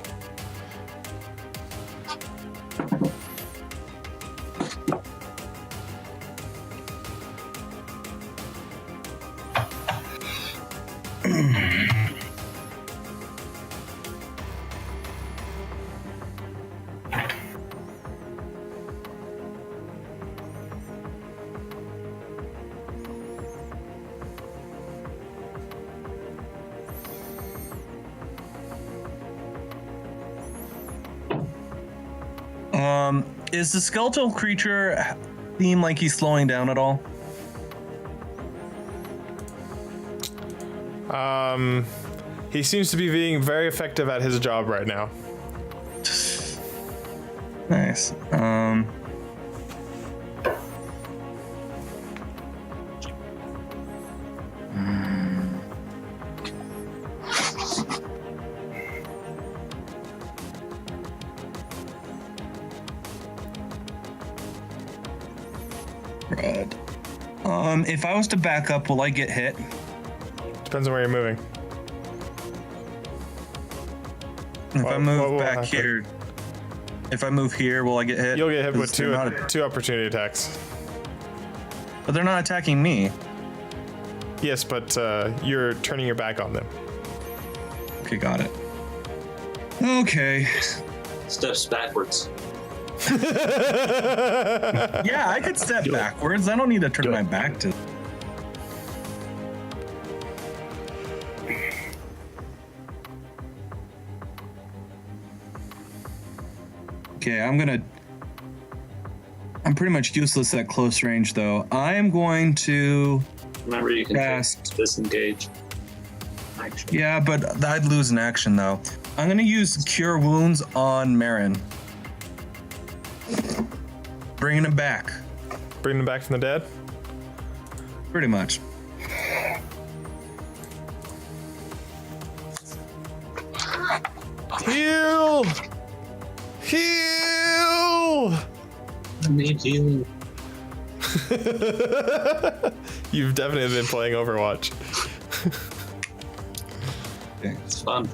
Is the skeletal creature seem like he's slowing down at all?
He seems to be being very effective at his job right now.
Nice. Right. If I was to back up, will I get hit?
Depends on where you're moving.
If I
What
move
will
back
happen?
here, if I move here, will I get hit?
You'll get hit with
'Cause they're not-
two opportunity attacks.
But they're not attacking me.
Yes, but you're turning your back on them.
Okay, got it. Okay.
Steps backwards.
Yeah, I could step backwards. I don't need to turn my back to. Okay, I'm pretty much useless at close range, though. I'm going to.
Remember, you can
Fast.
disengage. Actually,
Yeah, but I'd lose an action, though. I'm going to use Cure Wounds on Marin. Bringing him back,
Bring them back from the dead.
pretty much.
Heal! Heal!
I need healing.
You've definitely been playing Overwatch.
It's fun.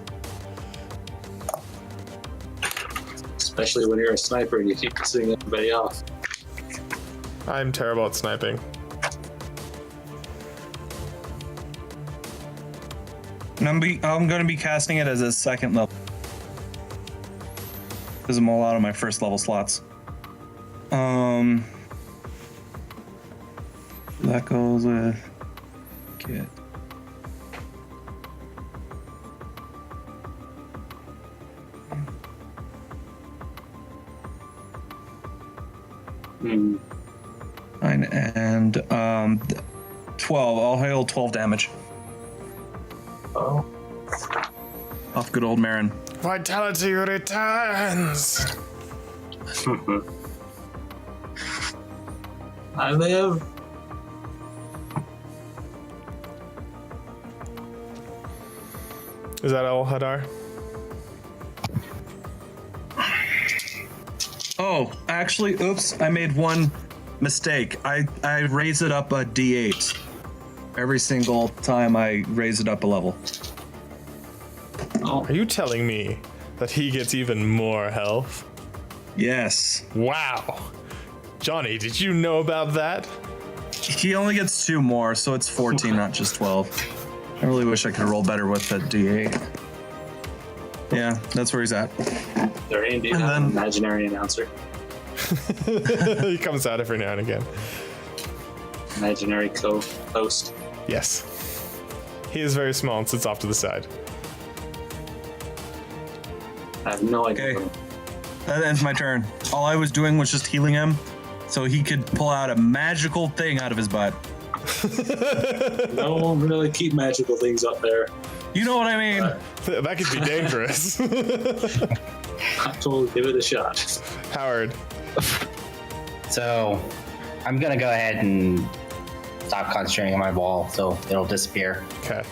Especially when you're a sniper and you keep pissing everybody off.
I'm terrible at sniping.
And I'm going to be casting it as a second level. Because I'm all out of my first level slots. That goes with Kit.
Hmm.
9 and 12. I'll heal 12 damage
Oh.
off good old Marin.
Vitality returns.
I live.
Is that all, Hadar?
Oh, actually, oops, I made one mistake. I raise it up a D8 every single time I raise it up a level.
Are you telling me that he gets even more health?
Yes.
Wow. Johnny, did you know about that?
He only gets 2 more, so it's 14, not just 12. I really wish I could roll better with that D8. Yeah, that's where he's at.
There indeed
And
an
then-
imaginary announcer.
He comes out every now and again.
imaginary co-host.
Yes. He is very small and sits off to the side.
I have no idea.
Okay. That ends my turn. All I was doing was just healing him so he could pull out a magical thing out of his butt.
No one really keep magical things up there.
You know what I mean?
That could be dangerous.
I will give it a shot.
Howard.
So I'm gonna go ahead and stop concentrating on my ball so it'll disappear.
Okay.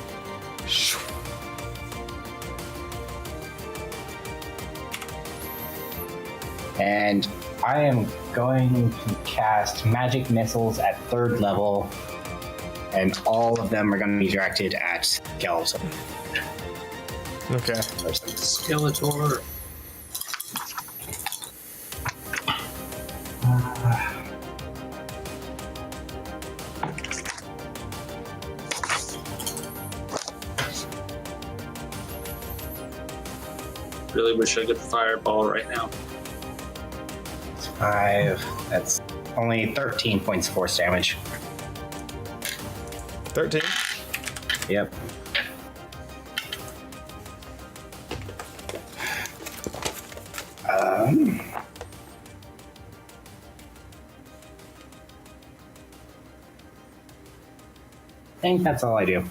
And I am going to cast magic missiles at 3rd level, and all of them are going to be directed at Skeletor.
Okay.
Skeletor. Really wish I could fireball right now.
5. That's only 13 points of force damage.
13.
Yep. I think that's all I do.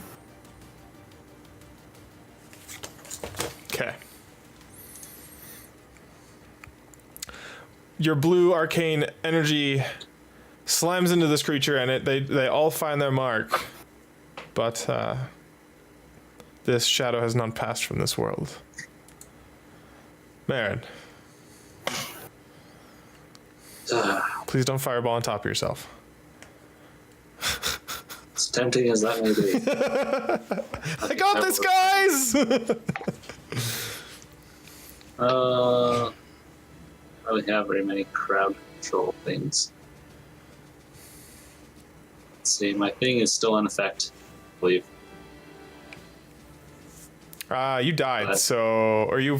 Okay. Your blue arcane energy slams into this creature, and they all find their mark. But this shadow has not passed from this world. Marin, please don't fireball on top of yourself.
As tempting as that may be.
I got this, guys!
I don't have very many crowd control things. Let's see, my thing is still in effect, I believe.
You died, or you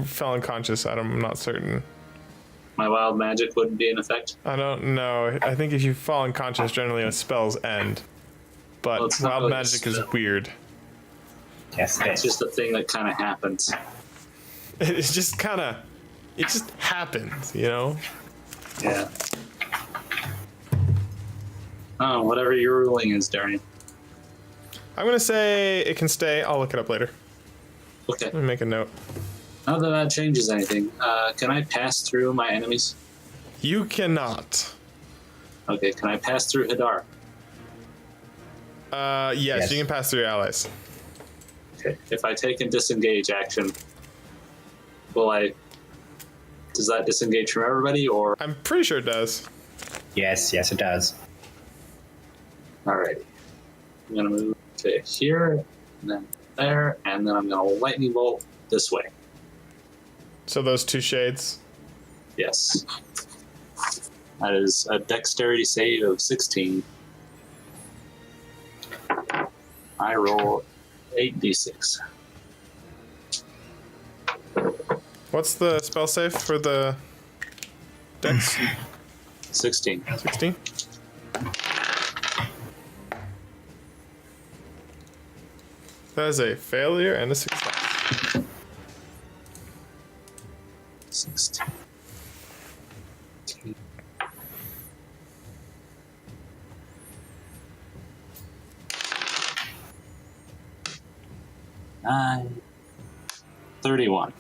fell unconscious. I'm not certain.
My wild magic wouldn't be in effect.
I don't know. I think if you fall unconscious, generally spells end. But
Well, it's not
wild
really a
magic is
spell.
weird.
Yes,
It's just a thing that kind of happens.
It's just kind of, it just happens, you know?
Yeah. Oh, whatever your ruling is, Darian.
I'm going to say it can stay. I'll look it up later.
Okay.
Let me make a note.
Not that that changes anything. Can I pass through my enemies?
You cannot.
Okay, can I pass through Hadar?
Yes,
Yes.
you can pass through your allies.
Okay. If I take a disengage action, does that disengage from everybody, or?
I'm pretty sure it does.
yes, it does.
Alrighty. I'm gonna move to here, and then there, and then I'm gonna lightning bolt this way.
So those two shades.
Yes. That is a dexterity save of 16. I roll 8d6.
What's the spell save for the dex?
16.
16? That is a failure and a success.
16. Nine. 31.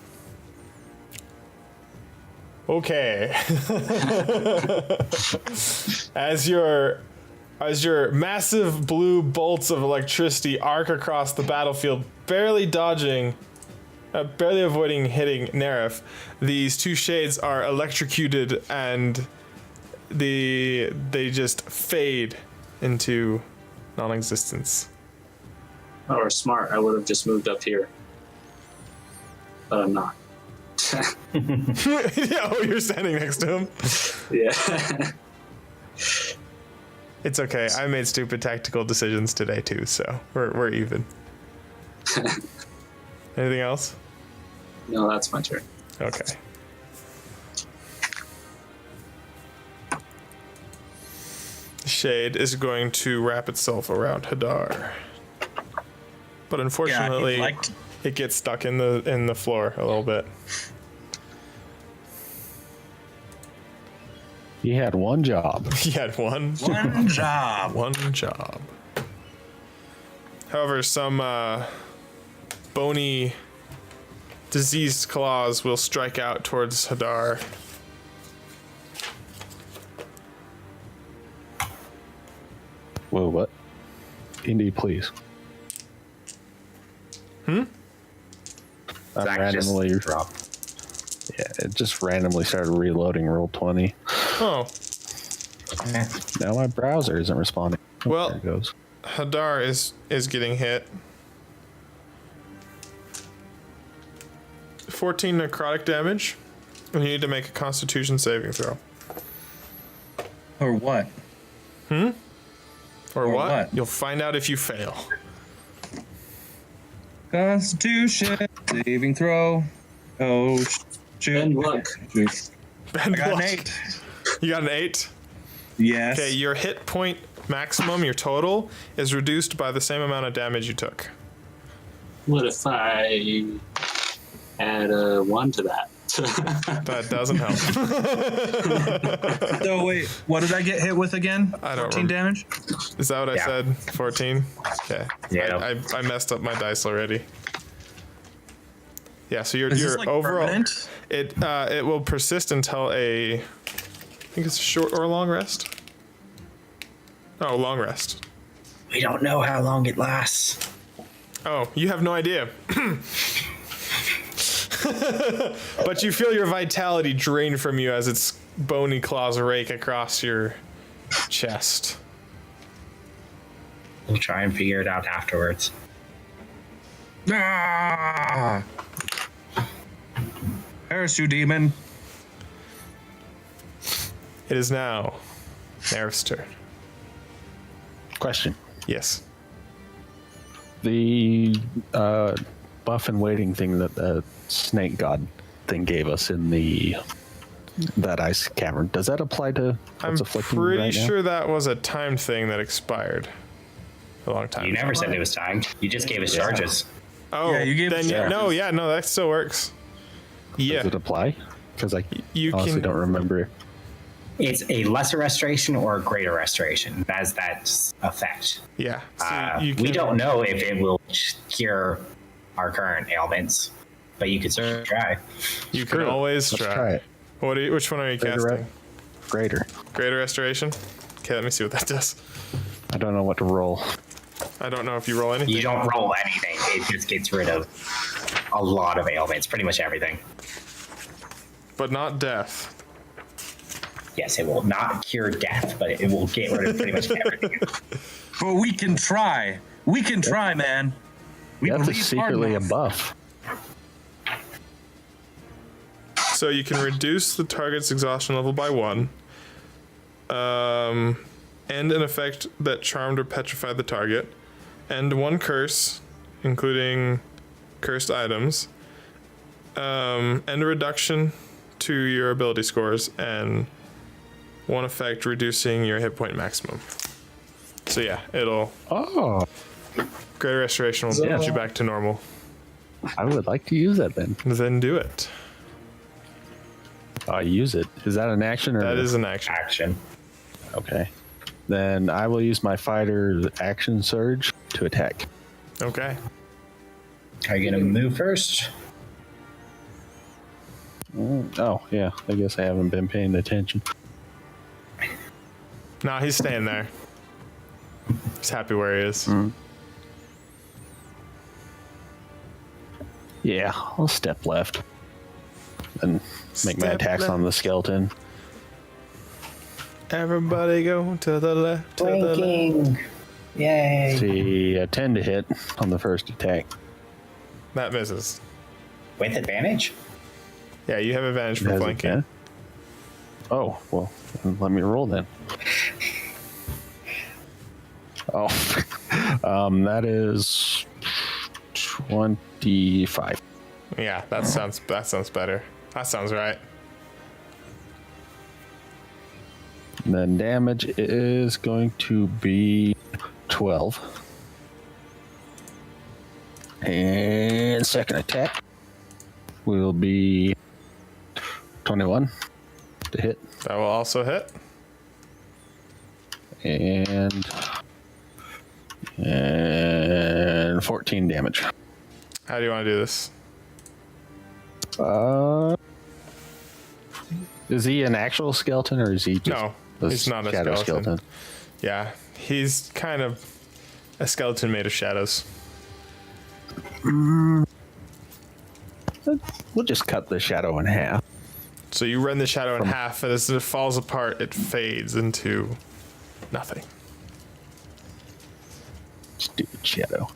Okay. As your massive blue bolts of electricity arc across the battlefield, barely avoiding hitting Nerif, these two shades are electrocuted and they just fade into non-existence.
Or smart, I would have just moved up here. But I'm not.
Yeah, oh, you're standing next to him.
Yeah.
It's okay. I made stupid tactical decisions today too, so we're even. Anything else?
No, that's my turn.
shade is going to wrap itself around Hadar. But unfortunately, it gets stuck in the floor a little bit.
He had one job.
He had one
job.
One job. However, some bony, diseased claws will strike out towards Hadar.
Whoa, what? Indy, please. I
Zach
randomly
just dropped.
Yeah, it just randomly started reloading roll 20.
Oh,
Now my browser isn't responding. Oh,
Well-
there it goes.
Hadar is getting hit. 14 necrotic damage. And you need to make a Constitution saving throw.
Or what?
Or what?
what?
You'll find out if you fail.
Constitution saving throw. Oh, shoot.
And luck.
I got an 8.
You got an 8?
Yes.
Okay, your hit point maximum, your total, is reduced by the same amount of damage you took.
What if I add a 1 to that?
That doesn't help.
So wait, what did I get hit with again?
I don't
14 damage?
Is that what I
Yeah.
said? 14? Okay.
Yeah.
I messed up my dice already. Yeah, so your
Is this like
overall
permanent?
it will persist until I think it's a short or a long rest. Oh, long rest.
We don't know how long it lasts.
Oh, you have no idea. But you feel your vitality drain from you as its bony claws rake across your chest.
We'll try and figure it out afterwards.
Ah! Curse you, demon.
It is now Nerf's turn.
Question.
Yes.
The buff and waiting thing that the snake god thing gave us in that ice cavern, does that apply to
I'm
what's afflicting me
pretty
right now?
sure that was a timed thing that expired a long time
You
ago.
never said it was timed. You just gave us charges.
Oh,
Yeah, you gave
then
us
no, that still works. Yeah,
Does it apply? Because I
You
honestly
can-
don't remember.
It's a lesser restoration or a greater restoration. That's that effect.
yeah. So you
We
can-
don't know if it will cure our current ailments, but you could certainly try.
You can
Screw it.
always
Let's
try.
try it.
Which one are you
Greater
casting?
Greater.
Greater Restoration. Okay, let me see what that does.
I don't know what to roll.
I don't know if you roll anything.
You don't roll anything. It just gets rid of a lot of ailments, pretty much everything.
But not death.
Yes, it will not cure death, but it will get rid of pretty much everything.
But we can try. We can try, man. We
That's
believe
secretly a
hard enough.
buff.
So you can reduce the target's exhaustion level by 1. End an effect that charmed or petrified the target. End 1 curse, including cursed items. End a reduction to your ability scores, and 1 effect reducing your hit point maximum. So yeah, it'll
Oh,
Greater Restoration will put you back to normal.
I would like to use that then.
Then do it.
I use it. Is that an action or
That is an action.
Action.
okay? Then I will use my fighter's action surge to attack.
Okay.
Are you going to move first?
Oh yeah, I guess I haven't been paying attention.
No, he's staying there. He's happy where he is.
Yeah, I'll step left and make my
Step
attacks
left.
on the skeleton.
Everybody go to the left. To the left.
Blinking. Yay.
See, a 10 to hit on the first attack.
That misses.
With advantage?
Yeah, you have advantage for
Has it
flanking.
been? Oh, well, then let me roll then. Oh, that is 25.
Yeah, that sounds better. That sounds right.
And then damage is going to be 12. And second attack will be 21 to hit.
That will also hit.
And 14 damage.
How do you want to do this?
Is he an actual skeleton or is he just
No, he's not a
shadow
skeleton. Yeah, he's kind of a skeleton made of shadows.
We'll just cut the shadow in half.
So you rend the shadow in half, and as it falls apart, it fades into nothing.
Stupid shadow.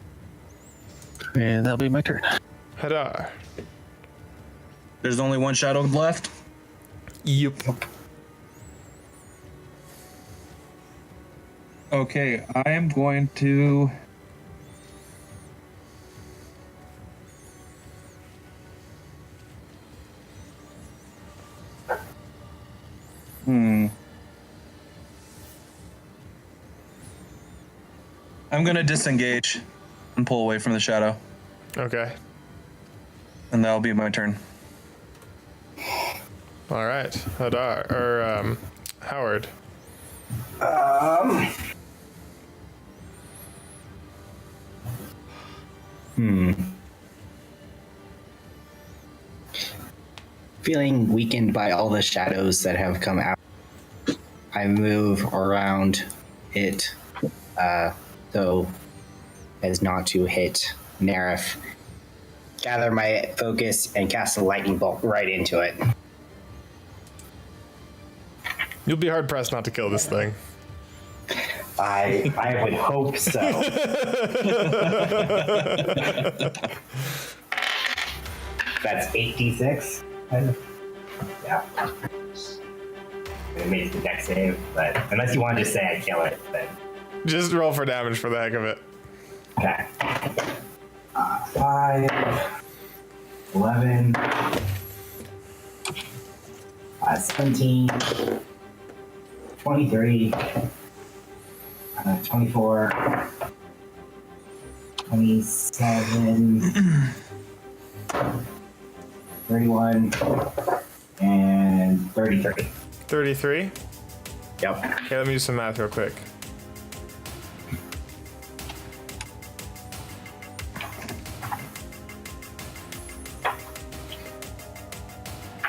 And that'll be my turn.
Hadar.
There's only one shadow left.
Yep.
Okay, I am going to. I'm going to disengage and pull away from the shadow,
Okay.
and that'll be my turn.
All right. Hadar or Howard.
Feeling weakened by all the shadows that have come out, I move around it so as not to hit Nerif. Gather my focus and cast a lightning bolt right into it.
You'll be hard pressed not to kill this thing.
I would hope so. That's 8d6. Yeah. It makes the deck save, but unless you want to just say I kill it, then.
Just roll for damage for the heck of it.
Okay. 5, 11, 17, 23, 24, 27, 31, and 33.
33?
Yep.
Okay, let me do some math real quick.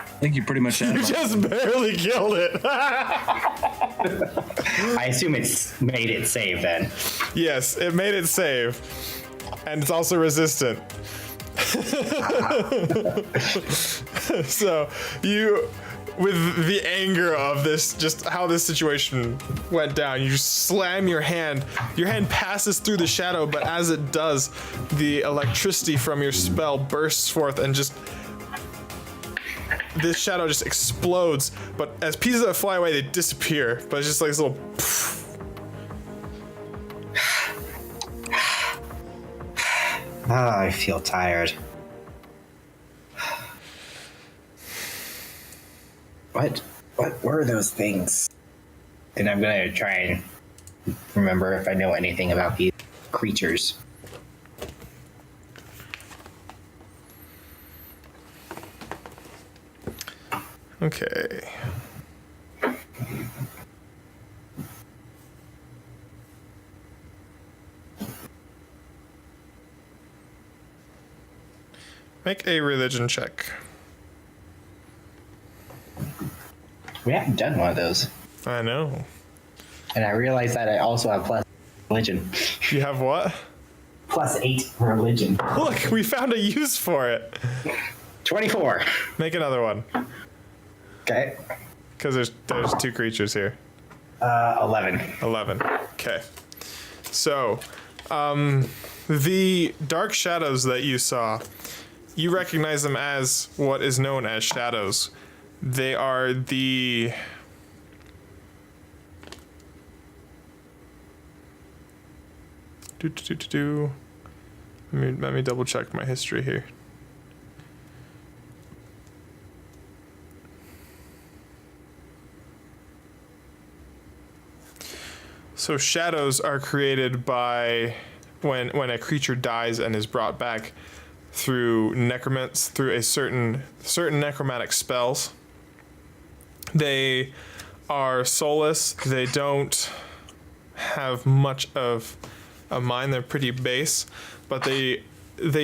I think you pretty much had
You
it.
just barely killed it.
I assume it's made it save then.
Yes, it made it save. And it's also resistant. So you, with the anger of this, just how this situation went down, you just slam your hand. Your hand passes through the shadow, but as it does, the electricity from your spell bursts forth and just this shadow just explodes. But as pieces of it fly away, they disappear. But it's just like this little.
I feel tired. What were those things? And I'm gonna try and remember if I know anything about these creatures.
Okay. Make a religion check.
We haven't done one of those.
I know.
And I realize that I also have plus religion.
You have what?
+8 religion.
Look, we found a use for it.
24.
Make another one.
Okay.
Because there's two creatures here.
11.
11. Okay. So, the dark shadows that you saw, you recognize them as what is known as shadows. They are the... Let me double check my history here. So shadows are created by when a creature dies and is brought back through necromants, through a certain necromantic spells. They are soulless. They don't have much of a mind. They're pretty base, but they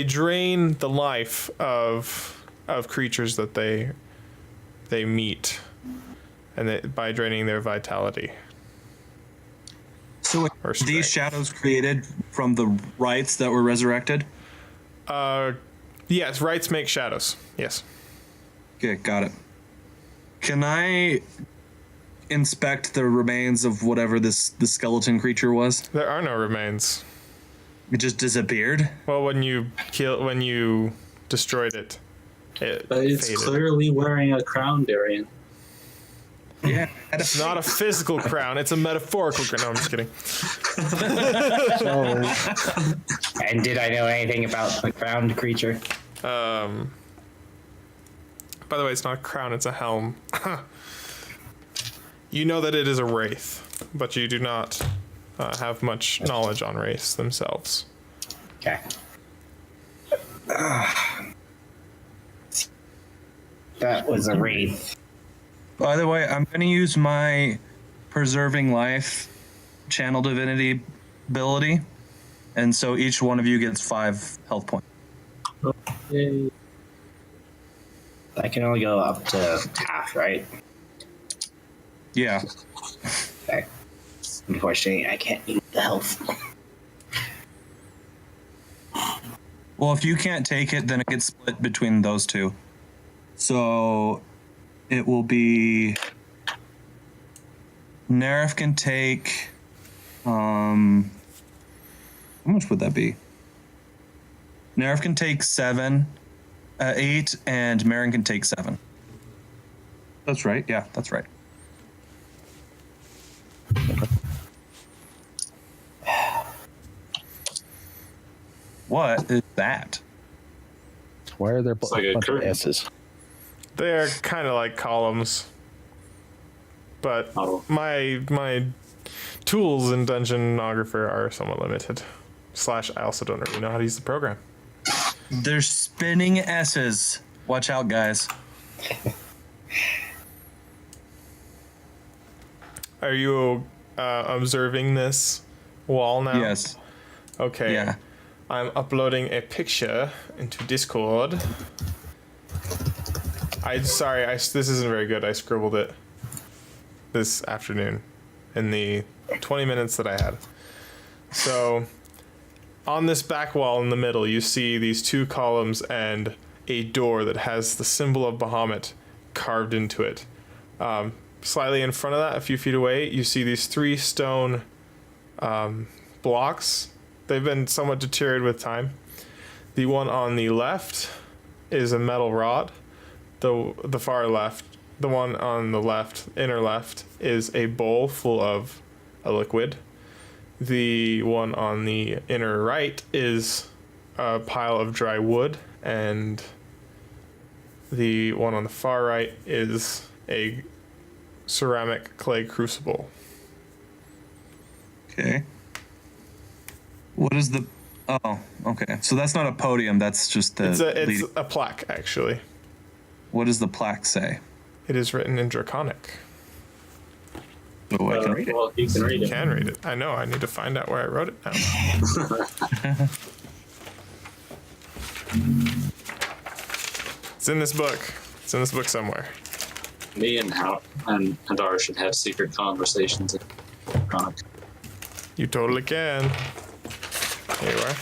drain the life of creatures that they meet, and by draining their vitality.
So
Or
these
strength.
shadows created from the rites that were resurrected?
Yes, rights make shadows. Yes.
Okay, got it. Can I inspect the remains of whatever the skeleton creature was?
There are no remains.
It just disappeared?
Well, when you destroyed it, it
But it's
faded.
clearly wearing a crown, Darian.
Yeah.
It's not a physical crown; it's a metaphorical crown. No, I'm just kidding.
And did I know anything about the crowned creature?
By the way, it's not a crown; it's a helm. You know that it is a wraith, but you do not have much knowledge on wraiths themselves.
Okay. That was a wraith.
By the way, I'm going to use my preserving life channel divinity ability, and so each one of you gets 5 health points.
Yay.
I can only go up to half, right?
Yeah.
Okay. Unfortunately, I can't use the health.
Well, if you can't take it, then it gets split between those two. So it will be Nerif can take how much would that be? Nerif can take 8, and Marin can take 7. That's right. Yeah, that's right. What is that?
Why are there a
like a
bunch of
curtain.
S's?
They're kind of like columns, but
Oh.
my tools in Dungeonographer are somewhat limited. / I also don't really know how to use the program.
They're spinning S's. Watch out, guys.
Are you observing this wall now?
Yes.
Okay.
Yeah.
I'm uploading a picture into Discord. This isn't very good. I scribbled it this afternoon in the 20 minutes that I had. So, on this back wall in the middle, you see these 2 columns and a door that has the symbol of Bahamut carved into it. Slightly in front of that, a few feet away, you see these 3 stone blocks. They've been somewhat deteriorated with time. The one on the left is a metal rod. The far left, the one on the left, inner left, is a bowl full of a liquid. The one on the inner right is a pile of dry wood, and the one on the far right is a ceramic clay crucible.
Okay. What is the... Oh, okay. So that's not a podium. That's just the...
It's
leading-
a plaque, actually.
What does the plaque say?
It is written in Draconic.
Oh, I can read it.
Well, you can read
You
it.
can read it. I know. I need to find out where I wrote it now. It's in this book. It's in this book somewhere.
Me and Hadar should have secret conversations.
You totally can. Here you are.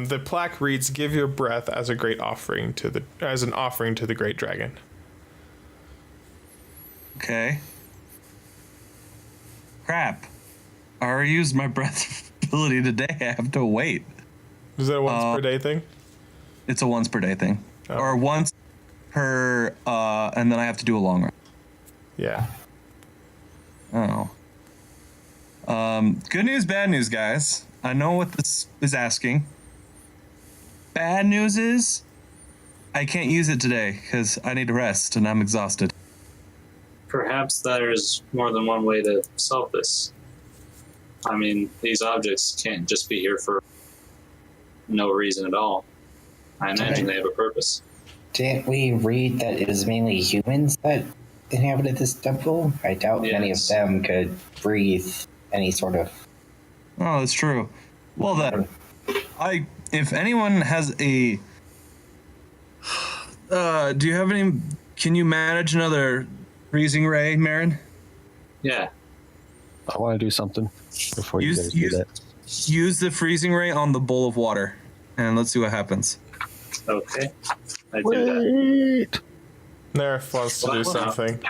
The plaque reads, "Give your breath as an offering to the great dragon."
Okay. Crap. I already used my breath ability today. I have to wait.
Is that a once per day thing?
It's a once per day thing.
Oh.
Or once per... and then I have to do a long run.
Yeah.
Oh. Good news, bad news, guys. I know what this is asking. Bad news is I can't use it today because I need to rest and I'm exhausted.
Perhaps there's more than one way to solve this. I mean, these objects can't just be here for no reason at all. I imagine they have a purpose.
Didn't we read that it was mainly humans that inhabited this temple? I doubt many of
Yes.
them could breathe any sort of.
Oh, that's true. Well then, if anyone has a, do you have any? Can you manage another freezing ray, Marin?
Yeah.
I want to do something before you guys do that.
Use the freezing ray on the bowl of water, and let's see what happens.
Okay. I do that.
Wait!
Nerf wants to do something.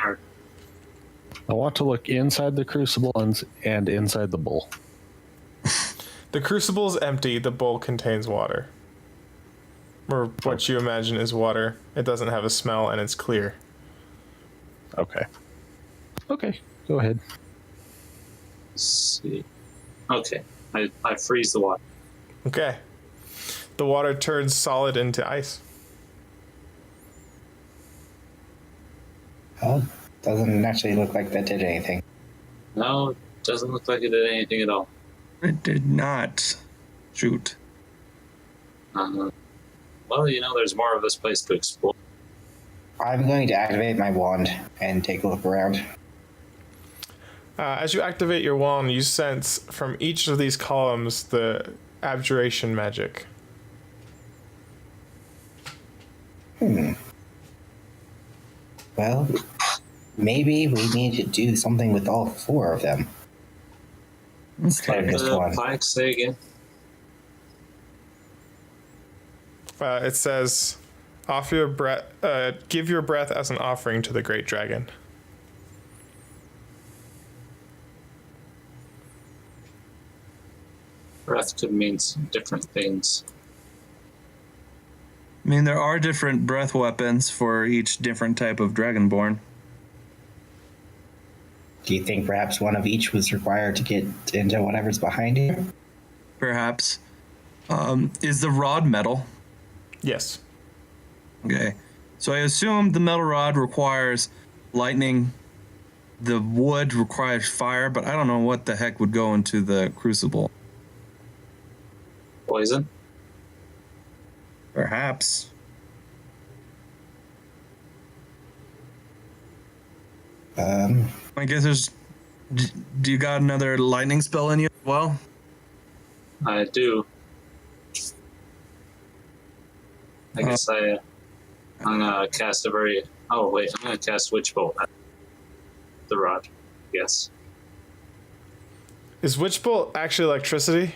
I want to look inside the crucible and inside the bowl.
The crucible is empty. The bowl contains water. Or what you imagine is water. It doesn't have a smell and it's clear.
Okay. Okay, go ahead.
Let's see. Okay. I freeze the water.
Okay. The water turns solid into ice.
Oh, doesn't actually look like that did anything.
No, it doesn't look like it did anything at all.
It did not. Shoot.
Well, there's more of this place to explore.
I'm going to activate my wand and take a look around.
As you activate your wand, you sense from each of these columns the abjuration magic.
Well, maybe we need to do something with all 4 of them. Instead of just one.
Pike, say again.
It says, "Offer your breath. Give your breath as an offering to the great dragon."
Breath could mean some different things.
I mean, there are different breath weapons for each different type of dragonborn.
Do you think perhaps one of each was required to get into whatever's behind you?
Perhaps. Is the rod metal?
Yes.
Okay. So I assume the metal rod requires lightning. The wood requires fire, but I don't know what the heck would go into the crucible.
Poison?
Perhaps. I guess there's... Do you got another lightning spell in you as well?
I do. I guess I'm gonna cast a very... Oh, wait, I'm gonna cast Witch Bolt at the rod. Yes.
Is Witch Bolt actually electricity?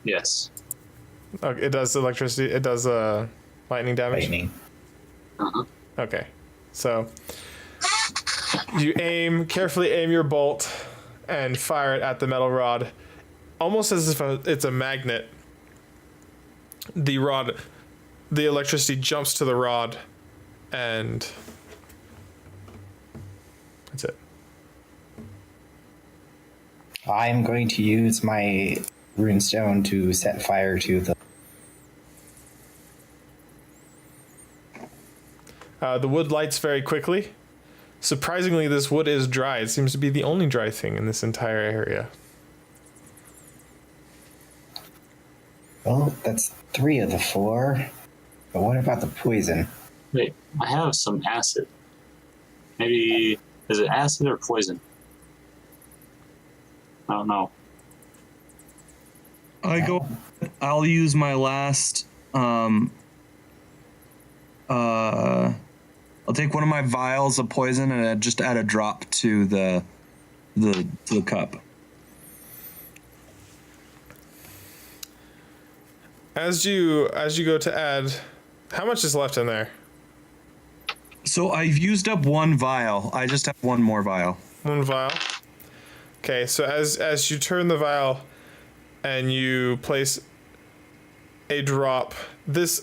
Yes.
Okay, it does electricity. It does lightning damage.
Lightning.
Uh-huh.
Okay, so you carefully aim your bolt and fire it at the metal rod, almost as if it's a magnet. The electricity jumps to the rod, and that's it.
I'm going to use my runestone to set fire to the...
The wood lights very quickly. Surprisingly, this wood is dry. It seems to be the only dry thing in this entire area.
Well, that's 3 of the 4. But what about the poison?
Wait, I have some acid. Maybe... Is it acid or poison? I don't know.
I'll use my last... I'll take one of my vials of poison and just add a drop to the cup.
As you go to add, how much is left in there?
So I've used up 1 vial. I just have 1 more vial.
1 vial. Okay, so as you turn the vial and you place a drop, this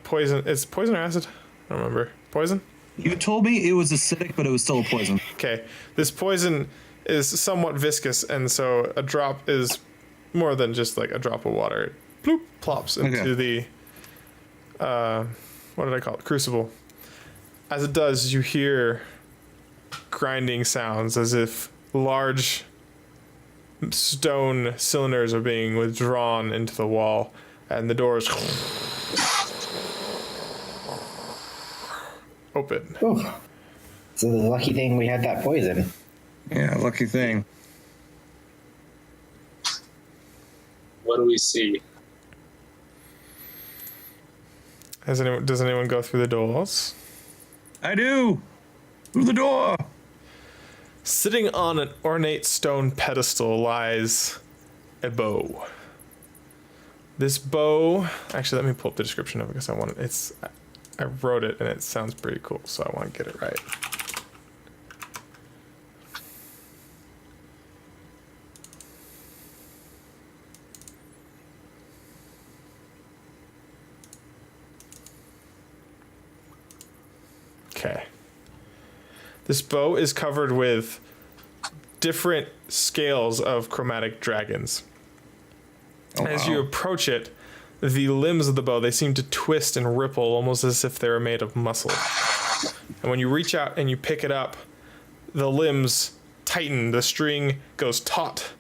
poison, it's poison or acid? I don't remember. Poison?
You told me it was acidic, but it was still a poison.
Okay, this poison is somewhat viscous, and so a drop is more than just like a drop of water. It bloop, plops into the what did I call it? Crucible. As it does, you hear grinding sounds as if large stone cylinders are being withdrawn into the wall, and the doors open.
Ooh. So the lucky thing we had that poison.
Yeah, lucky thing.
What do we see?
Does anyone go through the doors?
I do. Through the door.
Sitting on an ornate stone pedestal lies a bow. This bow, actually, let me pull up the description of it because I wrote it and it sounds pretty cool, so I want to get it right. Okay. This bow is covered with different scales of chromatic dragons.
Oh,
As
wow.
you approach it, the limbs of the bow, they seem to twist and ripple almost as if they were made of muscle. And when you reach out and you pick it up, the limbs tighten, the string goes taut,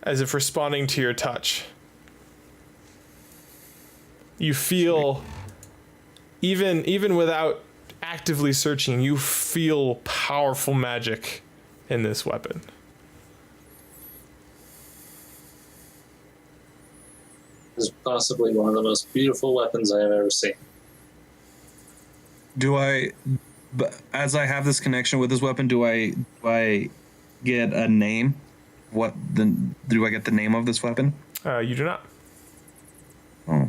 as if responding to your touch. You feel, even without actively searching, you feel powerful magic in this weapon.
This is possibly one of the most beautiful weapons I have ever seen.
But as I have this connection with this weapon, do I get a name? Do I get the name of this weapon?
You do not.
Oh,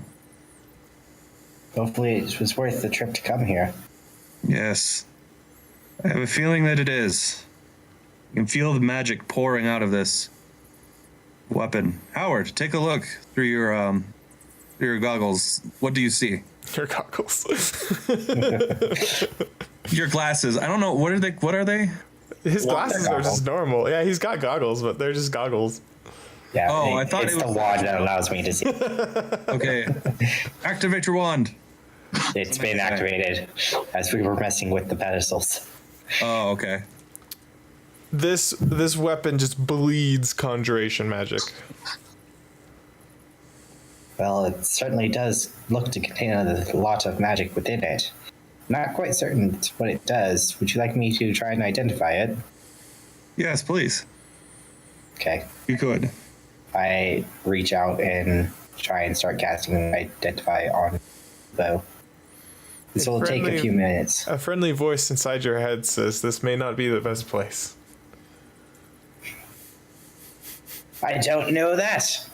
Hopefully it was worth the trip to come here.
yes. I have a feeling that it is. You can feel the magic pouring out of this weapon. Howard, take a look through your goggles. What do you see?
Your goggles.
Your glasses. I don't know. What are they?
His glasses are just
goggles.
normal. Yeah, he's got goggles, but they're just goggles.
Yeah.
Oh, I thought
it's
it
the
was-
wand that allows me to see.
Okay. Activate your wand.
It's been activated as we were messing with the pedestals.
Oh, okay.
This weapon just bleeds conjuration magic.
Well, it certainly does look to contain a lot of magic within it. Not quite certain what it does. Would you like me to try and identify it?
Yes, please.
Okay.
You could.
I reach out and try and start casting and identify on the bow. This will take a few minutes.
A friendly voice inside your head says this may not be the best place.
I don't know that.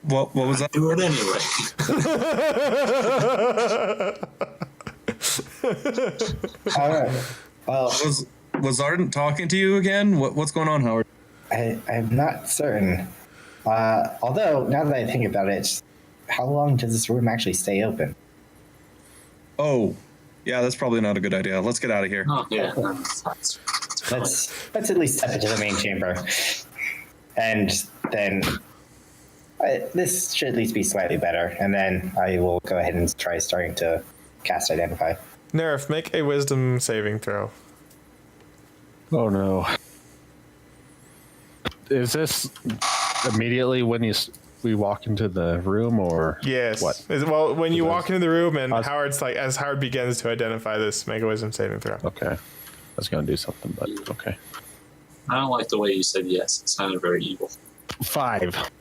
What was that?
Do it anyway.
All right. Well,
Was Ardent talking to you again? What's going on, Howard?
I'm not certain. Although, now that I think about it, how long does this room actually stay open?
Oh, yeah, that's probably not a good idea. Let's get out of here.
Oh, yeah.
Let's at least step into the main chamber, and then this should at least be slightly better. And then I will go ahead and try starting to cast Identify.
Nerf, make a wisdom saving throw.
Oh no. Is this immediately when we walk into the room, or
Yes.
What?
Well, when you walk into the room and
Us-
Howard's like, as Howard begins to identify this, make a wisdom saving throw.
Okay, I was gonna do something, but okay.
I don't like the way you said yes. It sounded very evil.
5.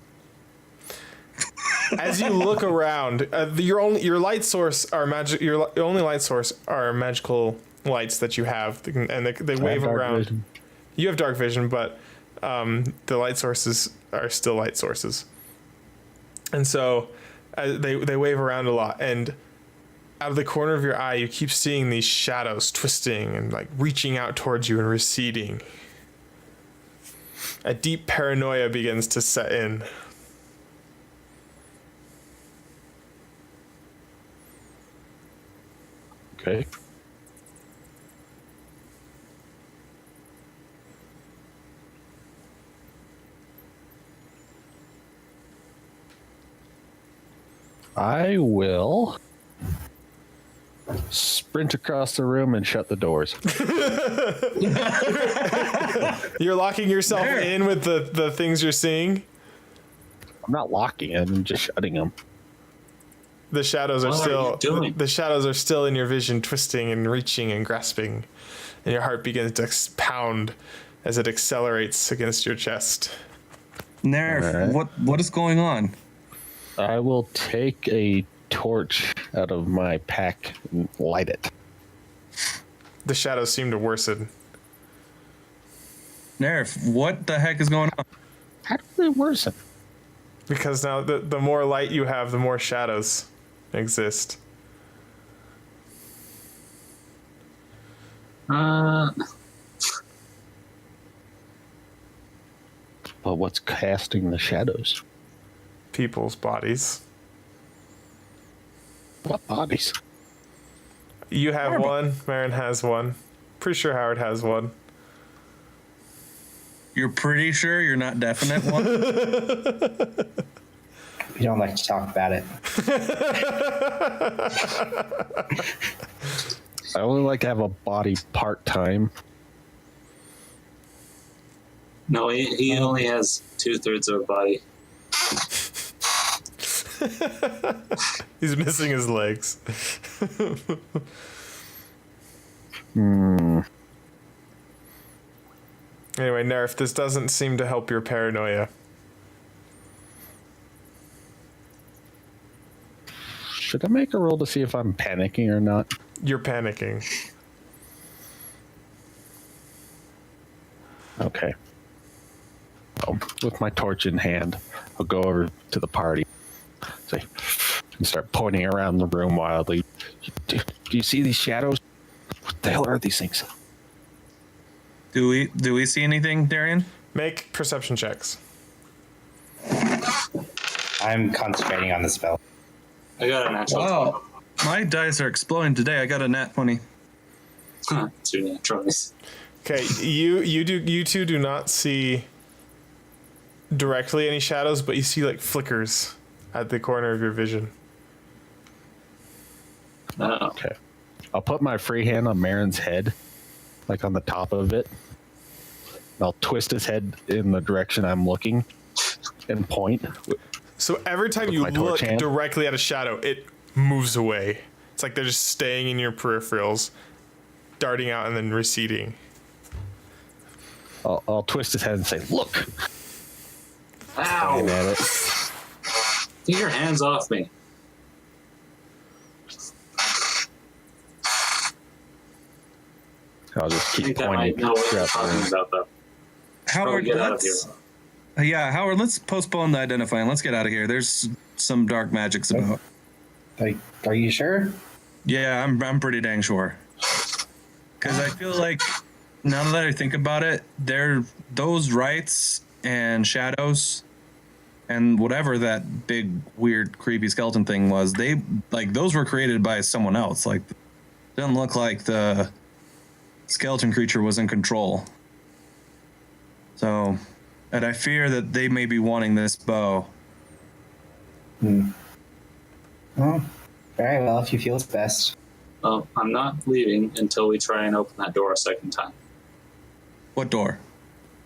As you look around, your light source are magic. Your only light source are magical lights that you have, and they wave around. You have dark vision, but the light sources are still light sources, and so they wave around a lot. And out of the corner of your eye, you keep seeing these shadows twisting and like reaching out towards you and receding. A deep paranoia begins to set in.
Okay. I will sprint across the room and shut the doors.
You're locking yourself in with the things you're seeing.
I'm not locking it, I'm just shutting them.
The shadows are
What are you
still
doing?
the shadows are still in your vision, twisting and reaching and grasping, and your heart begins to pound as it accelerates against your chest.
Nerf,
Alright.
what is going on?
I will take a torch out of my pack and light it.
The shadows seem to worsen.
Nerf, what the heck is going on?
How does it worsen?
Because now the more light you have, the more shadows exist.
But what's casting the shadows?
People's bodies.
What bodies?
You have one. Marin has one. Pretty sure Howard has one.
You're pretty sure you're not definite one?
We don't like to talk about it.
I only like to have a body part-time.
No, he only has 2/3 of a body.
He's missing his legs. Anyway, Nerf, this doesn't seem to help your paranoia.
Should I make a roll to see if I'm panicking or not?
You're panicking.
Okay. With my torch in hand, I'll go over to the party. Say, and start pointing around the room wildly. Do you see these shadows? What the hell are these things?
Do we see anything, Darian?
Make perception checks.
I'm concentrating on the spell.
I got a natural.
Oh, my dice are exploding today. I got a nat 20.
2 naturals.
Okay, you two do not see directly any shadows, but you see like flickers at the corner of your vision.
Oh.
Okay. I'll put my free hand on Marin's head, like on the top of it. I'll twist his head in the direction I'm looking and point.
So every time
With
you
my torch
look
hand?
directly at a shadow, it moves away. It's like they're just staying in your peripherals, darting out and then receding.
I'll twist his head and say, "Look!"
Ow!
Point at it.
Get your hands off me.
I'll just
I
keep
think I
pointing
might know what you're
throughout the
talking
room.
about, though.
Howard,
get out of
let's... Yeah, Howard, let's postpone the identifying. Let's get out of here. There's some dark magics about.
Like, are you sure?
Yeah, I'm pretty dang sure. Because I feel like, now that I think about it, those rites and shadows and whatever that big, weird, creepy skeleton thing was, those were created by someone else. Like, it doesn't look like the skeleton creature was in control. So, and I fear that they may be wanting this bow.
Oh, very well, if you feel it's best.
Well, I'm not leaving until we try and open that door a second time.
What door?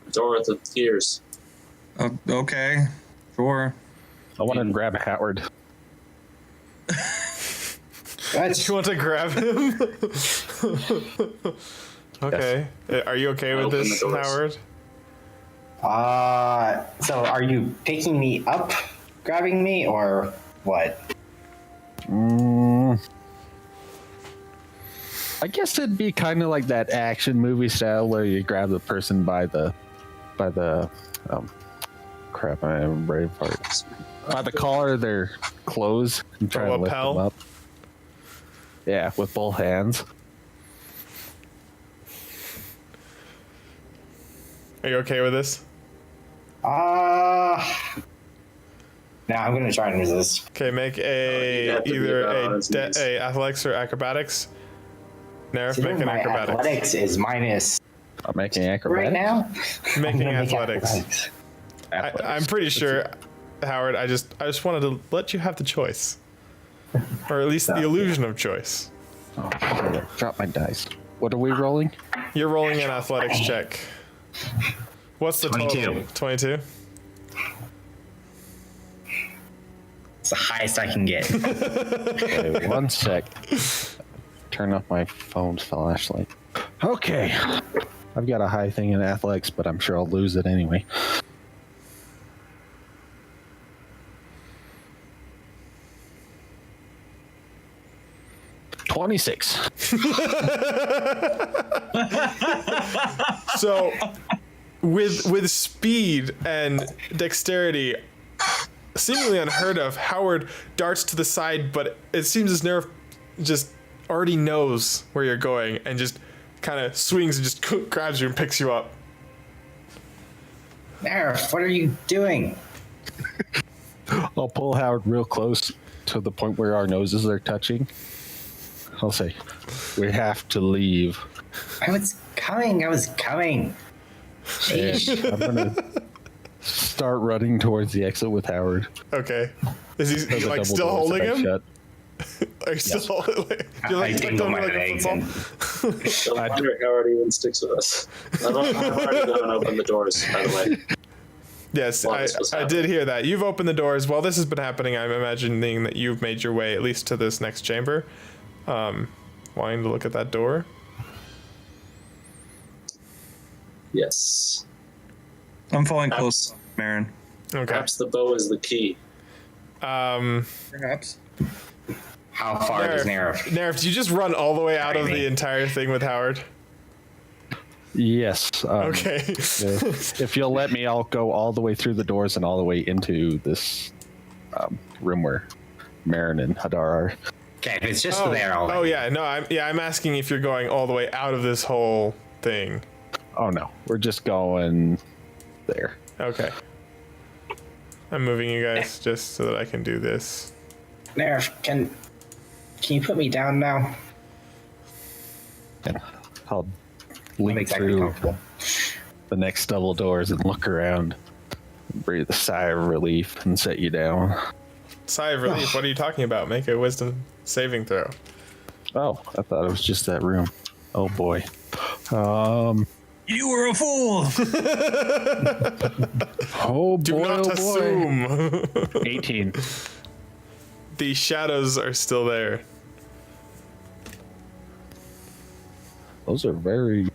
The door with the gears.
Okay, sure.
I want to grab Howard.
What?
You want to grab him? Okay. Are you okay with
Open
this,
the doors.
Howard?
So are you picking me up, grabbing me, or what?
I guess it'd be kind of like that action movie style where you grab the person by the crap, I am ready for it. By the collar of their clothes and try to lift
lapel?
them up. Yeah, with both hands.
Are you okay with this?
Now I'm gonna try and resist.
Okay, make
you
a
have to be
either
about
a,
as nice.
a athletics or acrobatics. Nerf, make an
My
acrobatics.
athletics is minus
I'm making
right
acrobatics.
now.
Making
I'm gonna make
athletics.
Athletics.
I'm pretty sure, Howard. I just wanted to let you have the choice. or at least the illusion of choice.
Oh, drop my dice. What are we rolling?
You're rolling an athletics check. What's the
22.
total? 22?
It's the highest I can get.
Okay, 1 sec. Turn off my phone's flashlight. Okay. I've got a high thing in athletics, but I'm sure I'll lose it anyway. $26.
So, with speed and dexterity, seemingly unheard of, Howard darts to the side, but it seems as Nerf just already knows where you're going and just kind of swings and just grabs you and picks you up.
Nerf, what are you doing?
I'll pull Howard real close to the point where our noses are touching. I'll say, we have to leave.
I was coming.
And I'm gonna start running towards the exit with Howard.
Okay. Is he
The
like
double
still
doors
holding
that I
him?
shut.
Are you still holding? You're
I
like
dingle my
like a
legs
football?
and
No wonder Howard even sticks with us. I've already gone and opened the doors, by the way.
Yes,
While this was
I did hear that. You've opened the doors. While this has been happening, I'm imagining that you've made your way at least to this next chamber. Wanting to look at that door.
Yes.
I'm following close, Marin.
Okay.
Perhaps the bow is the key.
Perhaps.
how far does Nerf?
Nerf, did you just run all the way out of the entire thing with Howard?
Yes.
Okay.
If you'll let me, I'll go all the way through the doors and all the way into this room where Marin and Hadar are.
Okay, if it's just there,
Oh yeah, no, I'm asking if you're going all the way out of this whole thing.
Oh no, we're just going there.
Okay. I'm moving you guys just so that I can do this.
Nerf, can you put me down now?
And I'll
I'm
leap
exactly
through
comfortable.
the next double doors and look around, breathe a sigh of relief, and set you down.
Sigh of relief. What are you talking about? Make a wisdom saving throw.
Oh, I thought it was just that room. Oh boy.
You were a fool.
Oh
Do
boy,
not
oh boy.
assume.
18.
The shadows are still there.
Those are very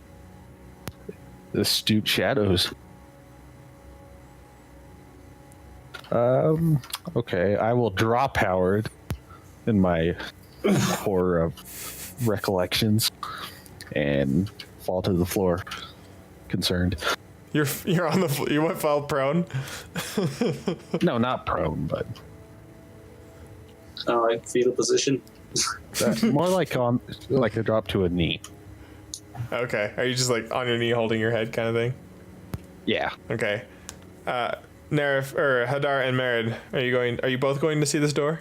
astute shadows. Okay, I will drop Howard in my horror of recollections and fall to the floor, concerned.
You're on the you went fell prone.
No, not prone, but
Like fetal position.
more like a drop to a knee.
Okay. Are you just like on your knee holding your head kind of thing?
Yeah.
Okay. Nerif or Hadar and Merid, are you both going to see this door?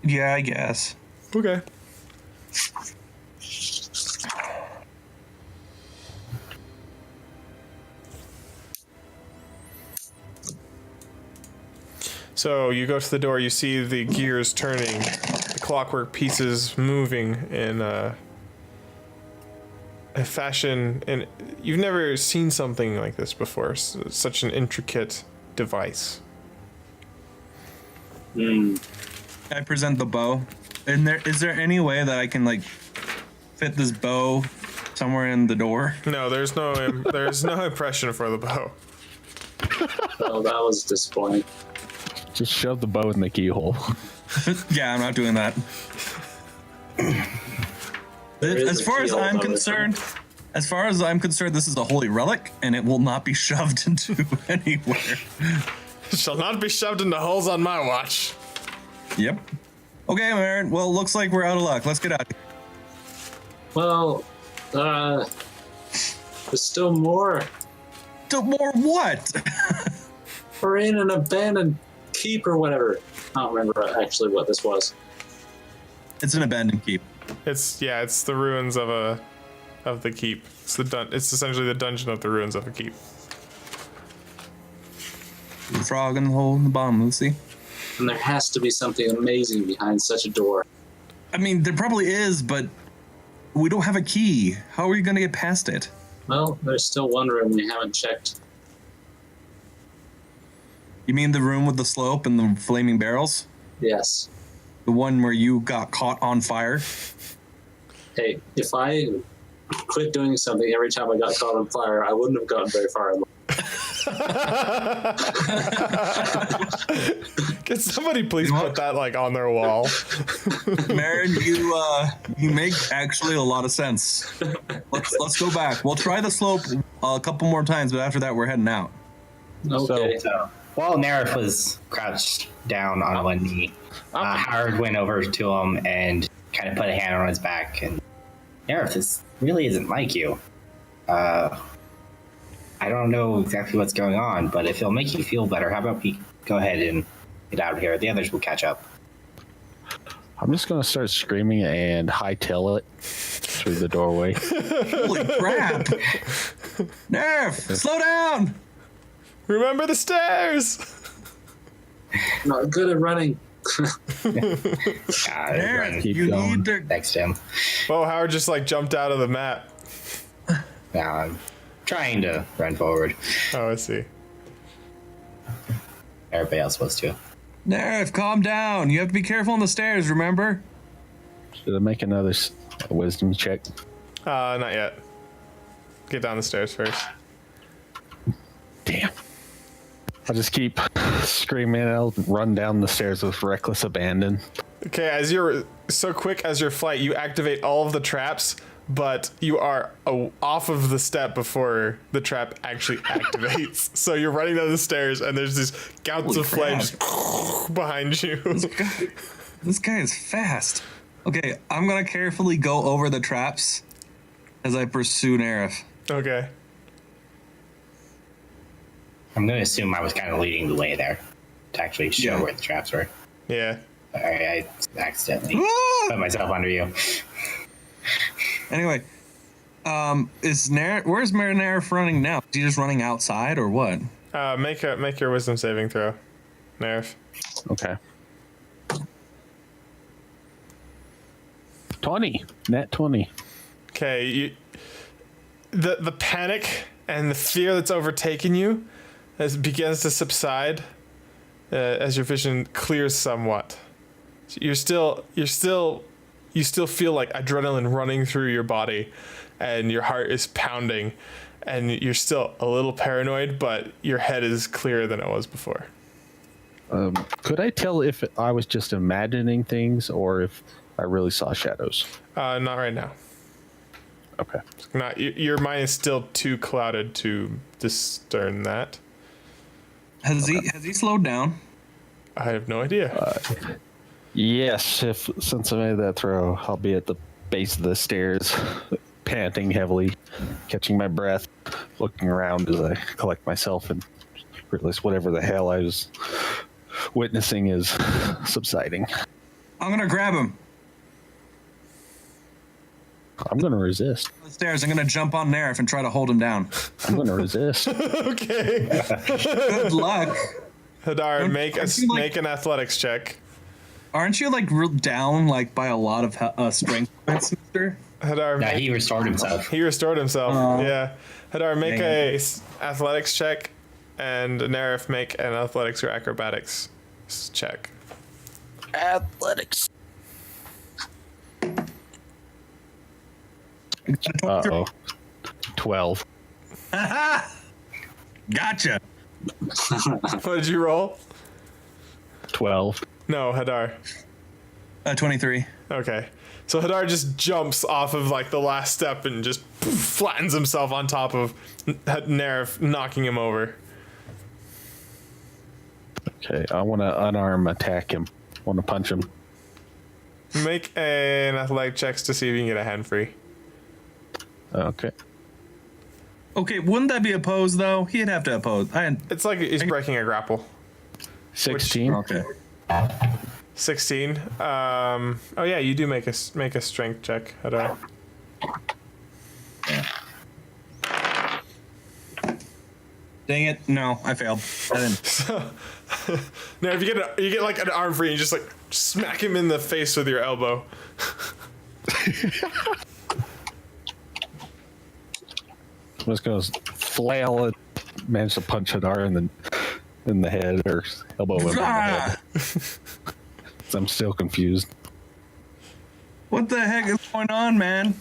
Yeah, I guess.
Okay. So you go to the door, you see the gears turning, the clockwork pieces moving in a fashion, and you've never seen something like this before. Such an intricate device.
I present the bow. And is there any way that I can like fit this bow somewhere in the door?
No, there's no impression for the bow.
Oh, that was disappointing.
Just shove the bow in the keyhole.
Yeah, I'm not doing that.
is
As
a
far as
keyhole,
I'm
though,
concerned, this is a holy relic, and it will not be shoved into anywhere.
Shall not be shoved into holes on my watch.
Yep. Okay, Aaron. Well, looks like we're out of luck. Let's get out.
Well, there's still more.
More what?
We're in an abandoned keep or whatever. I don't remember actually what this was.
It's an abandoned keep.
It's the ruins of the keep. It's essentially the dungeon of the ruins of a keep.
The frog in the hole in the bottom of the sea.
And there has to be something amazing behind such a door.
I mean, there probably is, but we don't have a key. How are we going to get past it?
Well, there's still one room we haven't checked.
You mean the room with the slope and the flaming barrels?
Yes.
The one where you got caught on fire?
Hey, if I quit doing something every time I got caught on fire, I wouldn't have gotten very far.
Can somebody please put that like on their wall?
Marin, you make actually a lot of sense. Let's go back. We'll try the slope a couple more times, but after that, we're heading out.
Okay.
So while Nerif was crouched down on one knee, Howard went over to him and kind of put a hand on his back. And Nerif, this really isn't like you. I don't know exactly what's going on, but if it'll make you feel better, how about we go ahead and get out of here? The others will catch up.
I'm just going to start screaming and hightail it through the doorway.
Holy crap! Nerf, slow down!
Remember the stairs.
Not good at running.
Nerf,
keep
you
going.
need to...
Next to him.
Oh, Howard just like jumped out of the map.
Now I'm trying to run forward.
Oh, I see.
Everybody else was too.
Nerf, calm down. You have to be careful on the stairs, remember?
Should I make another wisdom check?
Not yet. Get down the stairs first.
Damn. I'll just keep screaming. I'll run down the stairs with reckless abandon.
Okay, as you're so quick as your flight, you activate all of the traps, but you are off of the step before the trap actually activates. So you're running down the stairs, and there's these gouts
Holy
of flame just behind you.
This guy is fast. Okay, I'm gonna carefully go over the traps as I pursue Nerif.
Okay.
I'm going to assume I was kind of leading the way there to actually show where the traps were.
Yeah.
I accidentally
Ah!
put myself under you.
Anyway, where's Nerif running now? Is he just running outside or what?
Make your wisdom saving throw, Nerf.
Okay. 20. Nat 20.
Okay, the panic and the fear that's overtaken you as it begins to subside as your vision clears somewhat. You still feel like adrenaline running through your body, and your heart is pounding, and you're still a little paranoid, but your head is clearer than it was before.
Could I tell if I was just imagining things or if I really saw shadows?
Not right now.
Okay.
Not your mind is still too clouded to discern that.
Has he slowed down?
I have no idea.
Yes, since I made that throw, I'll be at the base of the stairs, panting heavily, catching my breath, looking around as I collect myself and realize whatever the hell I was witnessing is subsiding.
I'm gonna grab him.
I'm going to resist.
The stairs. I'm gonna jump on Nerif and try to hold him down.
I'm going to resist.
Okay.
Good luck.
Hadar, make
like-
an athletics check.
Aren't you like real down like by a lot of strength points, mister?
Hadar,
Yeah, he restored himself.
he restored himself. Yeah. Hadar, make
Dang
a athletics check, and Nerif, make an athletics or acrobatics check.
Athletics. Uh-oh. 12.
Gotcha.
What did you roll?
12.
No, Hadar.
23.
Okay. So Hadar just jumps off of like the last step and just flattens himself on top of Nerif, knocking him over.
Okay, I want to unarm attack him. I want to punch him.
Make an athletic checks to see if you can get a hand free.
Okay.
Okay, wouldn't that be opposed though? He'd have to oppose.
It's like he's breaking a grapple.
16.
Okay.
16. Oh yeah, you do make a strength check, Hadar.
Dang it! No, I failed. I didn't.
So, now if you get like an arm free, you just like smack him in the face with your elbow.
I'm just gonna flail it, manage to punch Hadar in the head or elbow him in the head. I'm still confused.
What the heck is going on, man?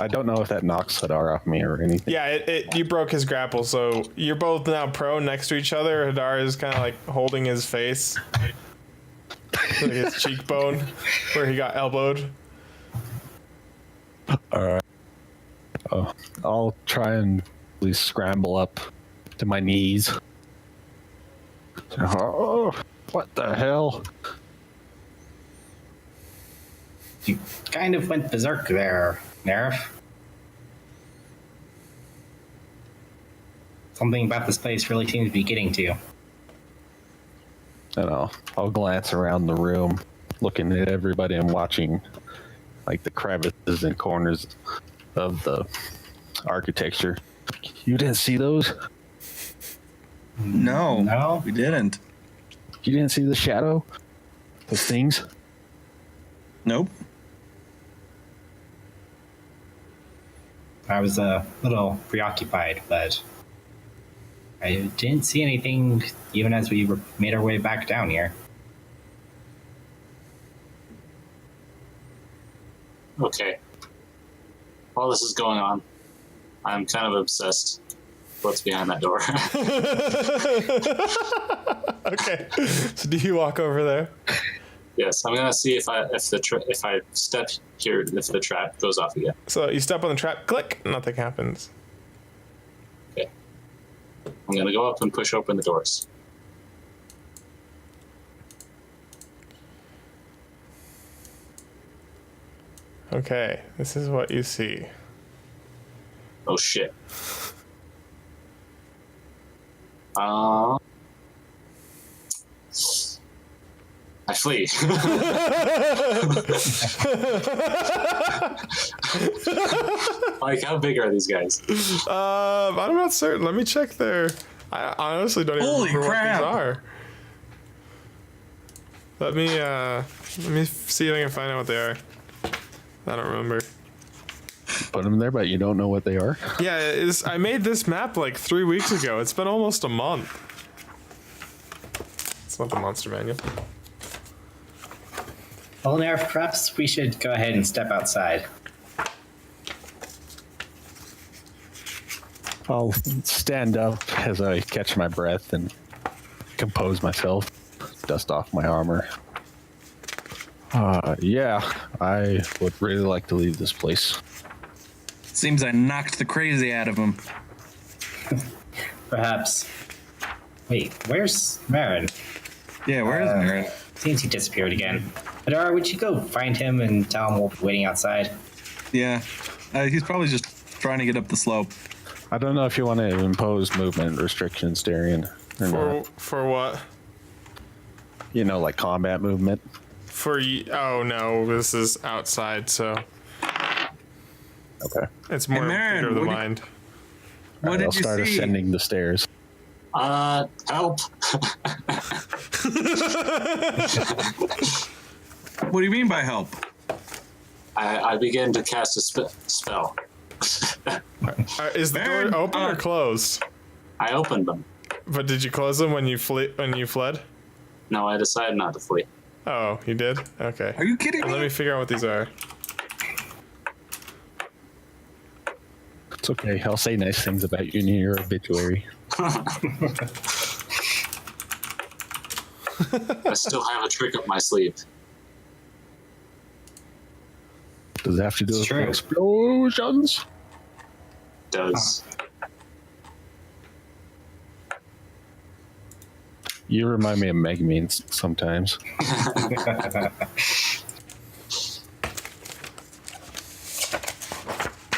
I don't know if that knocks Hadar off me or anything.
Yeah, you broke his grapple, so you're both now prone next to each other. Hadar is kind of like holding his face, like his cheekbone, where he got elbowed.
All right. I'll try and at least scramble up to my knees. Oh, what the hell?
You kind of went berserk there, Nerf. Something about this place really seems to be getting to you.
I don't know. I'll glance around the room, looking at everybody and watching, like, the crevices and corners of the architecture. You didn't see those?
No, we didn't.
You didn't see the shadow? Those things?
Nope.
I was a little preoccupied, but I didn't see anything even as we made our way back down here.
Okay. While this is going on, I'm kind of obsessed with what's behind that door.
Okay, so do you walk over there?
Yes, I'm gonna see if I step here, if the trap goes off again.
So you step on the trap, click, nothing happens.
Okay. I'm gonna go up and push open the doors.
Okay, this is what you see.
Oh shit. I flee. Like, how big are these guys?
I'm not certain. Let me check there. I honestly don't even
Holy
remember
crap.
what these are. Let me see if I can find out what they are. I don't remember.
Put them there, but you don't know what they are?
Yeah, I made this map like 3 weeks ago. It's been almost a month. It's not the monster manual.
Well, Nerf, perhaps we should go ahead and step outside.
I'll stand up as I catch my breath and compose myself, dust off my armor. Yeah, I would really like to leave this place.
Seems I knocked the crazy out of him.
Perhaps. Wait, where's Marin?
Yeah, where is Marin?
Seems he disappeared again. Hadar, would you go find him and tell him we'll be waiting outside?
Yeah, he's probably just trying to get up the slope.
I don't know if you want to impose movement restrictions, Darian. Or not.
For what?
You know, like combat movement.
Oh no, this is outside, so
Okay.
it's more
Hey, Marin,
theater of the
what do you-
mind.
What
I'll
did you
start
see?
ascending the stairs.
Help.
What do you mean by help?
I begin to cast a spell.
Is the
Marin,
door open or closed?
I opened them.
But did you close them when you fled?
No, I decided not to flee.
Oh, you did? Okay.
Are you kidding
Let
me?
me figure out what these are.
It's okay. I'll say nice things about you in your obituary.
I still have a trick up my sleeve.
Does it have to do with
Sure.
explosions?
Does.
You remind me of Megamines sometimes.
I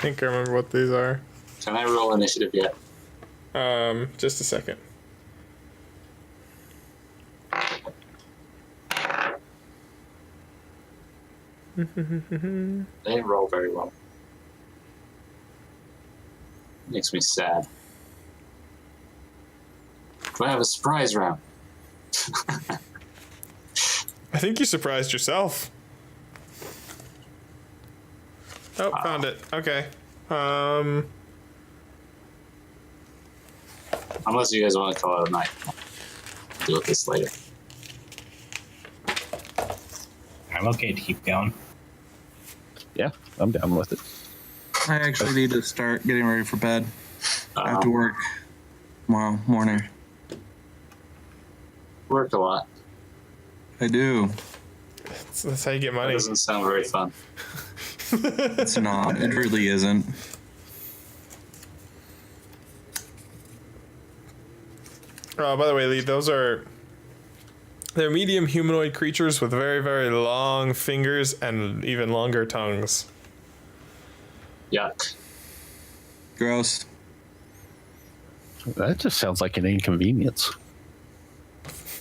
think I remember what these are.
Can I roll initiative yet?
Just a second.
They didn't roll very well. Makes me sad. Do I have a surprise round?
I think you surprised yourself. Oh, found it. Okay.
Unless you guys want to call it a night. I'll deal with this later.
I'm okay to keep going.
Yeah, I'm down with it.
I actually need to start getting ready for bed. I have to work tomorrow morning.
Work a lot.
I do.
That's how you get
That
money.
doesn't sound very fun.
It's not. It really isn't.
Oh, by the way, Lee, they're medium humanoid creatures with very, very long fingers and even longer tongues.
Yuck.
Gross.
That just sounds like an inconvenience.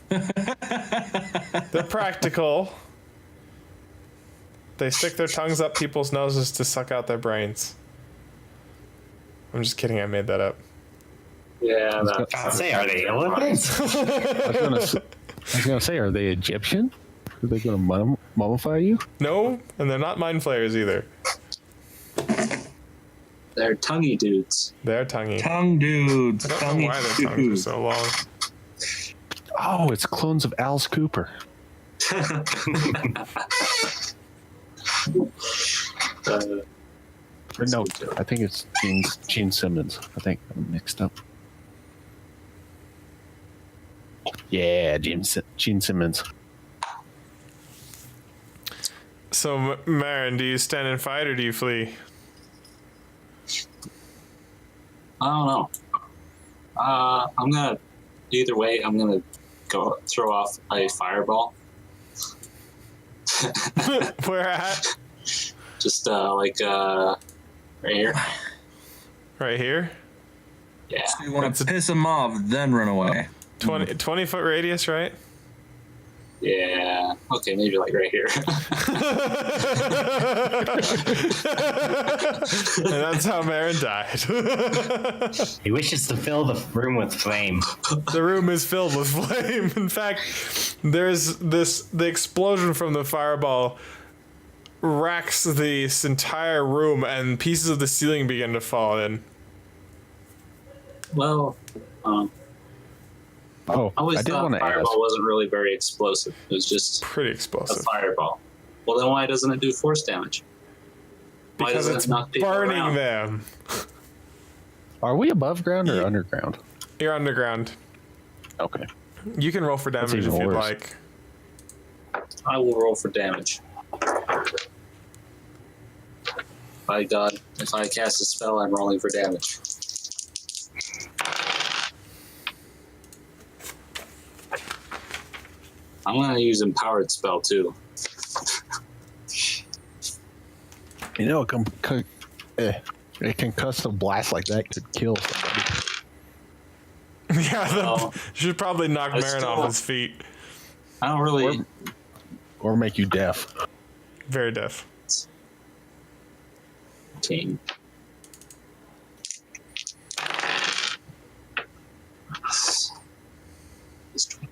They're practical. They stick their tongues up people's noses to suck out their brains. I'm just kidding, I made that up.
Yeah, that.
I'll say, are they elephants?
I was gonna say, are they Egyptian? Are they gonna mummify you?
No, and they're not mind flayers either.
They're tonguey dudes.
They're tonguey.
Tongue dudes.
I don't know why their tongues are so long.
Oh, it's clones of Alice Cooper. Or no, I think it's Gene Simmons. I think I'm mixed up. Yeah, Gene Simmons.
So, Marin, do you stand and fight or do you flee?
I don't know. I'm gonna. Either way, I'm gonna go throw off a fireball.
Where at?
Just right here.
Right here?
Yeah.
You want to piss them off, then run away.
20 foot radius, right?
Yeah. Okay, maybe like right here.
And that's how Marin died.
He wishes to fill the room with flame.
The room is filled with flame. In fact, there's the explosion from the fireball racks this entire room and pieces of the ceiling begin to fall in.
Well,
Oh,
I always
I did
thought
want to
fireball
ask.
wasn't really very explosive. It was just
Pretty
a
explosive.
fireball. Well, then why doesn't it do force damage? Why
Because
doesn't
it's
it knock people
burning
around?
them.
Are we above ground or underground?
You're underground.
Okay.
You can roll for damage if
even
you'd
worse.
like.
I will roll for damage. By God, if I cast a spell, I'm rolling for damage. I'm gonna use empowered spell too.
You know, a concussive blast like that could kill somebody.
Yeah,
Well,
should probably knock
I
Marin
still-
off his feet.
I don't really.
Or make you deaf.
Very deaf.
Team. Is 20.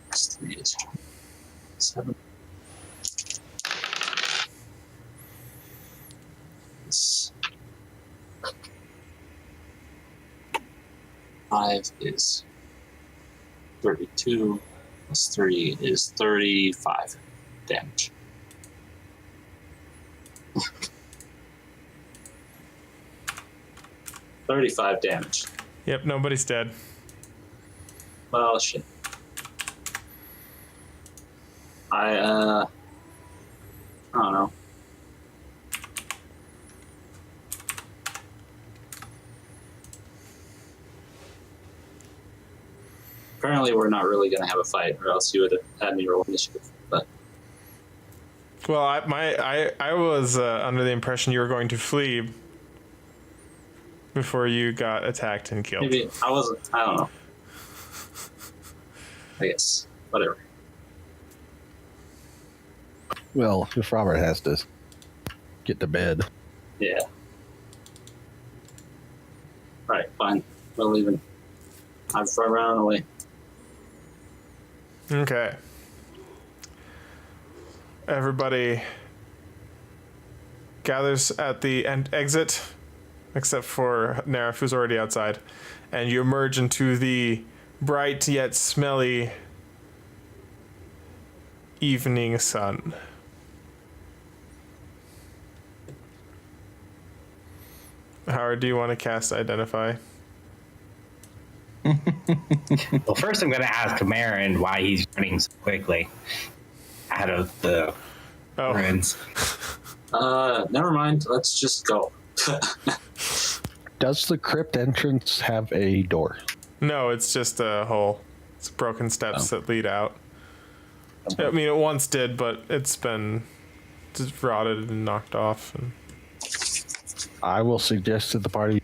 It's 3 is 7. This 5 is 32. Plus 3 is 35 damage. $35 damage.
Yep, nobody's dead.
Well, shit. I don't know. Apparently, we're not really going to have a fight, or else you would have had me roll initiative. But
Well, I was under the impression you were going to flee before you got attacked and killed.
maybe I wasn't. I don't know. I guess whatever.
Well, if Robert has to get to bed.
Yeah. Right, fine. We're leaving. I'm front round away.
Okay. Everybody gathers at the exit, except for Nerif, who's already outside, and you emerge into the bright yet smelly evening sun. Howard, do you want to cast Identify?
Well, first I'm going to ask Marin why he's running so quickly out of the ruins.
Never mind. Let's just go.
Does the crypt entrance have a door?
No, it's just a hole. It's broken steps that lead out. I mean, it once did, but it's been just rotted and knocked off. And
I will suggest to the party,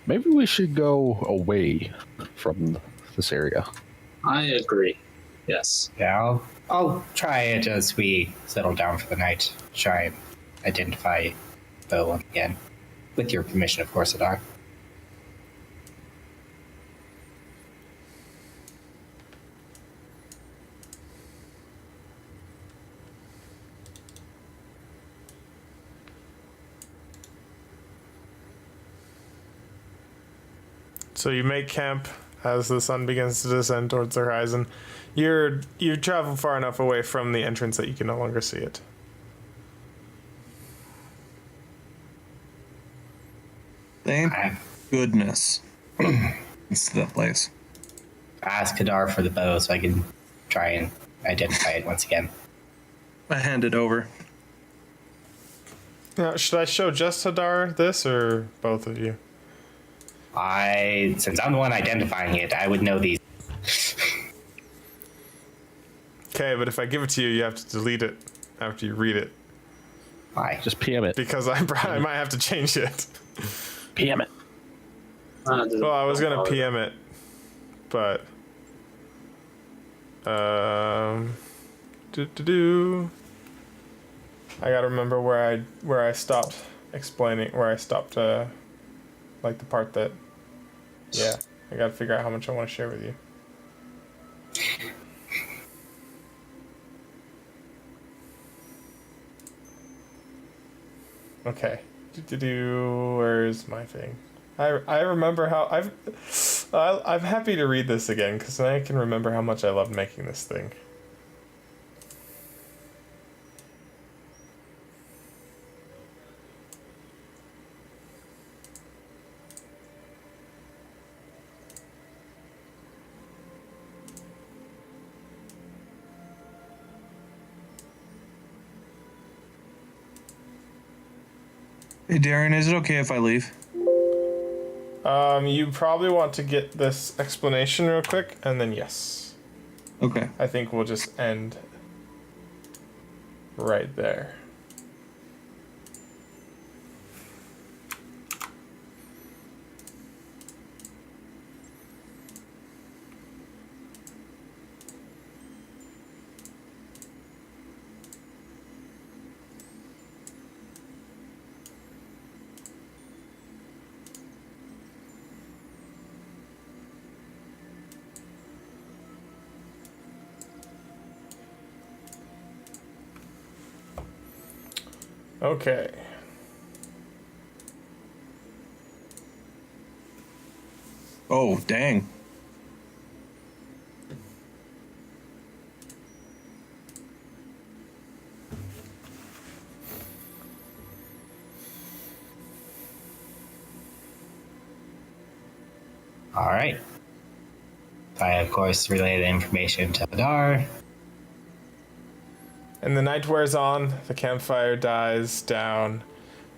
maybe we should go away from this area.
I agree. Yes.
Yeah, I'll try it as we settle down for the night. Try and identify Bo again. With your permission, of course, Adar.
so you make camp as the sun begins to descend towards the horizon. You travel far enough away from the entrance that you can no longer see it.
Thank goodness. It's that place.
Ask Kadar for the bow so I can try and identify it once again.
I hand it over.
Now, should I show just Hadar this, or both of you?
Since I'm the one identifying it, I would know these.
Okay, but if I give it to you, you have to delete it after you read it.
Why?
Just PM it.
Because I might have to change it.
PM it.
Well, I was gonna PM it, but I gotta remember where I stopped explaining, where I stopped like the part that, yeah, I gotta figure out how much I want to share with you. Okay. Where's my thing? I remember how I'm happy to read this again because then I can remember how much I loved making this thing.
Hey, Darren, is it okay if I leave?
You probably want to get this explanation real quick, and then yes.
Okay.
I think we'll just end right there. Okay.
Oh, dang.
All right. I, of course, relay the information to Adar.
And the night wears on, the campfire dies down,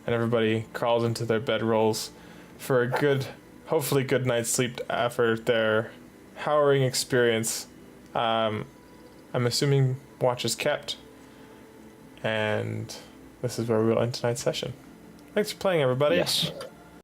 and everybody crawls into their bedrolls for a good, hopefully good night's sleep after their harrowing experience. I'm assuming watch is kept, and this is where we will end tonight's session. Thanks for playing, everybody.
Yes.